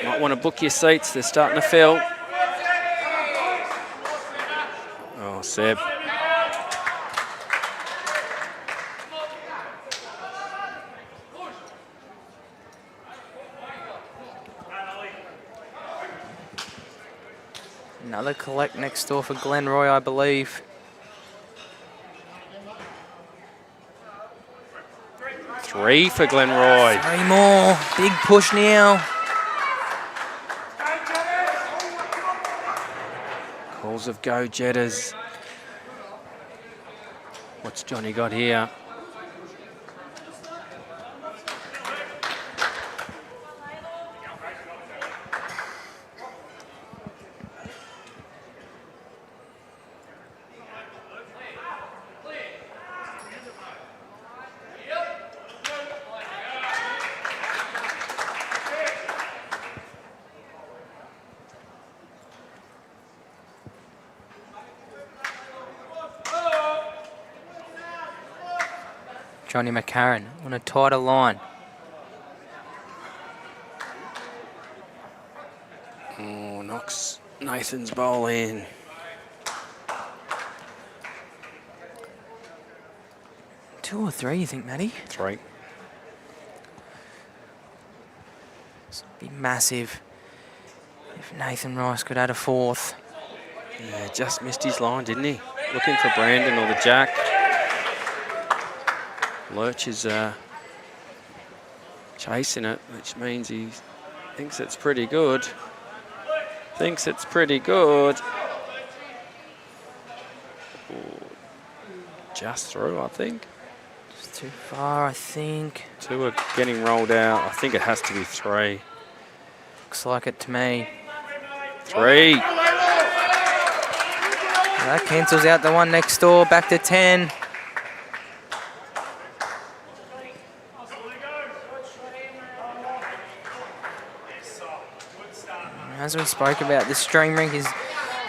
Might want to book your seats, they're starting to fill. Oh, Seb. Another collect next door for Glenroy, I believe. 3 for Glenroy. 3 more. Big push now. Calls of go Jetters. What's Johnny got here? Johnny McCARRON on a tighter line. Oh, knocks Nathan's bowl in. Two or three, you think, Matty? 3. This would be massive if Nathan Rice could add a 4th. Yeah, just missed his line, didn't he? Looking for Brandon or the jack. Lurch is chasing it, which means he thinks it's pretty good. Thinks it's pretty good. Ooh, just through, I think. Just too far, I think. 2 are getting rolled out. I think it has to be 3. Looks like it to me. 3. That cancels out the one next door. Back to 10. As we spoke about, this stream rink is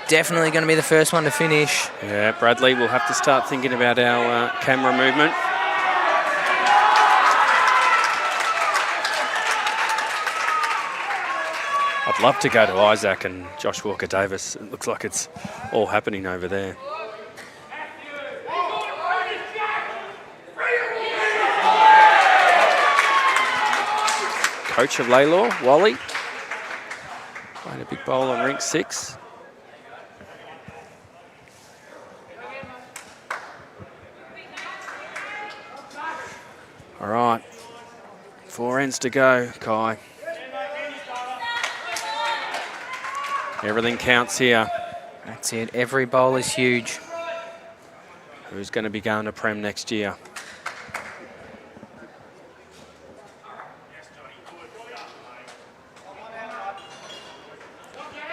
definitely going to be the first one to finish. Yeah, Bradley, we'll have to start thinking about our camera movement. I'd love to go to Isaac and Josh Walker-Davis. It looks like it's all happening over there. Coach of Lalor, Wally. Playing a big bowl on rink 6. All right, 4 ends to go, Kai. Everything counts here. That's it. Every bowl is huge. Who's going to be going to Prem next year?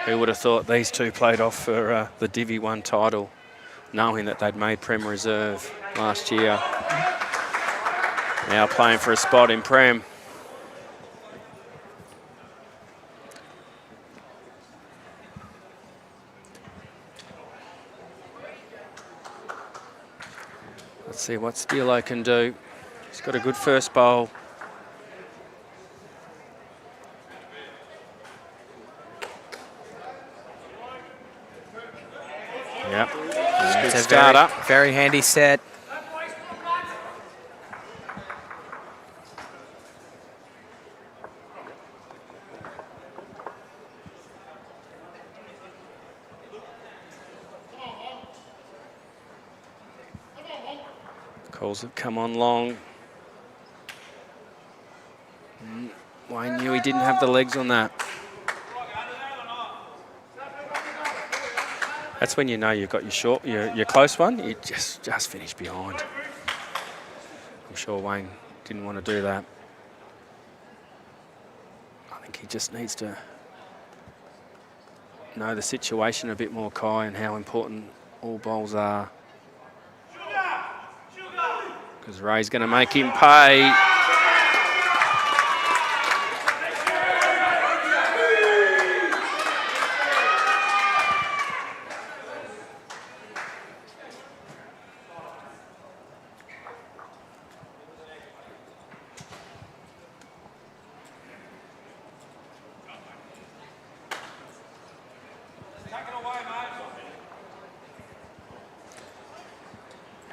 Who would have thought these 2 played off for the Divi 1 title, knowing that they'd made Prem Reserve last year. Now playing for a spot in Prem. Let's see what Steelo can do. He's got a good first bowl. Yep, It's good a starter. very handy set. Calls have come on long. Wayne knew he didn't have the legs on that. That's when you know you've got your short, your close one. You just finish behind. I'm sure Wayne didn't want to do that. I think he just needs to know the situation a bit more, Kai, and how important all bowls are. Because Ray's going to make him pay.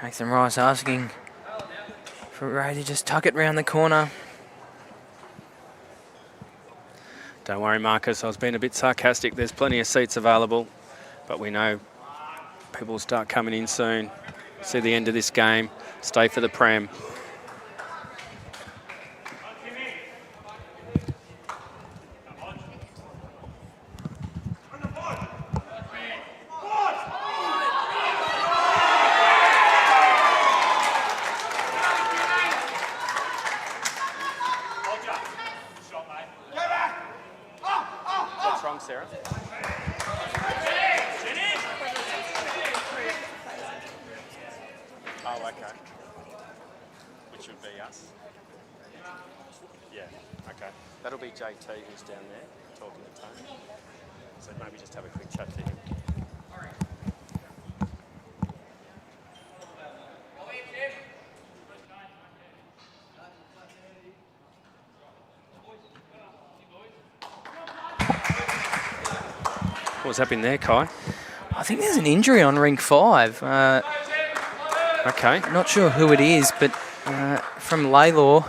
Nathan Rice asking for Ray to just tuck it round the corner. Don't worry, Marcus, I was being a bit sarcastic. There's plenty of seats available, but we know people will start coming in soon. See the end of this game. Stay for the Prem. What's wrong, Sarah? Oh, okay. Which would be us? Yeah, okay. That'll be JT who's down there talking to Tony. So maybe just have a quick chat to him. What's happening there, Kai? I think there's an injury on Rink 5. Okay. Not sure who it is, but from Lalor,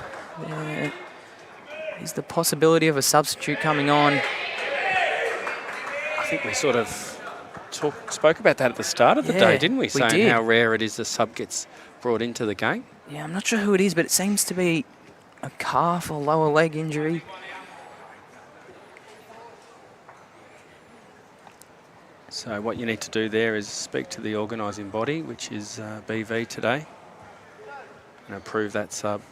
is the possibility of a substitute coming on. I think we sort of spoke about that at the start of the day, didn't we? We Saying did. how rare it is the sub gets brought into the game. Yeah, I'm not sure who it is, but it seems to be a calf or lower leg injury. So what you need to do there is speak to the organising body, which is BV today, and approve that sub.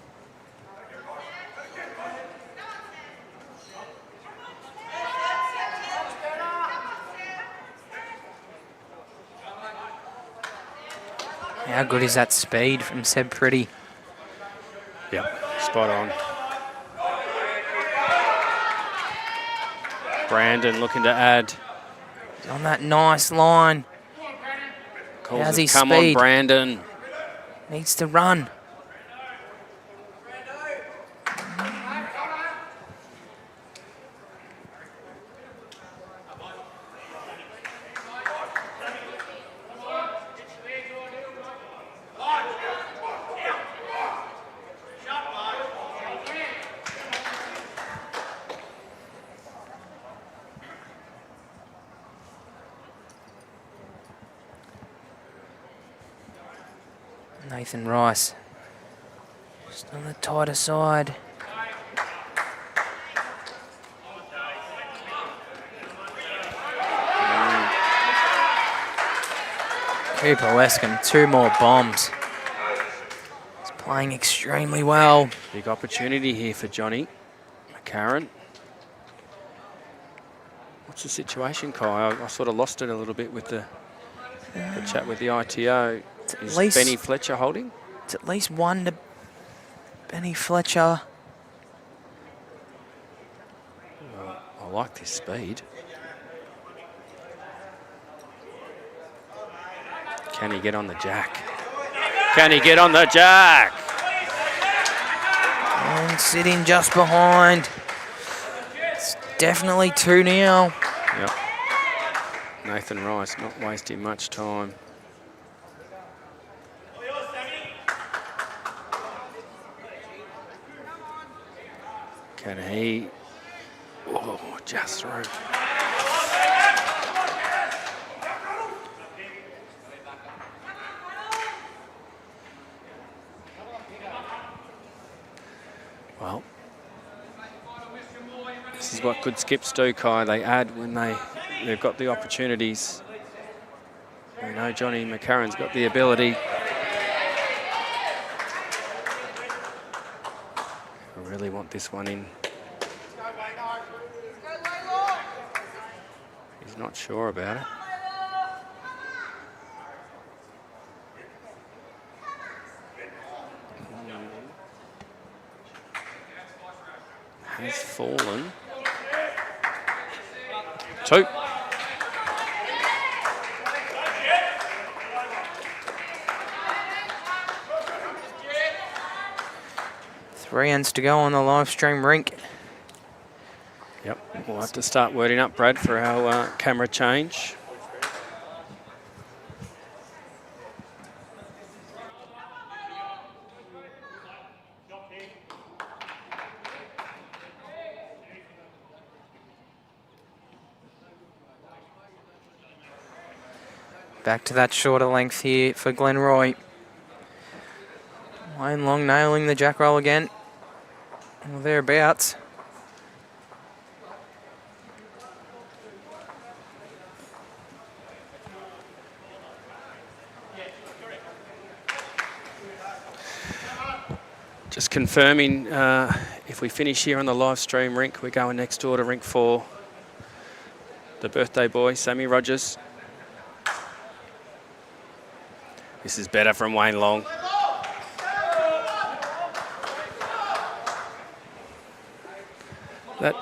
How good is that speed from Seb Pretty? Yep, spot on. Brandon looking to add. He's on that nice line. Calls How's it, his come on, speed? Brandon. Needs to run. Nathan Rice, just on the tighter side. Cooper Wescombe, 2 more bombs. He's playing extremely well. Big opportunity here for Johnny McCARRON. What's the situation, Kai? I sort of lost it a little bit with the chat with the ITO. Is least- Benny Fletcher holding? It's at least 1 to Benny Fletcher. Well, I like this speed. Can he get on the jack? Can he get on the jack? And sitting just behind. It's definitely 2 now. Yep. Nathan Rice not wasting much time. Can he? Oh, just through. Well, this is what good skips do, Kai. They add when they've got the opportunities. We know Johnny McCarron's got the ability. I really want this one in. He's not sure about it. Has fallen. 2. Three ends to go on the live stream rink. Yep, we'll have to start wording up, Brad, for our camera change. Back to that shorter length here for Glenroy. Wayne Long nailing the jack roll again. Or thereabouts. Just confirming, if we finish here on the live stream rink, we're going next door to rink 4. The birthday boy, Sammy Rogers. This is better from Wayne Long. That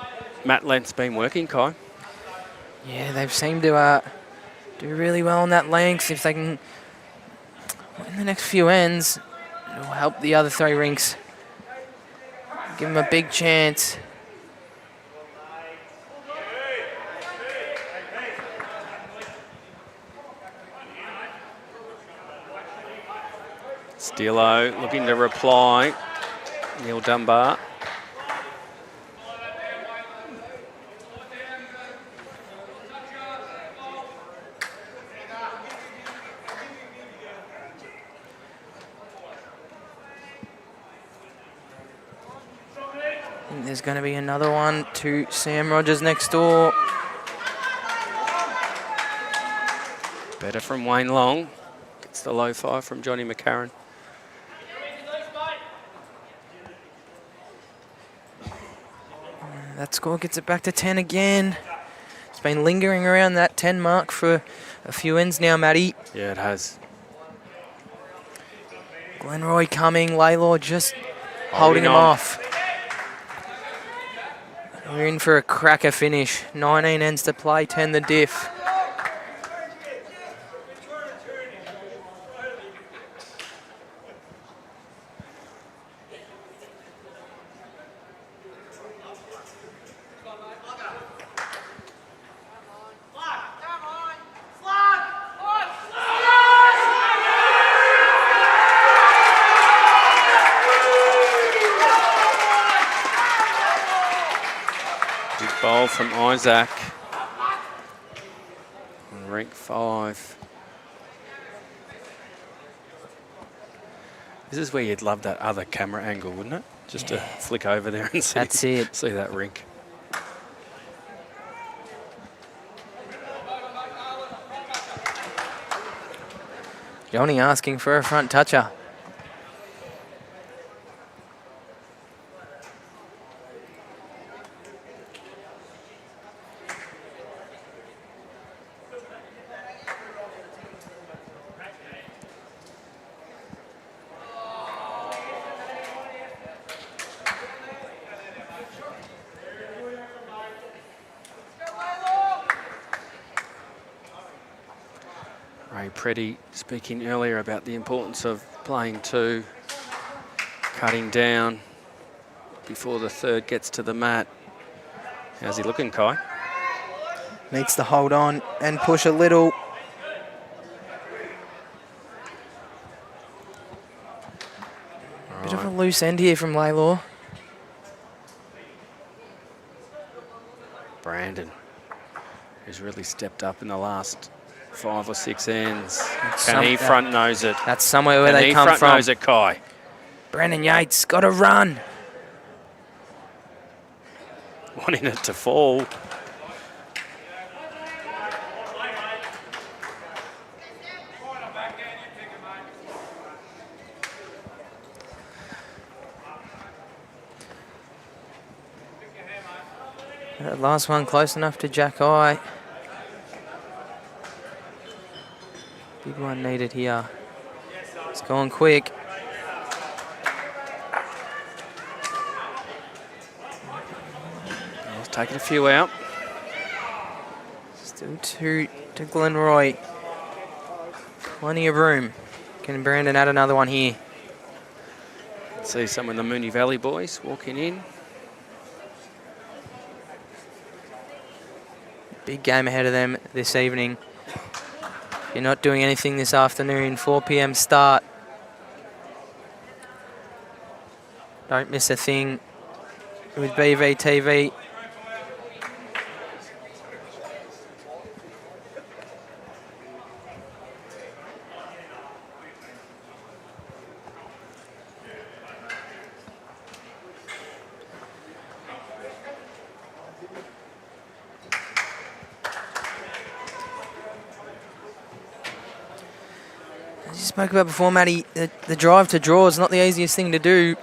mat length's been working, Kai. Yeah, they've seemed to do really well on that length. If they can win the next few ends, it'll help the other 3 rinks. Give them a big chance. Steelo looking to reply. Neil Dunbar. There's going to be another one to Sam Rogers next door. Better from Wayne Long. Gets the low 5 from Johnny McCarron. That score gets it back to 10 again. It's been lingering around that 10 mark for a few ends now, Matty. Yeah, it has. Glenroy coming, Lalor just holding him off. We're in for a cracker finish. 19 ends to play, 10 the diff. Bowl from Isaac. Rink 5. This is where you'd love that other camera angle, wouldn't it? Just to flick over there and see, That's it. See that rink. Johnny asking for a front toucher. Preddy speaking earlier about the importance of playing 2, cutting down before the third gets to the mat. How's he looking, Kai? Needs to hold on and push a little. Bit of a loose end here from Lalor. Brandon, who's really stepped up in the last 5 or 6 ends. Can he front nose it? That's somewhere where they come front from. Nose it, Kai? Brandon Yates got to run. Wanting it to fall. That last one close enough to Jack Eye. Big one needed here. It's going quick. He's taking a few out. Still 2 to Glenroy. Plenty of room. Can Brandon add another one here? See some of the Moonee Valley boys walking in. Big game ahead of them this evening. You're not doing anything this afternoon, 4 p.m. start. Don't miss a thing with BVTV. As you spoke about before, Matty, the drive to draw is not the easiest thing to do.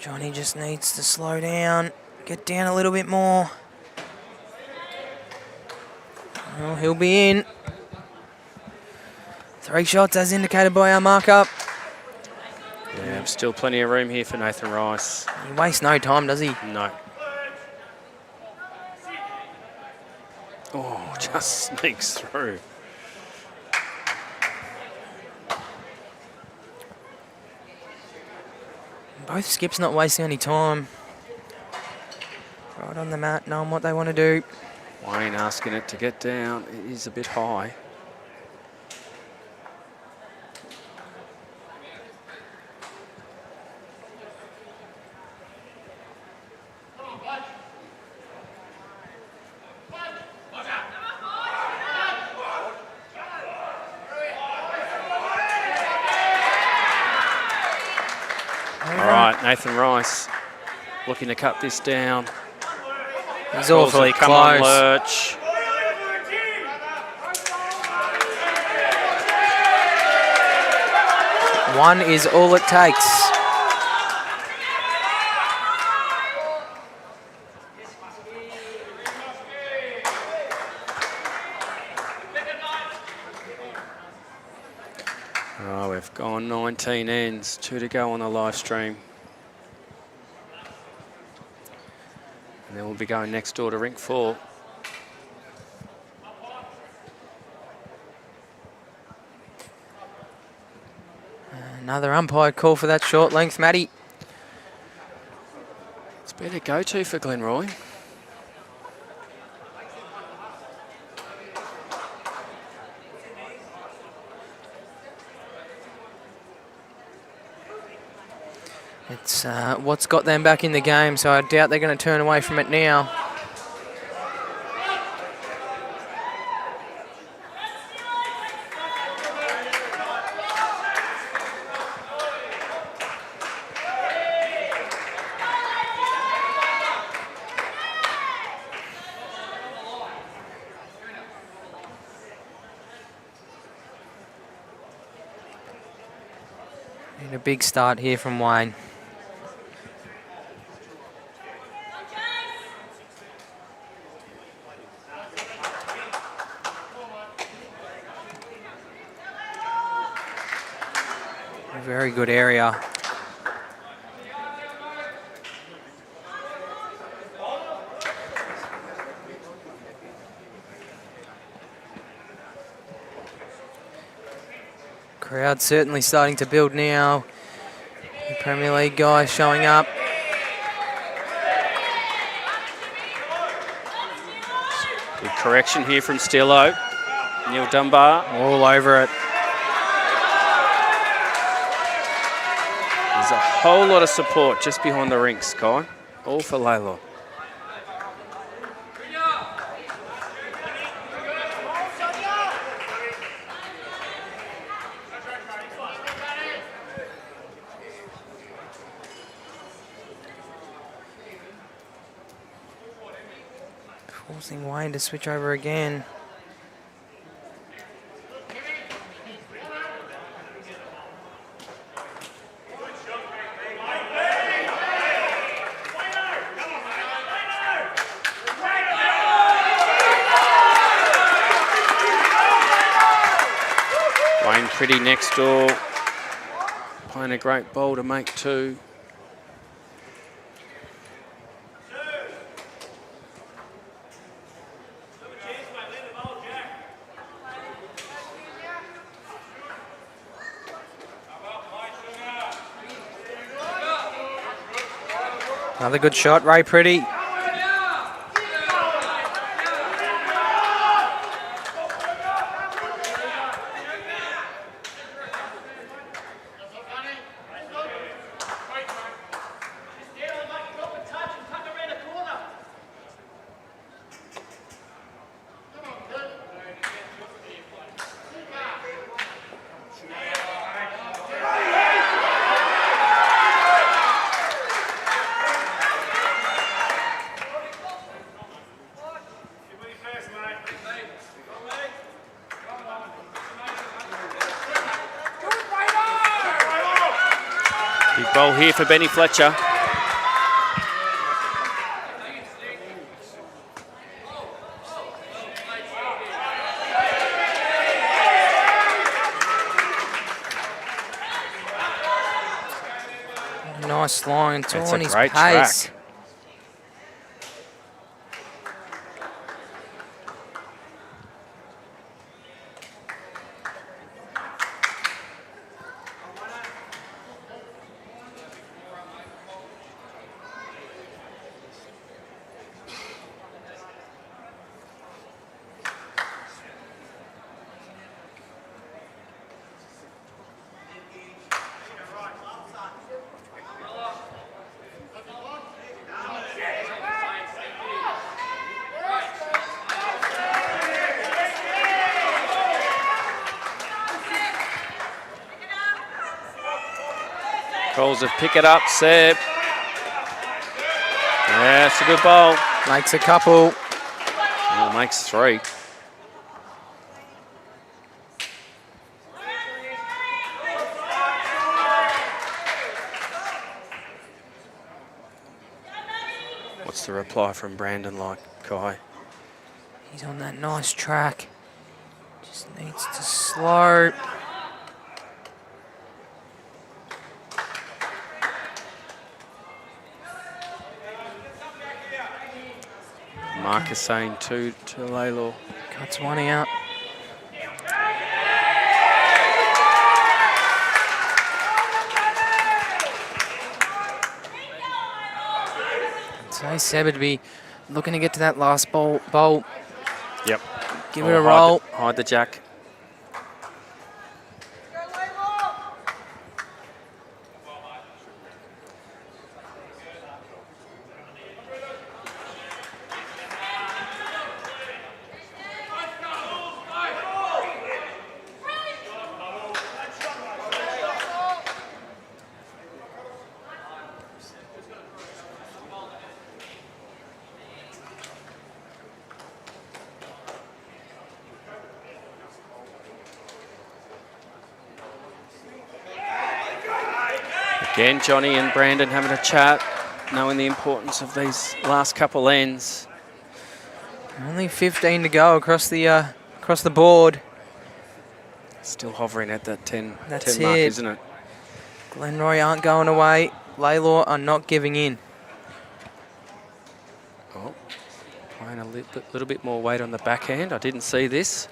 Johnny just needs to slow down, get down a little bit more. Well, he'll be in. 3 shots as indicated by our markup. Yeah, There's still plenty of room here for Nathan Rice. He wastes no time, does he? No. Oh, just sneaks through. Both skips not wasting any time. Right on the mat, knowing what they want to do. Wayne asking it to get down. It is a bit high. All right, Nathan Rice looking to cut this down. He's awfully Come on, close. Lurch. One is all it takes. Oh, we've gone 19 ends, 2 to go on the live stream. And then we'll be going next door to Rink 4. Another umpire call for that short length, Matty. It's better go-to for Glenroy. It's what's got them back in the game, so I doubt they're going to turn away from it now. Need a big start here from Wayne. A very good area. Crowd certainly starting to build now. The Premier League guys showing up. Good correction here from Stillo. Neil Dunbar. All over it. There's a whole lot of support just behind the rinks, Kai. All for Lalor. Forcing Wayne to switch over again. Wayne pretty next door. Playing a great ball to make 2. Another good shot, Ray Pretty. Big ball here for Benny Fletcher. Nice line. It's That's all a on his great pace. track. Calls of pick it up, Seb. Yeah, it's a good bowl. Makes a couple. Oh, makes 3. What's the reply from Brandon like, Kai? He's on that nice track. Just needs to slow. Marcus saying 2 to Lalor. Cuts one out. So Seb would be looking to get to that last bolt. Yep. Give it a roll. Hide the jack. Again, Johnny and Brandon having a chat, knowing the importance of these last couple ends. Only 15 to go across the board. Still hovering at that 10, That's 10 mark, it. isn't it? Glenroy aren't going away. Lalor are not giving in. Oh, playing a little bit more weight on the backhand. I didn't see this.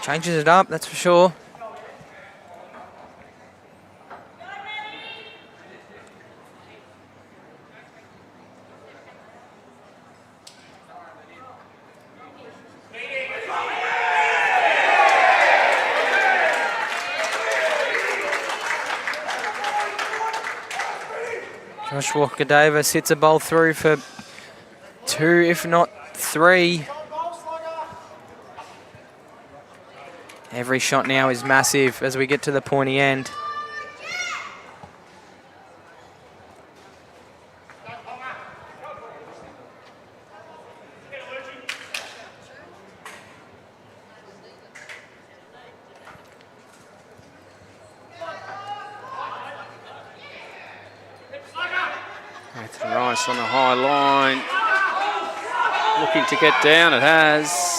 Changes it up, that's for sure. Josh Walker-Davis hits a bowl through for 2, if not 3. Every shot now is massive as we get to the pointy end. Nathan Rice on the high line. Looking to get down, it has.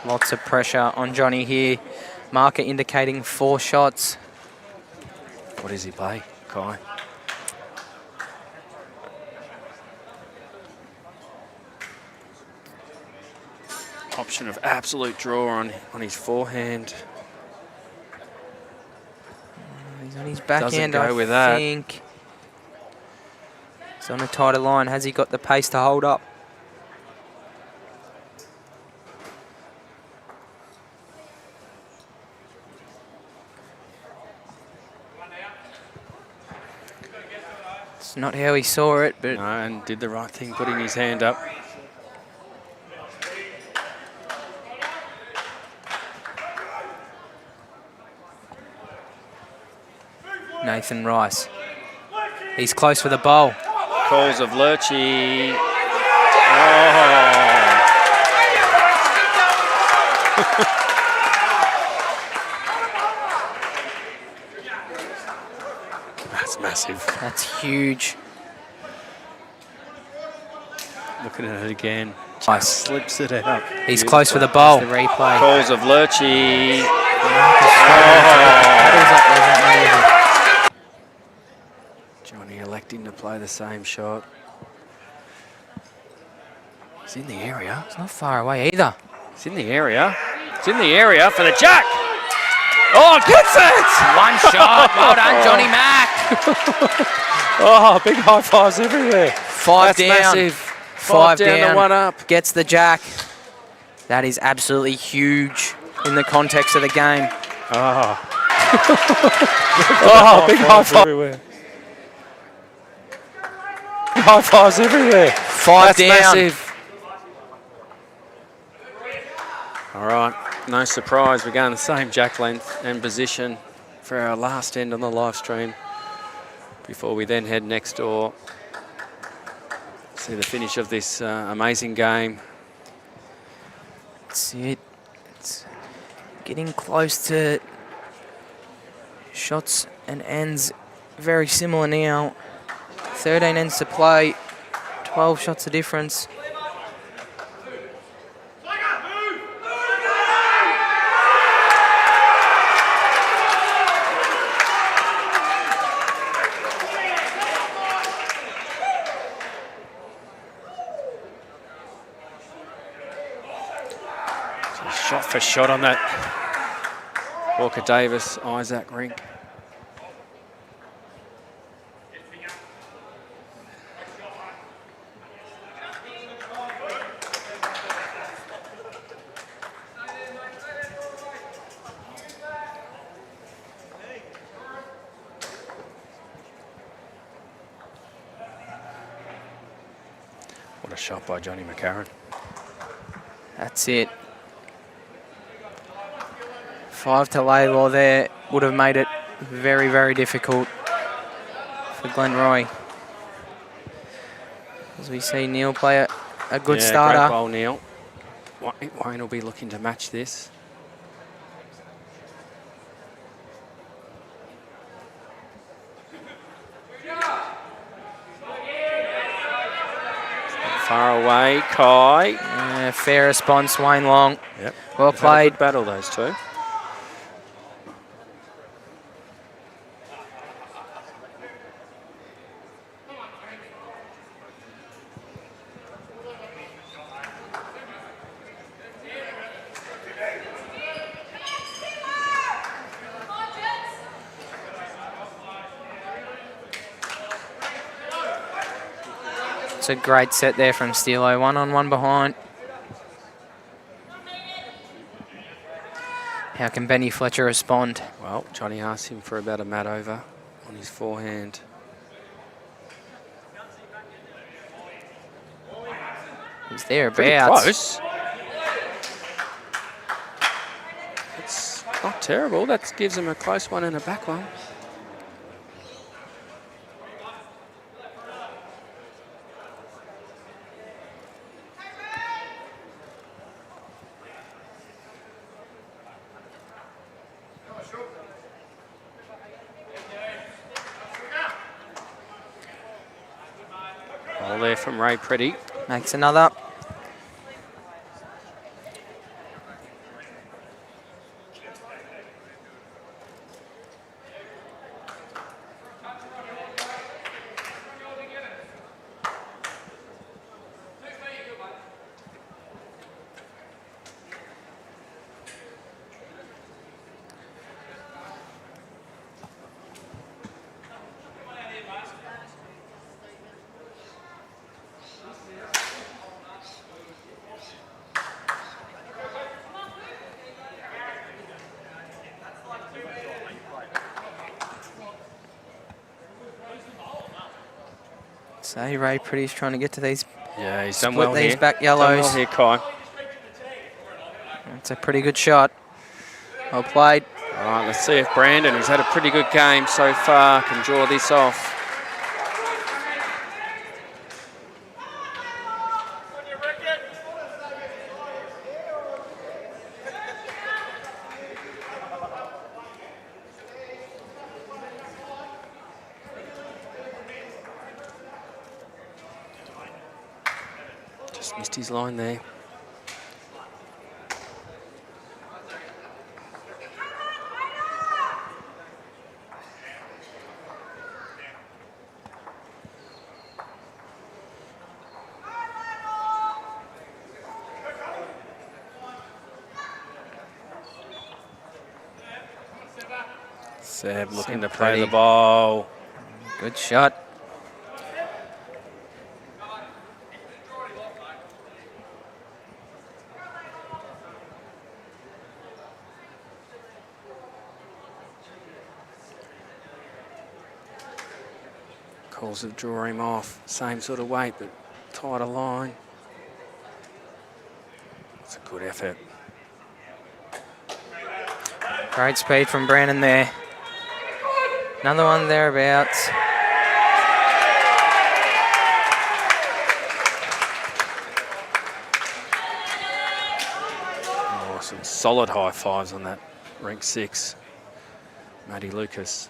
Lots of pressure on Johnny here. Marker indicating 4 shots. What does he play, Kai? Option of absolute draw on his forehand. He's on his backhand, Doesn't go with that. I think. He's on a tighter line. Has he got the pace to hold up? It's not how he saw it, but No, and did the right thing, putting his hand up. Nathan Rice. He's close for the bowl. Calls of Lurchie. Oh. That's huge. Looking at it again. Nice. Slips it out. He's close for the bowl. The replay. Calls of Lurchie. Johnny electing to play the same shot. He's in the area. It's not far away either. He's in the area. It's in the area for the jack. Oh, gets it! One shot. Well done, Johnny Mack. Oh, big high fives everywhere. Five That's down. massive. Five down. To 1 up. Gets the jack. That is absolutely huge in the context of the game. Oh. Oh, big high five everywhere. Big high fives everywhere. Five down. Massive. All right, no surprise. We're going the same jack length and position for our last end on the live stream before we then head next door. See the finish of this amazing game. That's it. It's getting close to shots and ends very similar now. 13 ends to play, 12 shots of difference. Shot for shot on that Walker Davis, Isaac Rink. What a shot by Johnny McCARRON. That's it. 5 to Lalor there would have made it very, very difficult for Glenroy. As we see Neil play a good starter. Great bowl, Neil. Wayne will be looking to match this. Far away, Kai. Fair response, Wayne Long. Yep. Well They've had a played. good battle, those two. It's a great set there from Steelo. 1-on-1 behind. How can Benny Fletcher respond? Well, Johnny asked him for about a mat over on his forehand. He's thereabouts. Pretty close. It's not terrible. That gives him a close one and a back one. Ball there from Ray Pretty. Makes another. So Ray Pretty's trying to get to these. Yeah, he's done Split well these here. back Done yellows. well here, Kai. It's a pretty good shot. Well played. All right, let's see if Brandon, who's had a pretty good game so far, can draw this off. Just missed his line there. Seb looking to play the ball. Good shot. Calls of draw him off. Same sort of weight, but tighter line. It's a good effort. Great speed from Brandon there. Another one thereabouts. Oh, some solid high fives on that Rink 6. Matty Lucas.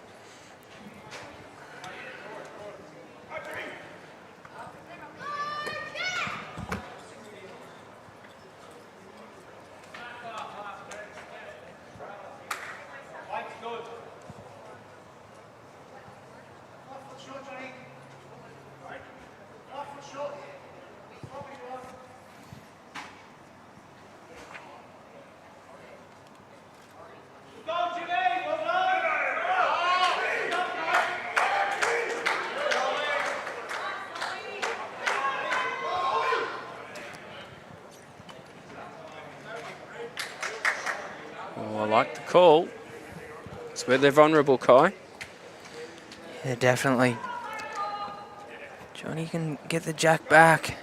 I like the call. It's where they're vulnerable, Kai. Yeah, definitely. Johnny can get the jack back.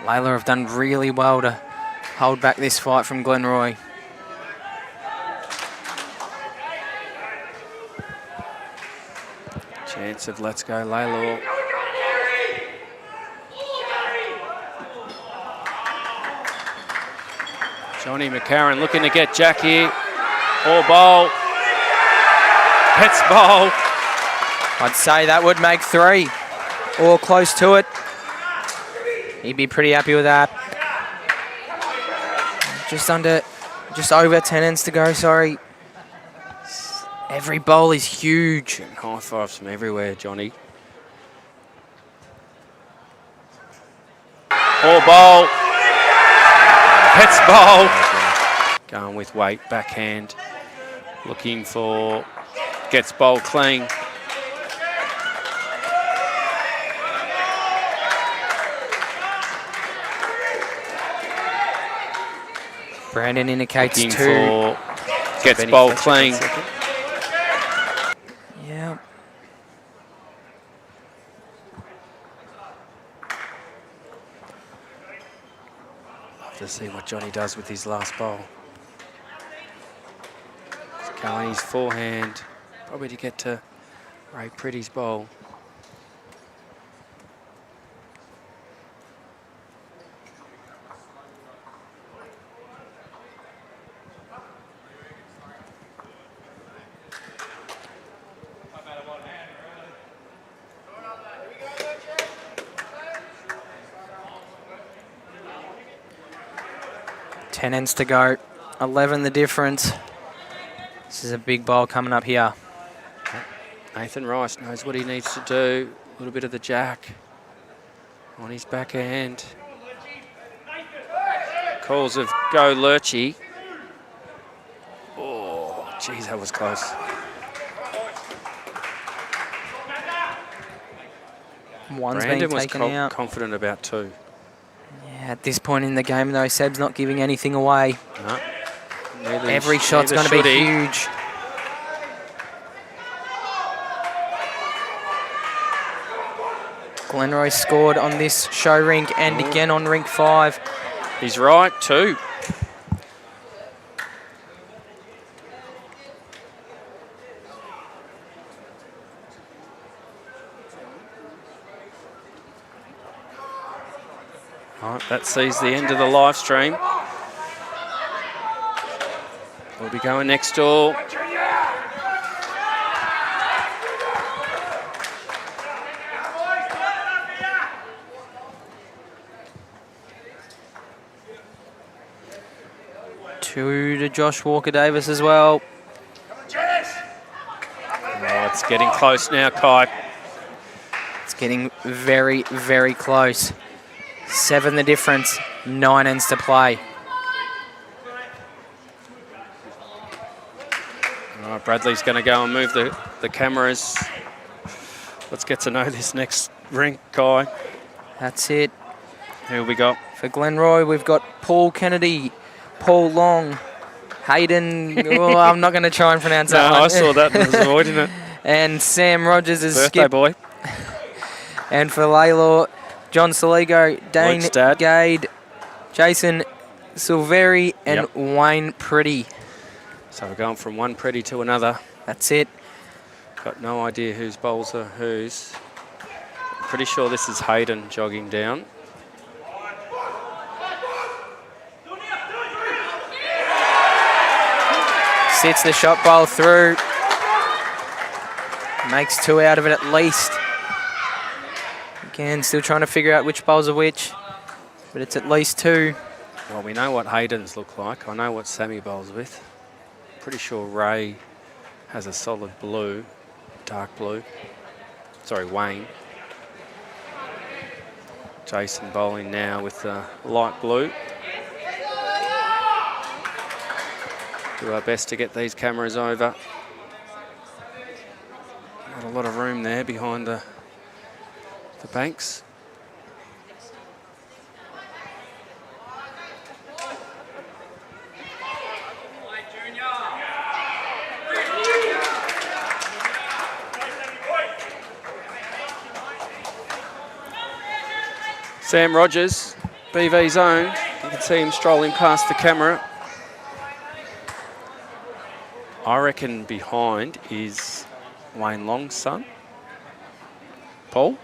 Lalor have done really well to hold back this fight from Glenroy. Chance of let's go Lalor. Johnny McCARRON looking to get Jack here. Or bowl. Hits bowl. I'd say that would make 3 or close to it. He'd be pretty happy with that. Just over 10 ends to go, sorry. Every bowl is huge. And high fives from everywhere, Johnny. Or bowl. Hits bowl. Going with weight, backhand. Looking for, gets bowl clean. Brandon indicates Looking 2. for, gets bowl clean. Yeah. Love to see what Johnny does with his last bowl. He's going his forehand, probably to get to Ray Pretty's bowl. Ten ends to go, 11 the difference. This is a big bowl coming up here. Nathan Rice knows what he needs to do. A little bit of the jack on his backhand. Calls of go Lurchy. Oh, geez, that was close. One's Brandon been was taken out. confident about 2. Yeah, at this point in the game, though, Seb's not giving anything away. No. Every shot's going to be huge. Glenroy scored on this show rink and again on rink 5. He's right, 2. Right, that sees the end of the live stream. We'll be going next door. Two to Josh Walker-Davis as well. Oh, it's getting close now, Kai. It's getting very, very close. 7 the difference, 9 ends to play. All right, Bradley's going to go and move the cameras. Let's get to know this next rink, Kai. That's it. Who we got? For Glenroy, we've got Paul Kennedy, Paul Long, Hayden. Oh, I'm not going to try and pronounce that one. I saw that and was avoiding it. And Sam Rogers is Birthday skip. boy. And for Lalor, John Saligo, Dane Luke's dad. Gade, Jason Silveri, and Wayne Pretty. So we're going from one Pretty to another. That's it. Got no idea whose bowls are whose. Pretty sure this is Hayden jogging down. Sits the shot bowl through. Makes 2 out of it at least. Again, still trying to figure out which bowls are which, but it's at least 2. Well, we know what Hayden's look like. I know what Sammy bowls with. Pretty sure Ray has a solid blue, dark blue. Sorry, Wayne. Jason bowling now with light blue. Do our best to get these cameras over. Not a lot of room there behind the banks. Sam Rogers, BV's own. You can see him strolling past the camera. I reckon behind is Wayne Long's son, Paul.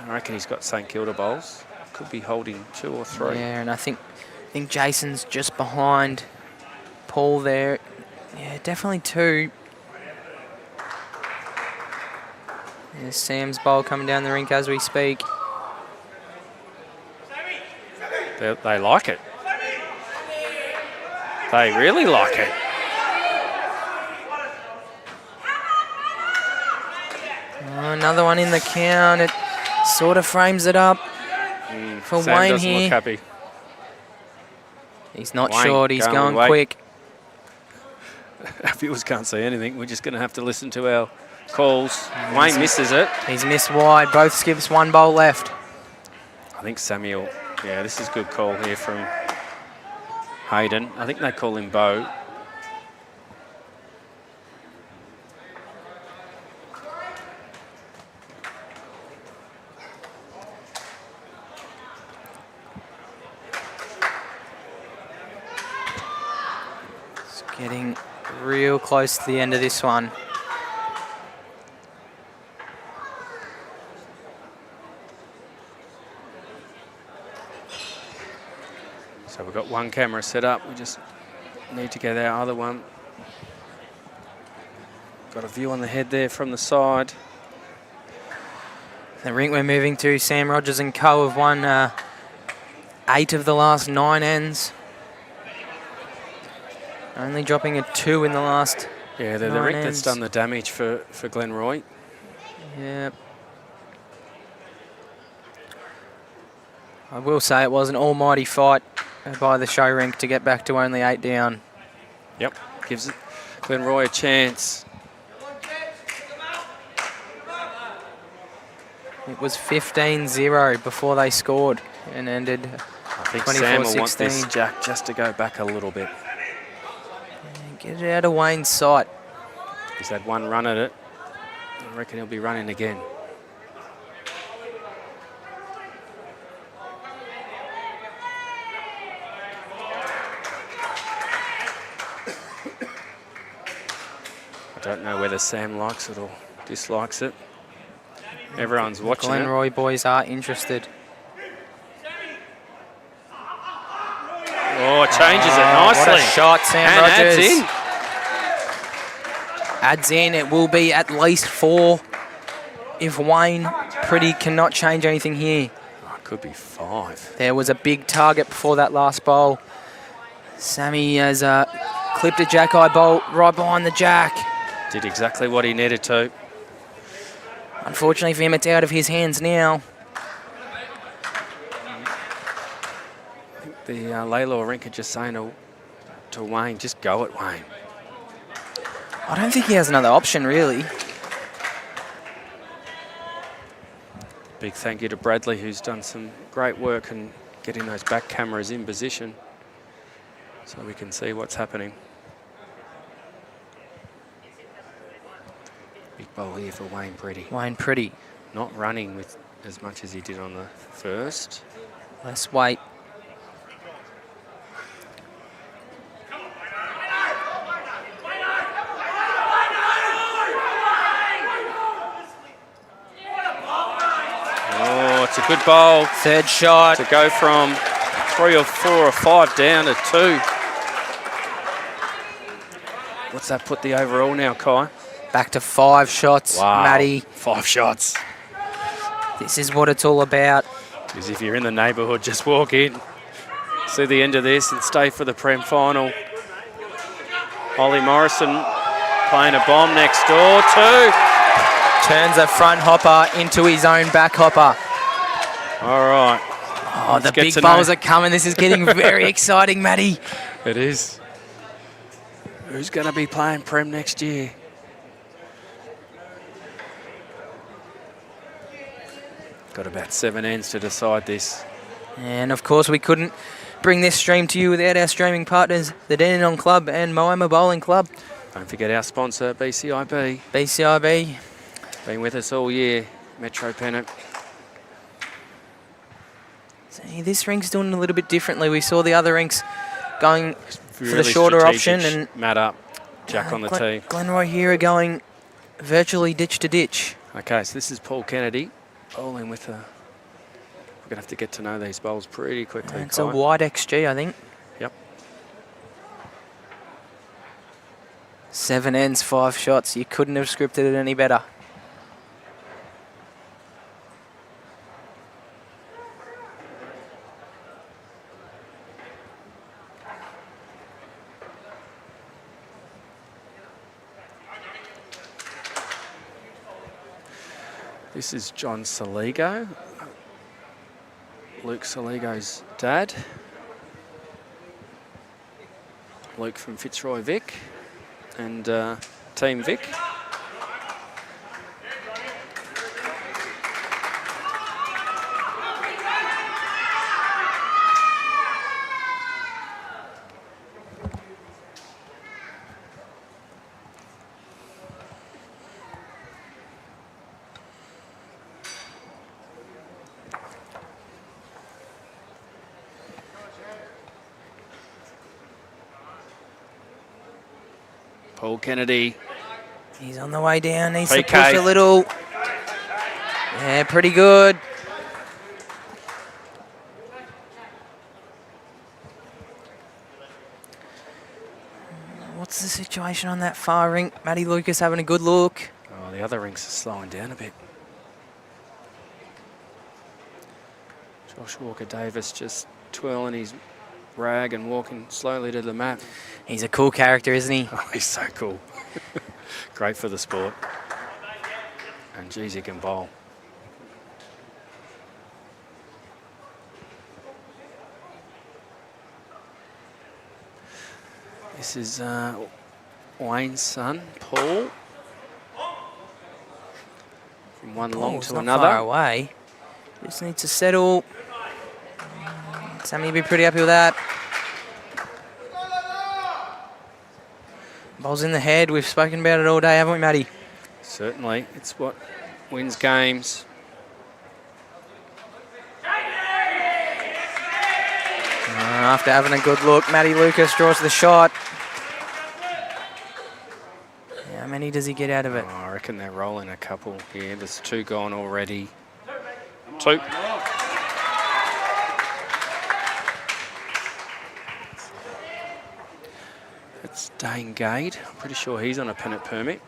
I reckon he's got St Kilda bowls. Could be holding 2 or 3. Yeah, and I think Jason's just behind Paul there. Yeah, definitely 2. There's Sam's bowl coming down the rink as we speak. They like it. They really like it. Oh, another one in the count. It sort of frames it up for Sam Wayne doesn't here. look happy. He's not Wayne short. He's going away. quick. Our viewers can't see anything. We're just going to have to listen to our calls. Wayne misses it. He's missed wide. Both skips, 1 bowl left. I think Samuel. Yeah, this is a good call here from Hayden. I think they call him Bo. It's getting real close to the end of this one. So we've got one camera set up. We just need to get our other one. Got a view on the head there from the side. The rink we're moving to, Sam Rogers and co have won 8 of the last 9 ends. Only dropping a 2 in the last Yeah, they're the 9 rink ends. that's done the damage for Glenroy. Yep. I will say it was an almighty fight by the show rink to get back to only 8 down. Yep, gives Glenroy a chance. It was 15-0 before they scored and ended I think Sam will want this 24-16. Jack just to go back a little bit. Get it out of Wayne's sight. He's had one run at it. I reckon he'll be running again. I don't know whether Sam likes it or dislikes it. Everyone's watching it. Glenroy boys are interested. Oh, it changes it nicely. What a shot, Sam And Rogers. adds in. Adds in. It will be at least 4 if Wayne Pretty cannot change anything here. Oh, it could be 5. There was a big target before that last bowl. Sammy has clipped a jack-eye bolt right behind the jack. Did exactly what he needed to. Unfortunately for him, it's out of his hands now. The Lalor Rink are just saying to Wayne, just go it, Wayne. I don't think he has another option, really. Big thank you to Bradley, who's done some great work in getting those back cameras in position so we can see what's happening. Big bowl here for Wayne Pretty. Wayne Pretty. Not running with as much as he did on the first. Less weight. Oh, it's a good bowl. Third shot. To go from 3 or 4 or 5 down to 2. What's that put the overall now, Kai? Back to 5 shots, Wow. Matty. 5 shots. This is what it's all about. Because if you're in the neighbourhood, just walk in, see the end of this and stay for the Prem final. Ollie Morrison playing a bomb next door. 2. Turns a front hopper into his own back hopper. All right. Oh, the big bowls are coming. This is getting very exciting, Matty. It is. Who's going to be playing Prem next year? Got about 7 ends to decide this. And of course, we couldn't bring this stream to you without our streaming partners, the Dandenong Club and Moama Bowling Club. Don't forget our sponsor, BCiB. BCiB. Been with us all year, Metro Pennant. See, this rink's doing a little bit differently. We saw the other rinks going for the Really shorter option. strategic And mat up, Jack on the tee. Glenroy here are going virtually ditch to ditch. Okay, so this is Paul Kennedy bowling with a... We're going to have to get to know these bowls pretty quickly. It's a wide XG, I think. Yep. 7 ends, 5 shots. You couldn't have scripted it any better. This is John Saligo, Luke Saligo's dad. Luke from Fitzroy Vic and Team Vic. Paul Kennedy. He's on the way down, needs to PK. push a little. Yeah, pretty good. What's the situation on that far rink? Matty Lucas having a good look. Oh, the other rinks are slowing down a bit. Josh Walker-Davis just twirling his rag and walking slowly to the mat. He's a cool character, isn't he? Oh, he's so cool. Great for the sport. And geez, he can bowl. This is Wayne's son, Paul. From one long Paul's to not another. far away. Just needs to settle. Sammy will be pretty happy with that. Ball's in the head. We've spoken about it all day, haven't we, Matty? Certainly. It's what wins games. After having a good look, Matty Lucas draws the shot. How many does he get out of it? Oh, I reckon they're rolling a couple here. There's 2 gone already. 2. It's Dane Gade. I'm pretty sure he's on a Pennant permit.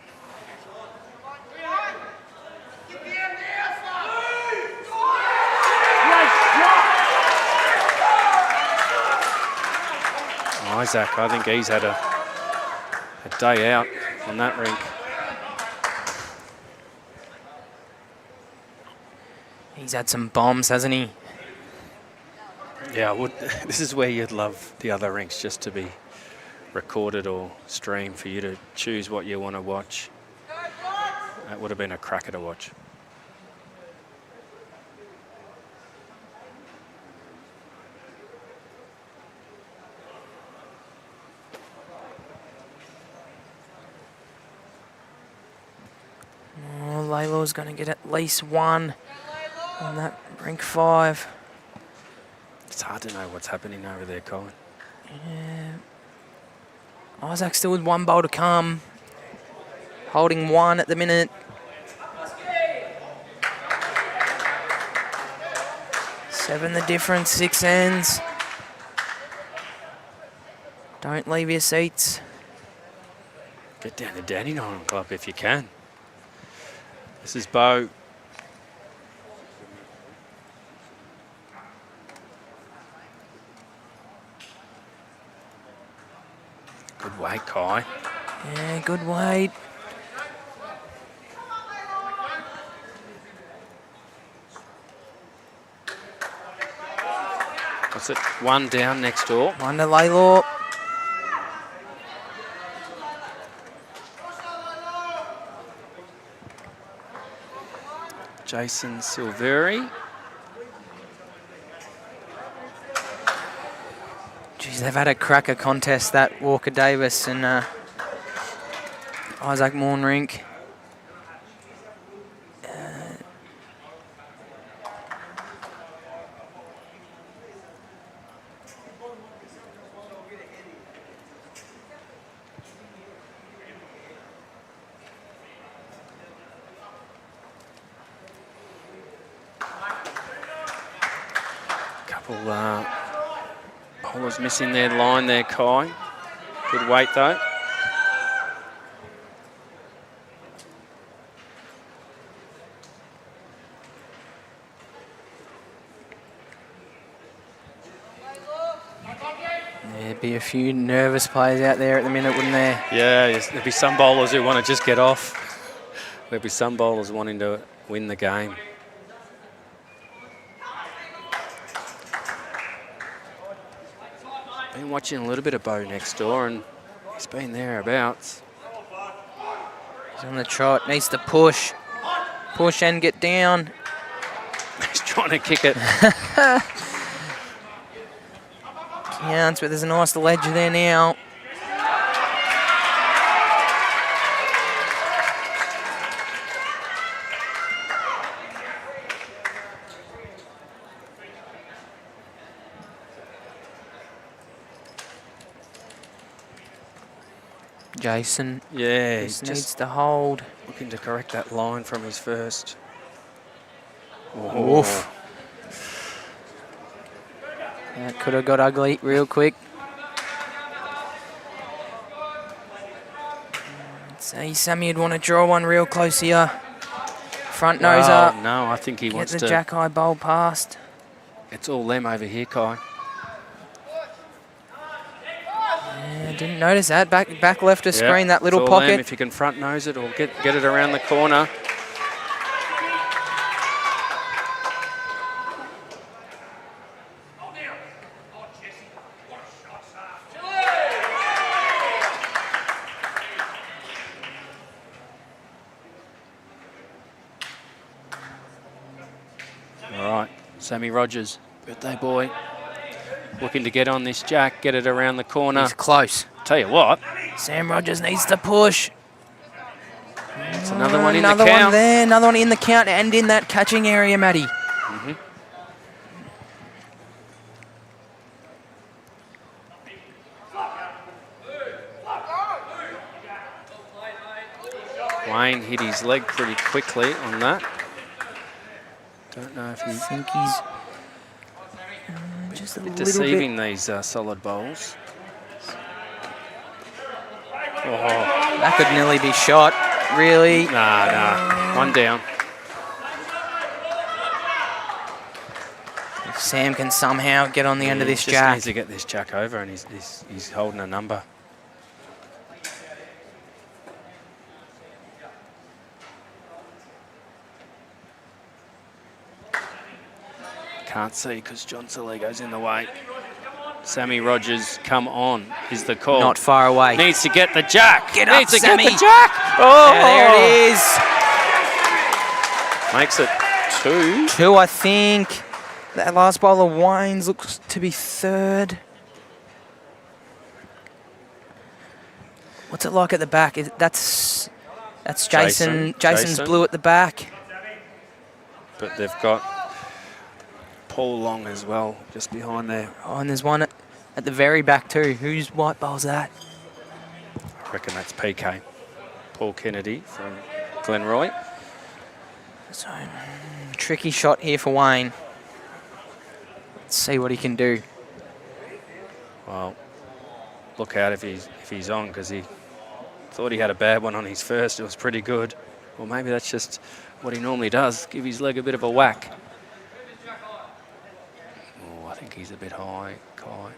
Oh, Isaac. I think he's had a day out on that rink. He's had some bombs, hasn't he? Yeah, this is where you'd love the other rinks just to be recorded or streamed for you to choose what you want to watch. That would have been a cracker to watch. Oh, Lalor's going to get at least one on that rink 5. It's hard to know what's happening over there, Colin. Yeah. Isaac still with 1 bowl to come. Holding 1 at the minute. Seven the difference, 6 ends. Don't leave your seats. Get down to Dandenong Club if you can. This is Bo. Good weight, Kai. Yeah, good weight. What's it? 1 down next door. 1 to Lalor. Jason Silveri. Geez, they've had a cracker contest, that Walker Davis and Isaac Rink. Couple bowlers missing their line there, Kai. Good weight though. There'd be a few nervous players out there at the minute, wouldn't there? Yeah, yes, there'll be some bowlers who want to just get off. There'll be some bowlers wanting to win the game. Been watching a little bit of Bo next door, and he's been thereabouts. He's on the trot, needs to push. Push and get down. He's trying to kick it. Counts, but there's a nice ledge there now. Jason. Yeah, he Just just needs to hold. looking to correct that line from his first. Oof. That could have got ugly real quick. See, Sammy would want to draw one real close here. Front nose up. No, I think he Get wants the to. jack eye bowl past. It's all them over here, Kai. Yeah, didn't notice that. Back left of screen, that little it's all them pocket. if you can front nose it or get it around the corner. All right, Sammy Rogers, birthday boy, looking to get on this jack, get it around the corner. He's close. Tell you what, Sam Rogers needs to push. it's another one in the count. Another one there, another one in the count and in that catching area, Matty. Wayne hit his leg pretty quickly on that. Don't know if I he's think he's just a bit little deceiving, bit. these solid bowls. Oh, That could nearly be shot, really. nah. One down. Sam can somehow get on the end of this He jack. just needs to get this jack over, and he's holding a number. Can't see because John Saligo's in the way. Sammy Rogers, come on, is the call. Not far away. Needs to get the jack. Get up, Needs to Sammy. get the jack. Oh, Yeah, there it is. Makes it 2. 2, I think. That last bowler, Waynes, looks to be 3rd. What's it like at the back? That's Jason. Jason's Jason. blue at the back. But they've got Paul Long as well, just behind there. Oh, and there's one at the very back too. Whose white bowl's that? I reckon that's PK. Paul Kennedy from Glenroy. So, tricky shot here for Wayne. Let's see what he can do. Well, look out if he's on, because he thought he had a bad one on his first. It was pretty good. Well, maybe that's just what he normally does, give his leg a bit of a whack. Oh, I think he's a bit high, Kai.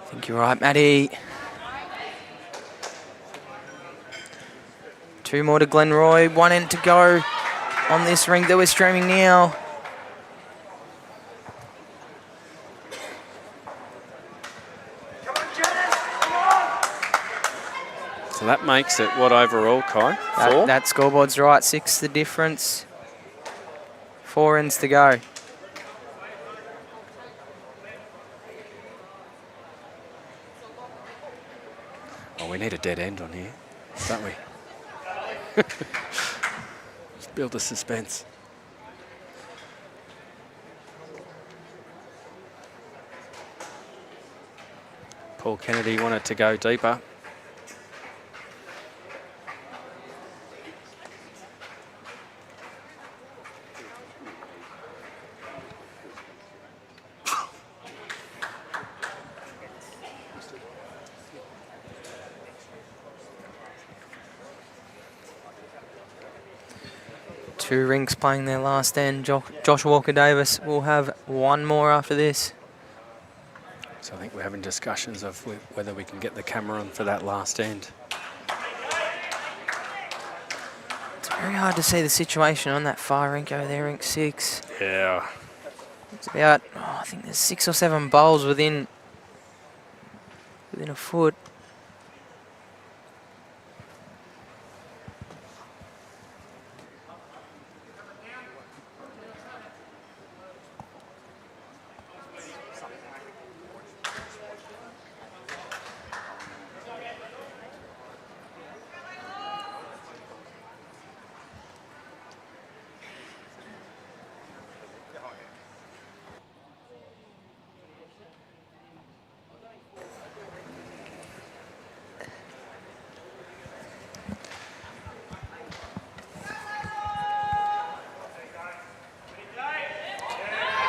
I think you're right, Matty. 2 more to Glenroy. 1 end to go on this rink that we're streaming now. So that makes it, what overall, Kai? 4? That scoreboard's right. 6 the difference. 4 ends to go. Oh, we need a dead end on here, don't we? Let's build the suspense. Paul Kennedy wanted to go deeper. Two Rinks playing their last end. Josh Walker-Davis will have 1 more after this. So I think we're having discussions of whether we can get the camera on for that last end. It's very hard to see the situation on that far rink over there, rink 6. Yeah. It's about, I think there's 6 or 7 bowls within a foot.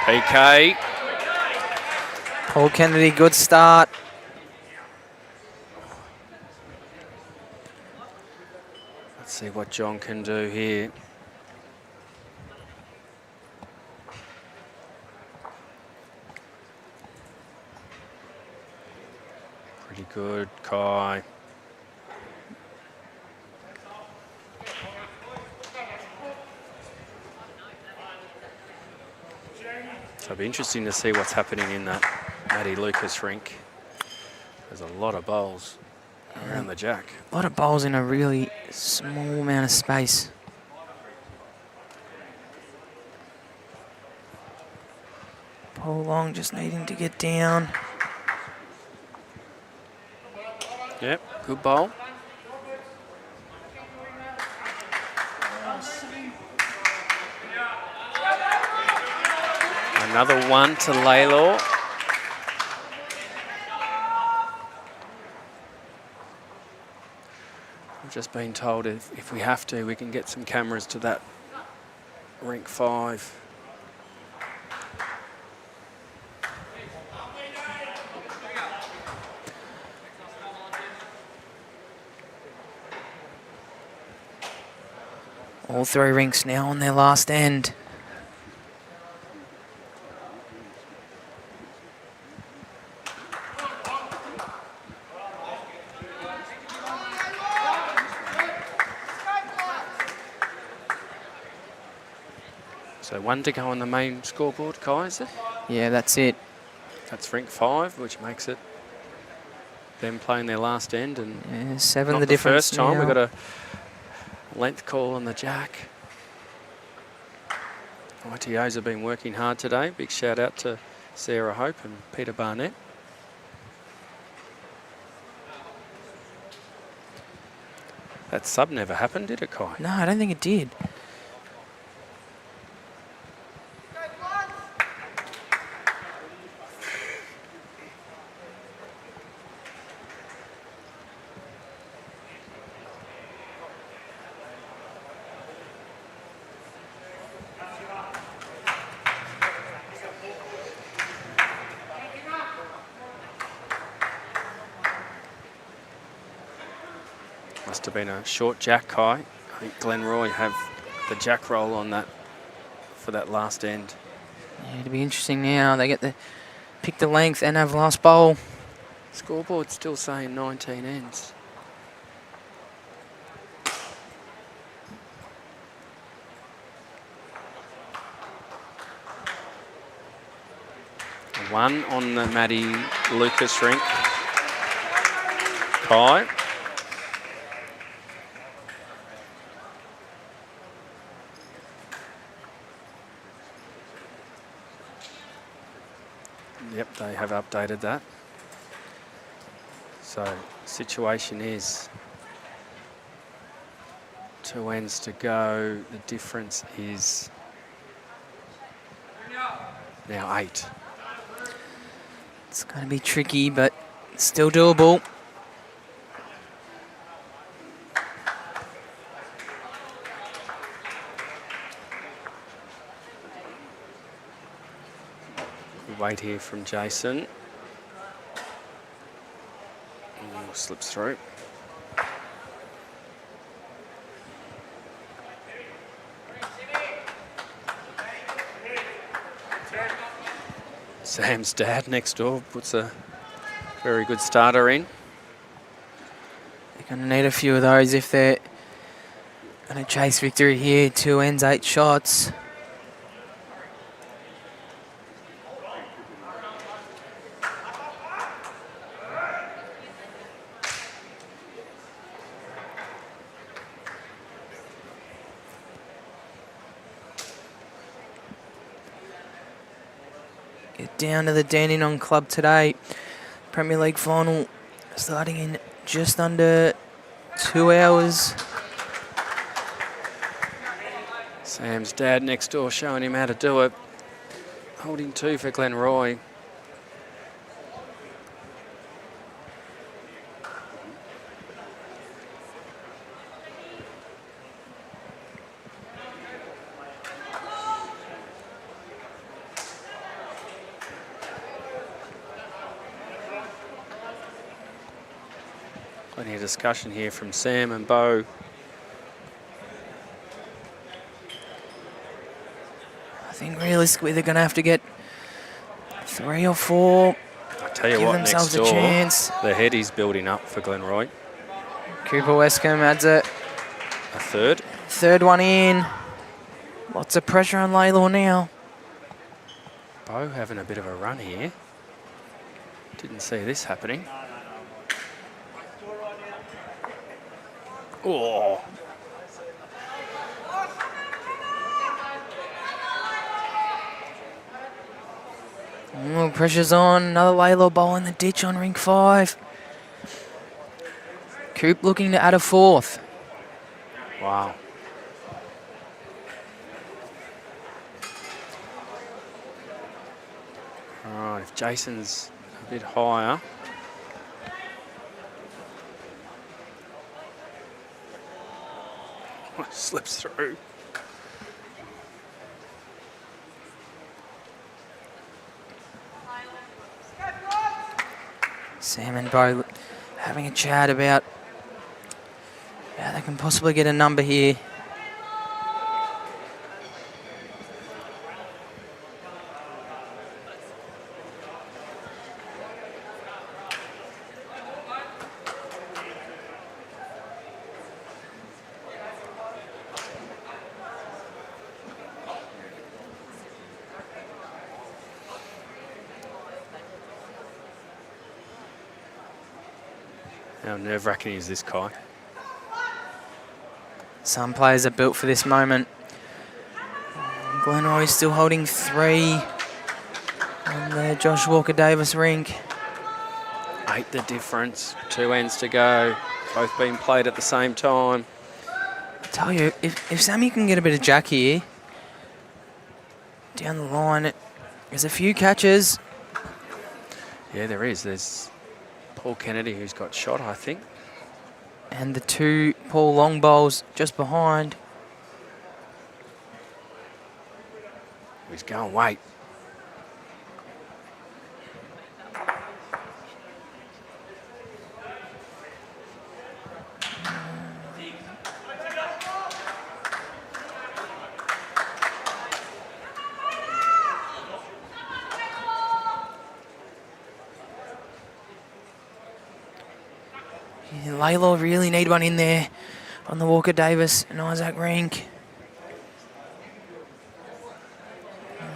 PK. Paul Kennedy, good start. Let's see what John can do here. Pretty good, Kai. So it'll be interesting to see what's happening in that Matty Lucas rink. There's a lot of bowls around the jack. A lot of bowls in a really small amount of space. Paul Long just needing to get down. Yep, good bowl. Another one to Lalor. I've just been told if we have to, we can get some cameras to that rink 5. All 3 rinks now on their last end. So 1 to go on the main scoreboard, Kai, is it? Yeah, that's it. That's Rink 5, which makes it them playing their last end. And Yeah, 7 not the difference first time. now. We've got a length call on the jack. ITOs have been working hard today. Big shout out to Sarah Hope and Peter Barnett. That sub never happened, did it, Kai? No, I don't think it did. Must have been a short jack, Kai. I think Glenroy have the jack roll on that for that last end. Yeah, it'll be interesting now. They get the pick the length and have last bowl. Scoreboard's still saying 19 ends. One on the Maddie Lucas rink. Kai. Yep, they have updated that. So, situation is 2 ends to go. The difference is now 8. It's going to be tricky, but still doable. Good weight here from Jason. Oh, slips through. Sam's dad next door puts a very good starter in. They're going to need a few of those if they're going to chase victory here. 2 ends, 8 shots. Get down to the Dandenong club today. Premier League final starting in just under 2 hours. Sam's dad next door showing him how to do it. Holding 2 for Glenroy. Plenty of discussion here from Sam and Bo. I think realistically they're going to have to get 3 or 4. I tell you Give what, themselves next a door, chance. the head is building up for Glenroy. Cooper Westcombe adds a A third. third one in. Lots of pressure on Lalor now. Bo having a bit of a run here. Didn't see this happening. Oh. Oh, pressure's on. Another Lalor bowl in the ditch on Rink 5. Coop looking to add a 4th. Wow. All right, if Jason's a bit higher. Slips through. Sam and Bo having a chat about how they can possibly get a number here. How nerve-wracking is this, Kai? Some players are built for this moment. Glenroy is still holding 3 on the Josh Walker-Davis rink. 8 the difference. 2 ends to go. Both being played at the same time. I tell you, if Sammy can get a bit of jack here, down the line, there's a few catches. Yeah, there is. There's Paul Kennedy who's got shot, I think. And the 2 Paul long bowls just behind. He's going wait. Lalor really need one in there on the Walker-Davis and Isaac Rink.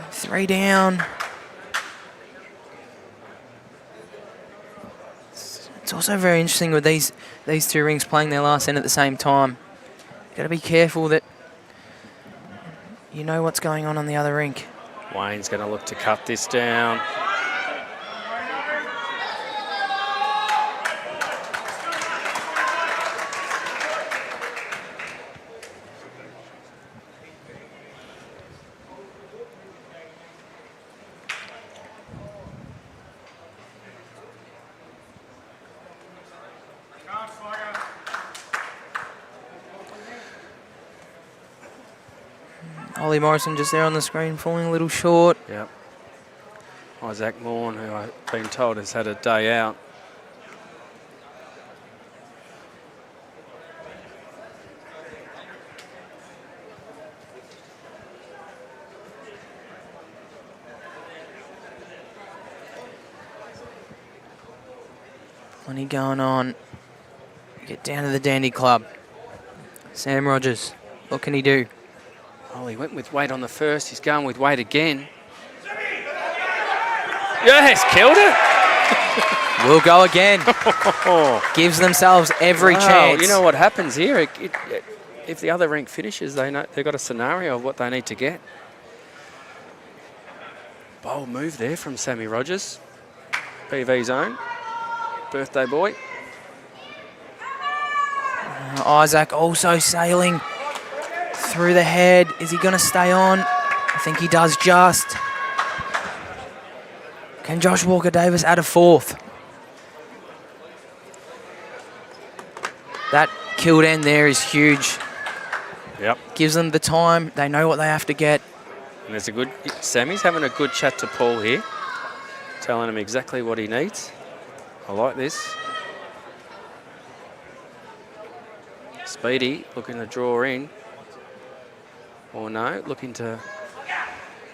3 down. It's also very interesting with these 2 rings playing their last end at the same time. Got to be careful that you know what's going on the other rink. Wayne's going to look to cut this down. Ollie Morrison just there on the screen, falling a little short. Yep. Isaac Morn, who I've been told has had a day out. Plenty going on. Get down to the Dandy Club. Sam Rogers, what can he do? Oh, he went with weight on the first. He's going with weight again. Yes, killed it. Will go again. Gives themselves every chance. You know what happens here? If the other rink finishes, they've got a scenario of what they need to get. Bold move there from Sammy Rogers. PV's own. Birthday boy. Isaac also sailing through the head. Is he going to stay on? I think he does just. Can Josh Walker-Davis add a 4th? That killed end there is huge. Yep. Gives them the time. They know what they have to get. And there's a good... Sammy's having a good chat to Paul here. Telling him exactly what he needs. I like this. Speedy looking to draw in. Or no, looking to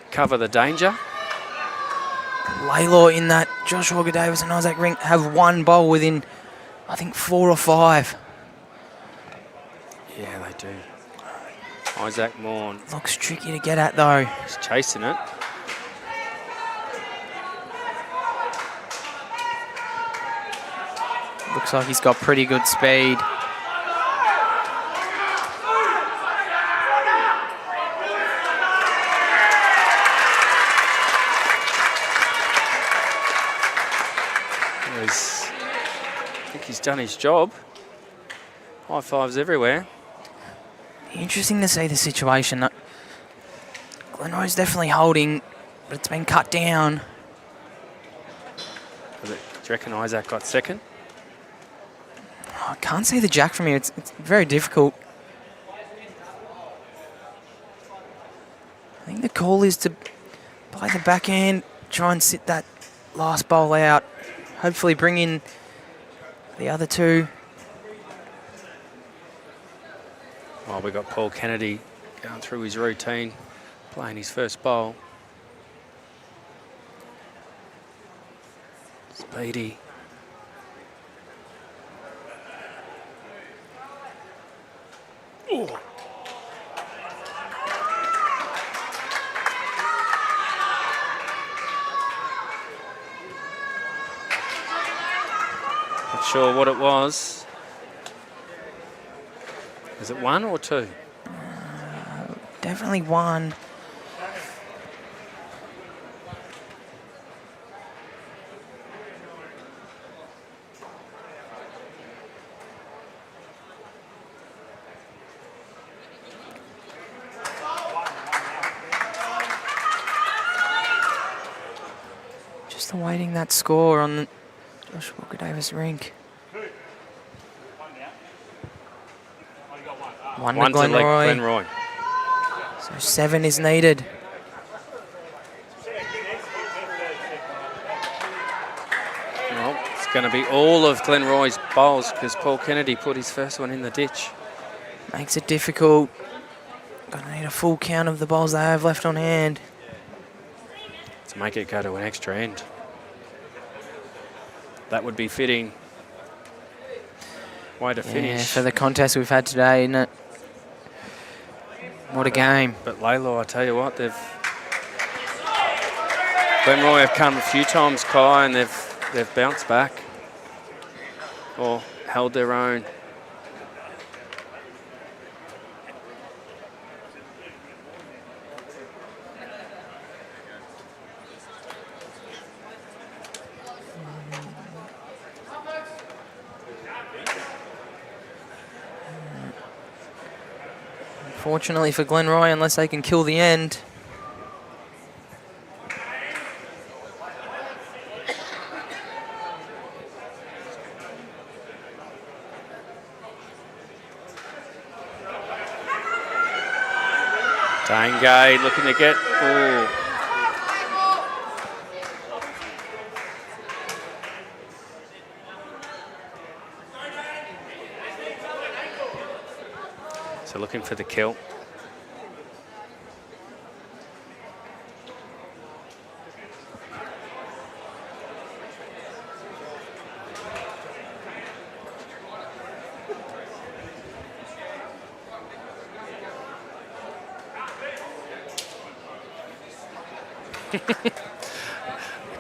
cover the danger. Lalor in that. Josh Walker-Davis and Isaac Rink have 1 bowl within, I think, 4 or 5. Yeah, they do. Isaac Morn. Looks tricky to get at, though. He's chasing it. Looks like he's got pretty good speed. I think he's done his job. High fives everywhere. Interesting to see the situation. Glenroy's definitely holding, but it's been cut down. Do you reckon Isaac got second? I can't see the jack from here. It's very difficult. I think the call is to play the backhand, try and sit that last bowl out. Hopefully bring in the other 2. Well, we got Paul Kennedy going through his routine, playing his first bowl. Speedy. Ooh. sure what it was. Is it 1 or 2? Definitely 1. Just awaiting that score on the Josh Walker Davis rink. 1 to One to Glenroy. Glenroy. So 7 is needed. Well, it's going to be all of Glenroy's bowls because Paul Kennedy put his first one in the ditch. Makes it difficult. Gonna need a full count of the bowls they have left on hand. To make it go to an extra end. That would be fitting. Way to Yeah, finish. for the contest we've had today, isn't it? What a game. But Lalor, I tell you what, Glenroy have come a few times, Kai, and they've bounced back or held their own. Fortunately for Glenroy, unless they can kill the end. Dangay looking to get. Ooh. So looking for the kill.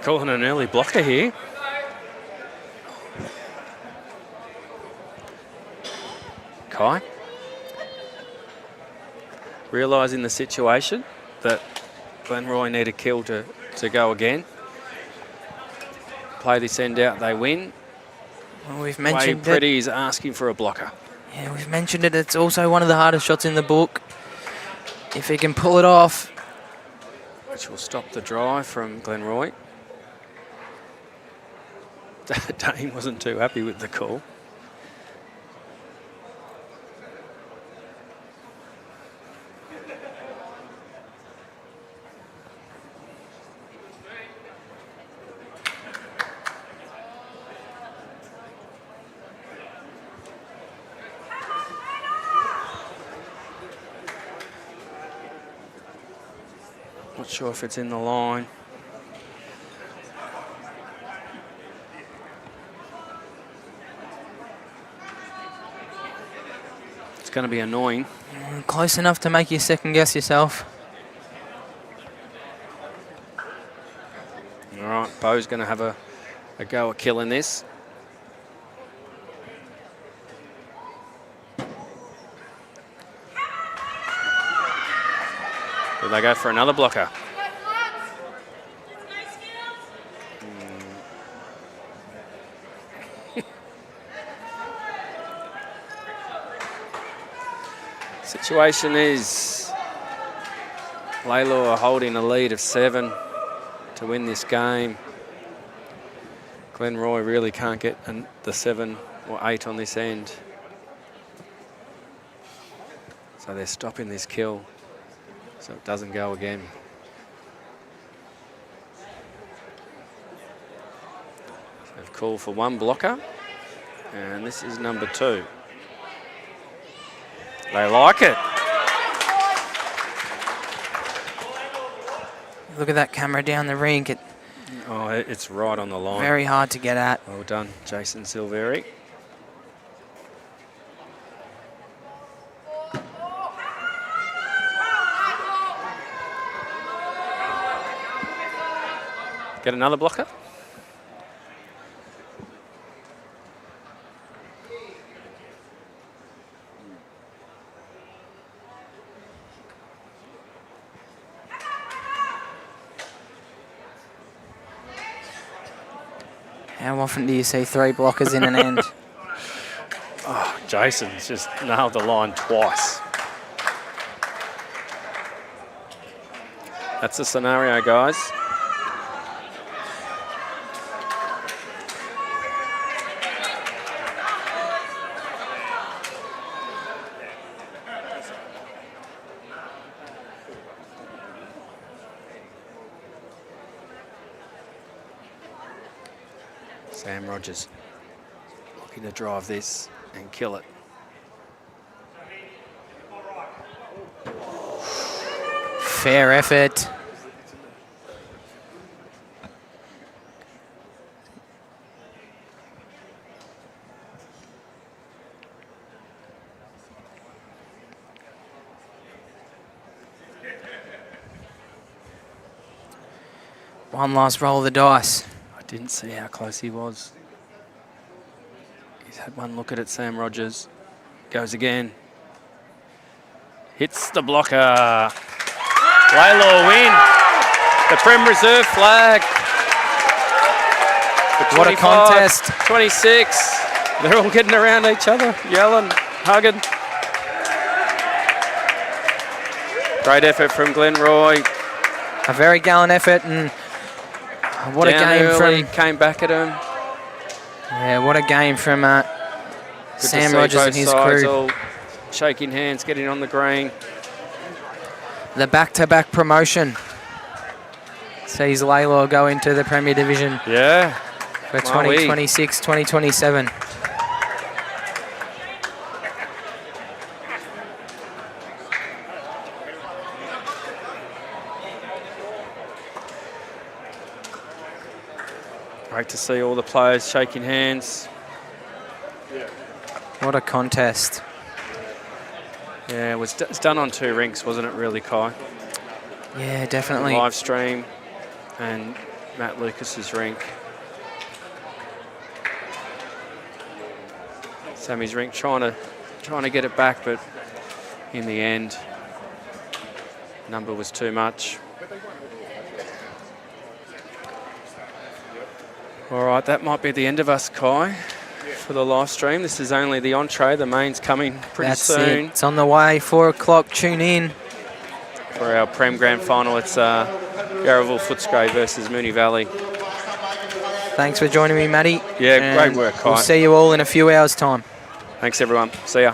Calling an early blocker here. Kai. Realising the situation that Glenroy need a kill to go again. Play this end out, they win. Well, we've Wade mentioned it. Pretty is asking for a blocker. Yeah, we've mentioned it. It's also one of the hardest shots in the book. If he can pull it off. Which will stop the drive from Glenroy. Dane wasn't too happy with the call. Not sure if it's in the line. It's going to be annoying. Close enough to make you second guess yourself. All right, Bo's going to have a go at killing this. Do they go for another blocker? Situation is Lalor holding a lead of 7 to win this game. Glenroy really can't get the 7 or 8 on this end. So they're stopping this kill so it doesn't go again. So they've called for 1 blocker, and this is number 2. They like it. Look at that camera down the rink. Oh, it's right on the line. Very hard to get at. Well done, Jason Silveri. Get another blocker. How often do you see 3 blockers in an end? Oh, Jason's just nailed the line twice. That's the scenario, guys. Sam Rogers looking to drive this and kill it. Fair effort. One last roll of the dice. I didn't see how close he was. He's had one look at it, Sam Rogers. Goes again. Hits the blocker. Lalor win. The Prem Reserve flag. What a contest. 26. They're all getting around each other, yelling, hugging. Great effort from Glenroy. A very gallant effort, and what Down a game early, from... came back at him. Yeah, what a game from Good to Sam see Rogers both and his sides crew. all shaking hands, getting on the green. The back-to-back promotion sees Lalor go into the Premier Division Yeah. for 2026, 2027. Great to see all the players shaking hands. What a contest. Yeah, it was it's done on 2 rinks, wasn't it, really, Kai? Yeah, definitely. Live stream and Matt Lucas's rink. Sammy's rink trying to get it back, but in the end, number was too much. All right, that might be the end of us, Kai, for the live stream. This is only the entree. The main's coming pretty That's soon. it. It's on the way, 4 o'clock. Tune in. For our Prem Grand Final, it's Yarraville Footscray versus Moonee Valley. Thanks for joining me, Matty. Yeah, And great work, Kai. We'll see you all in a few hours' time. Thanks, everyone. See ya.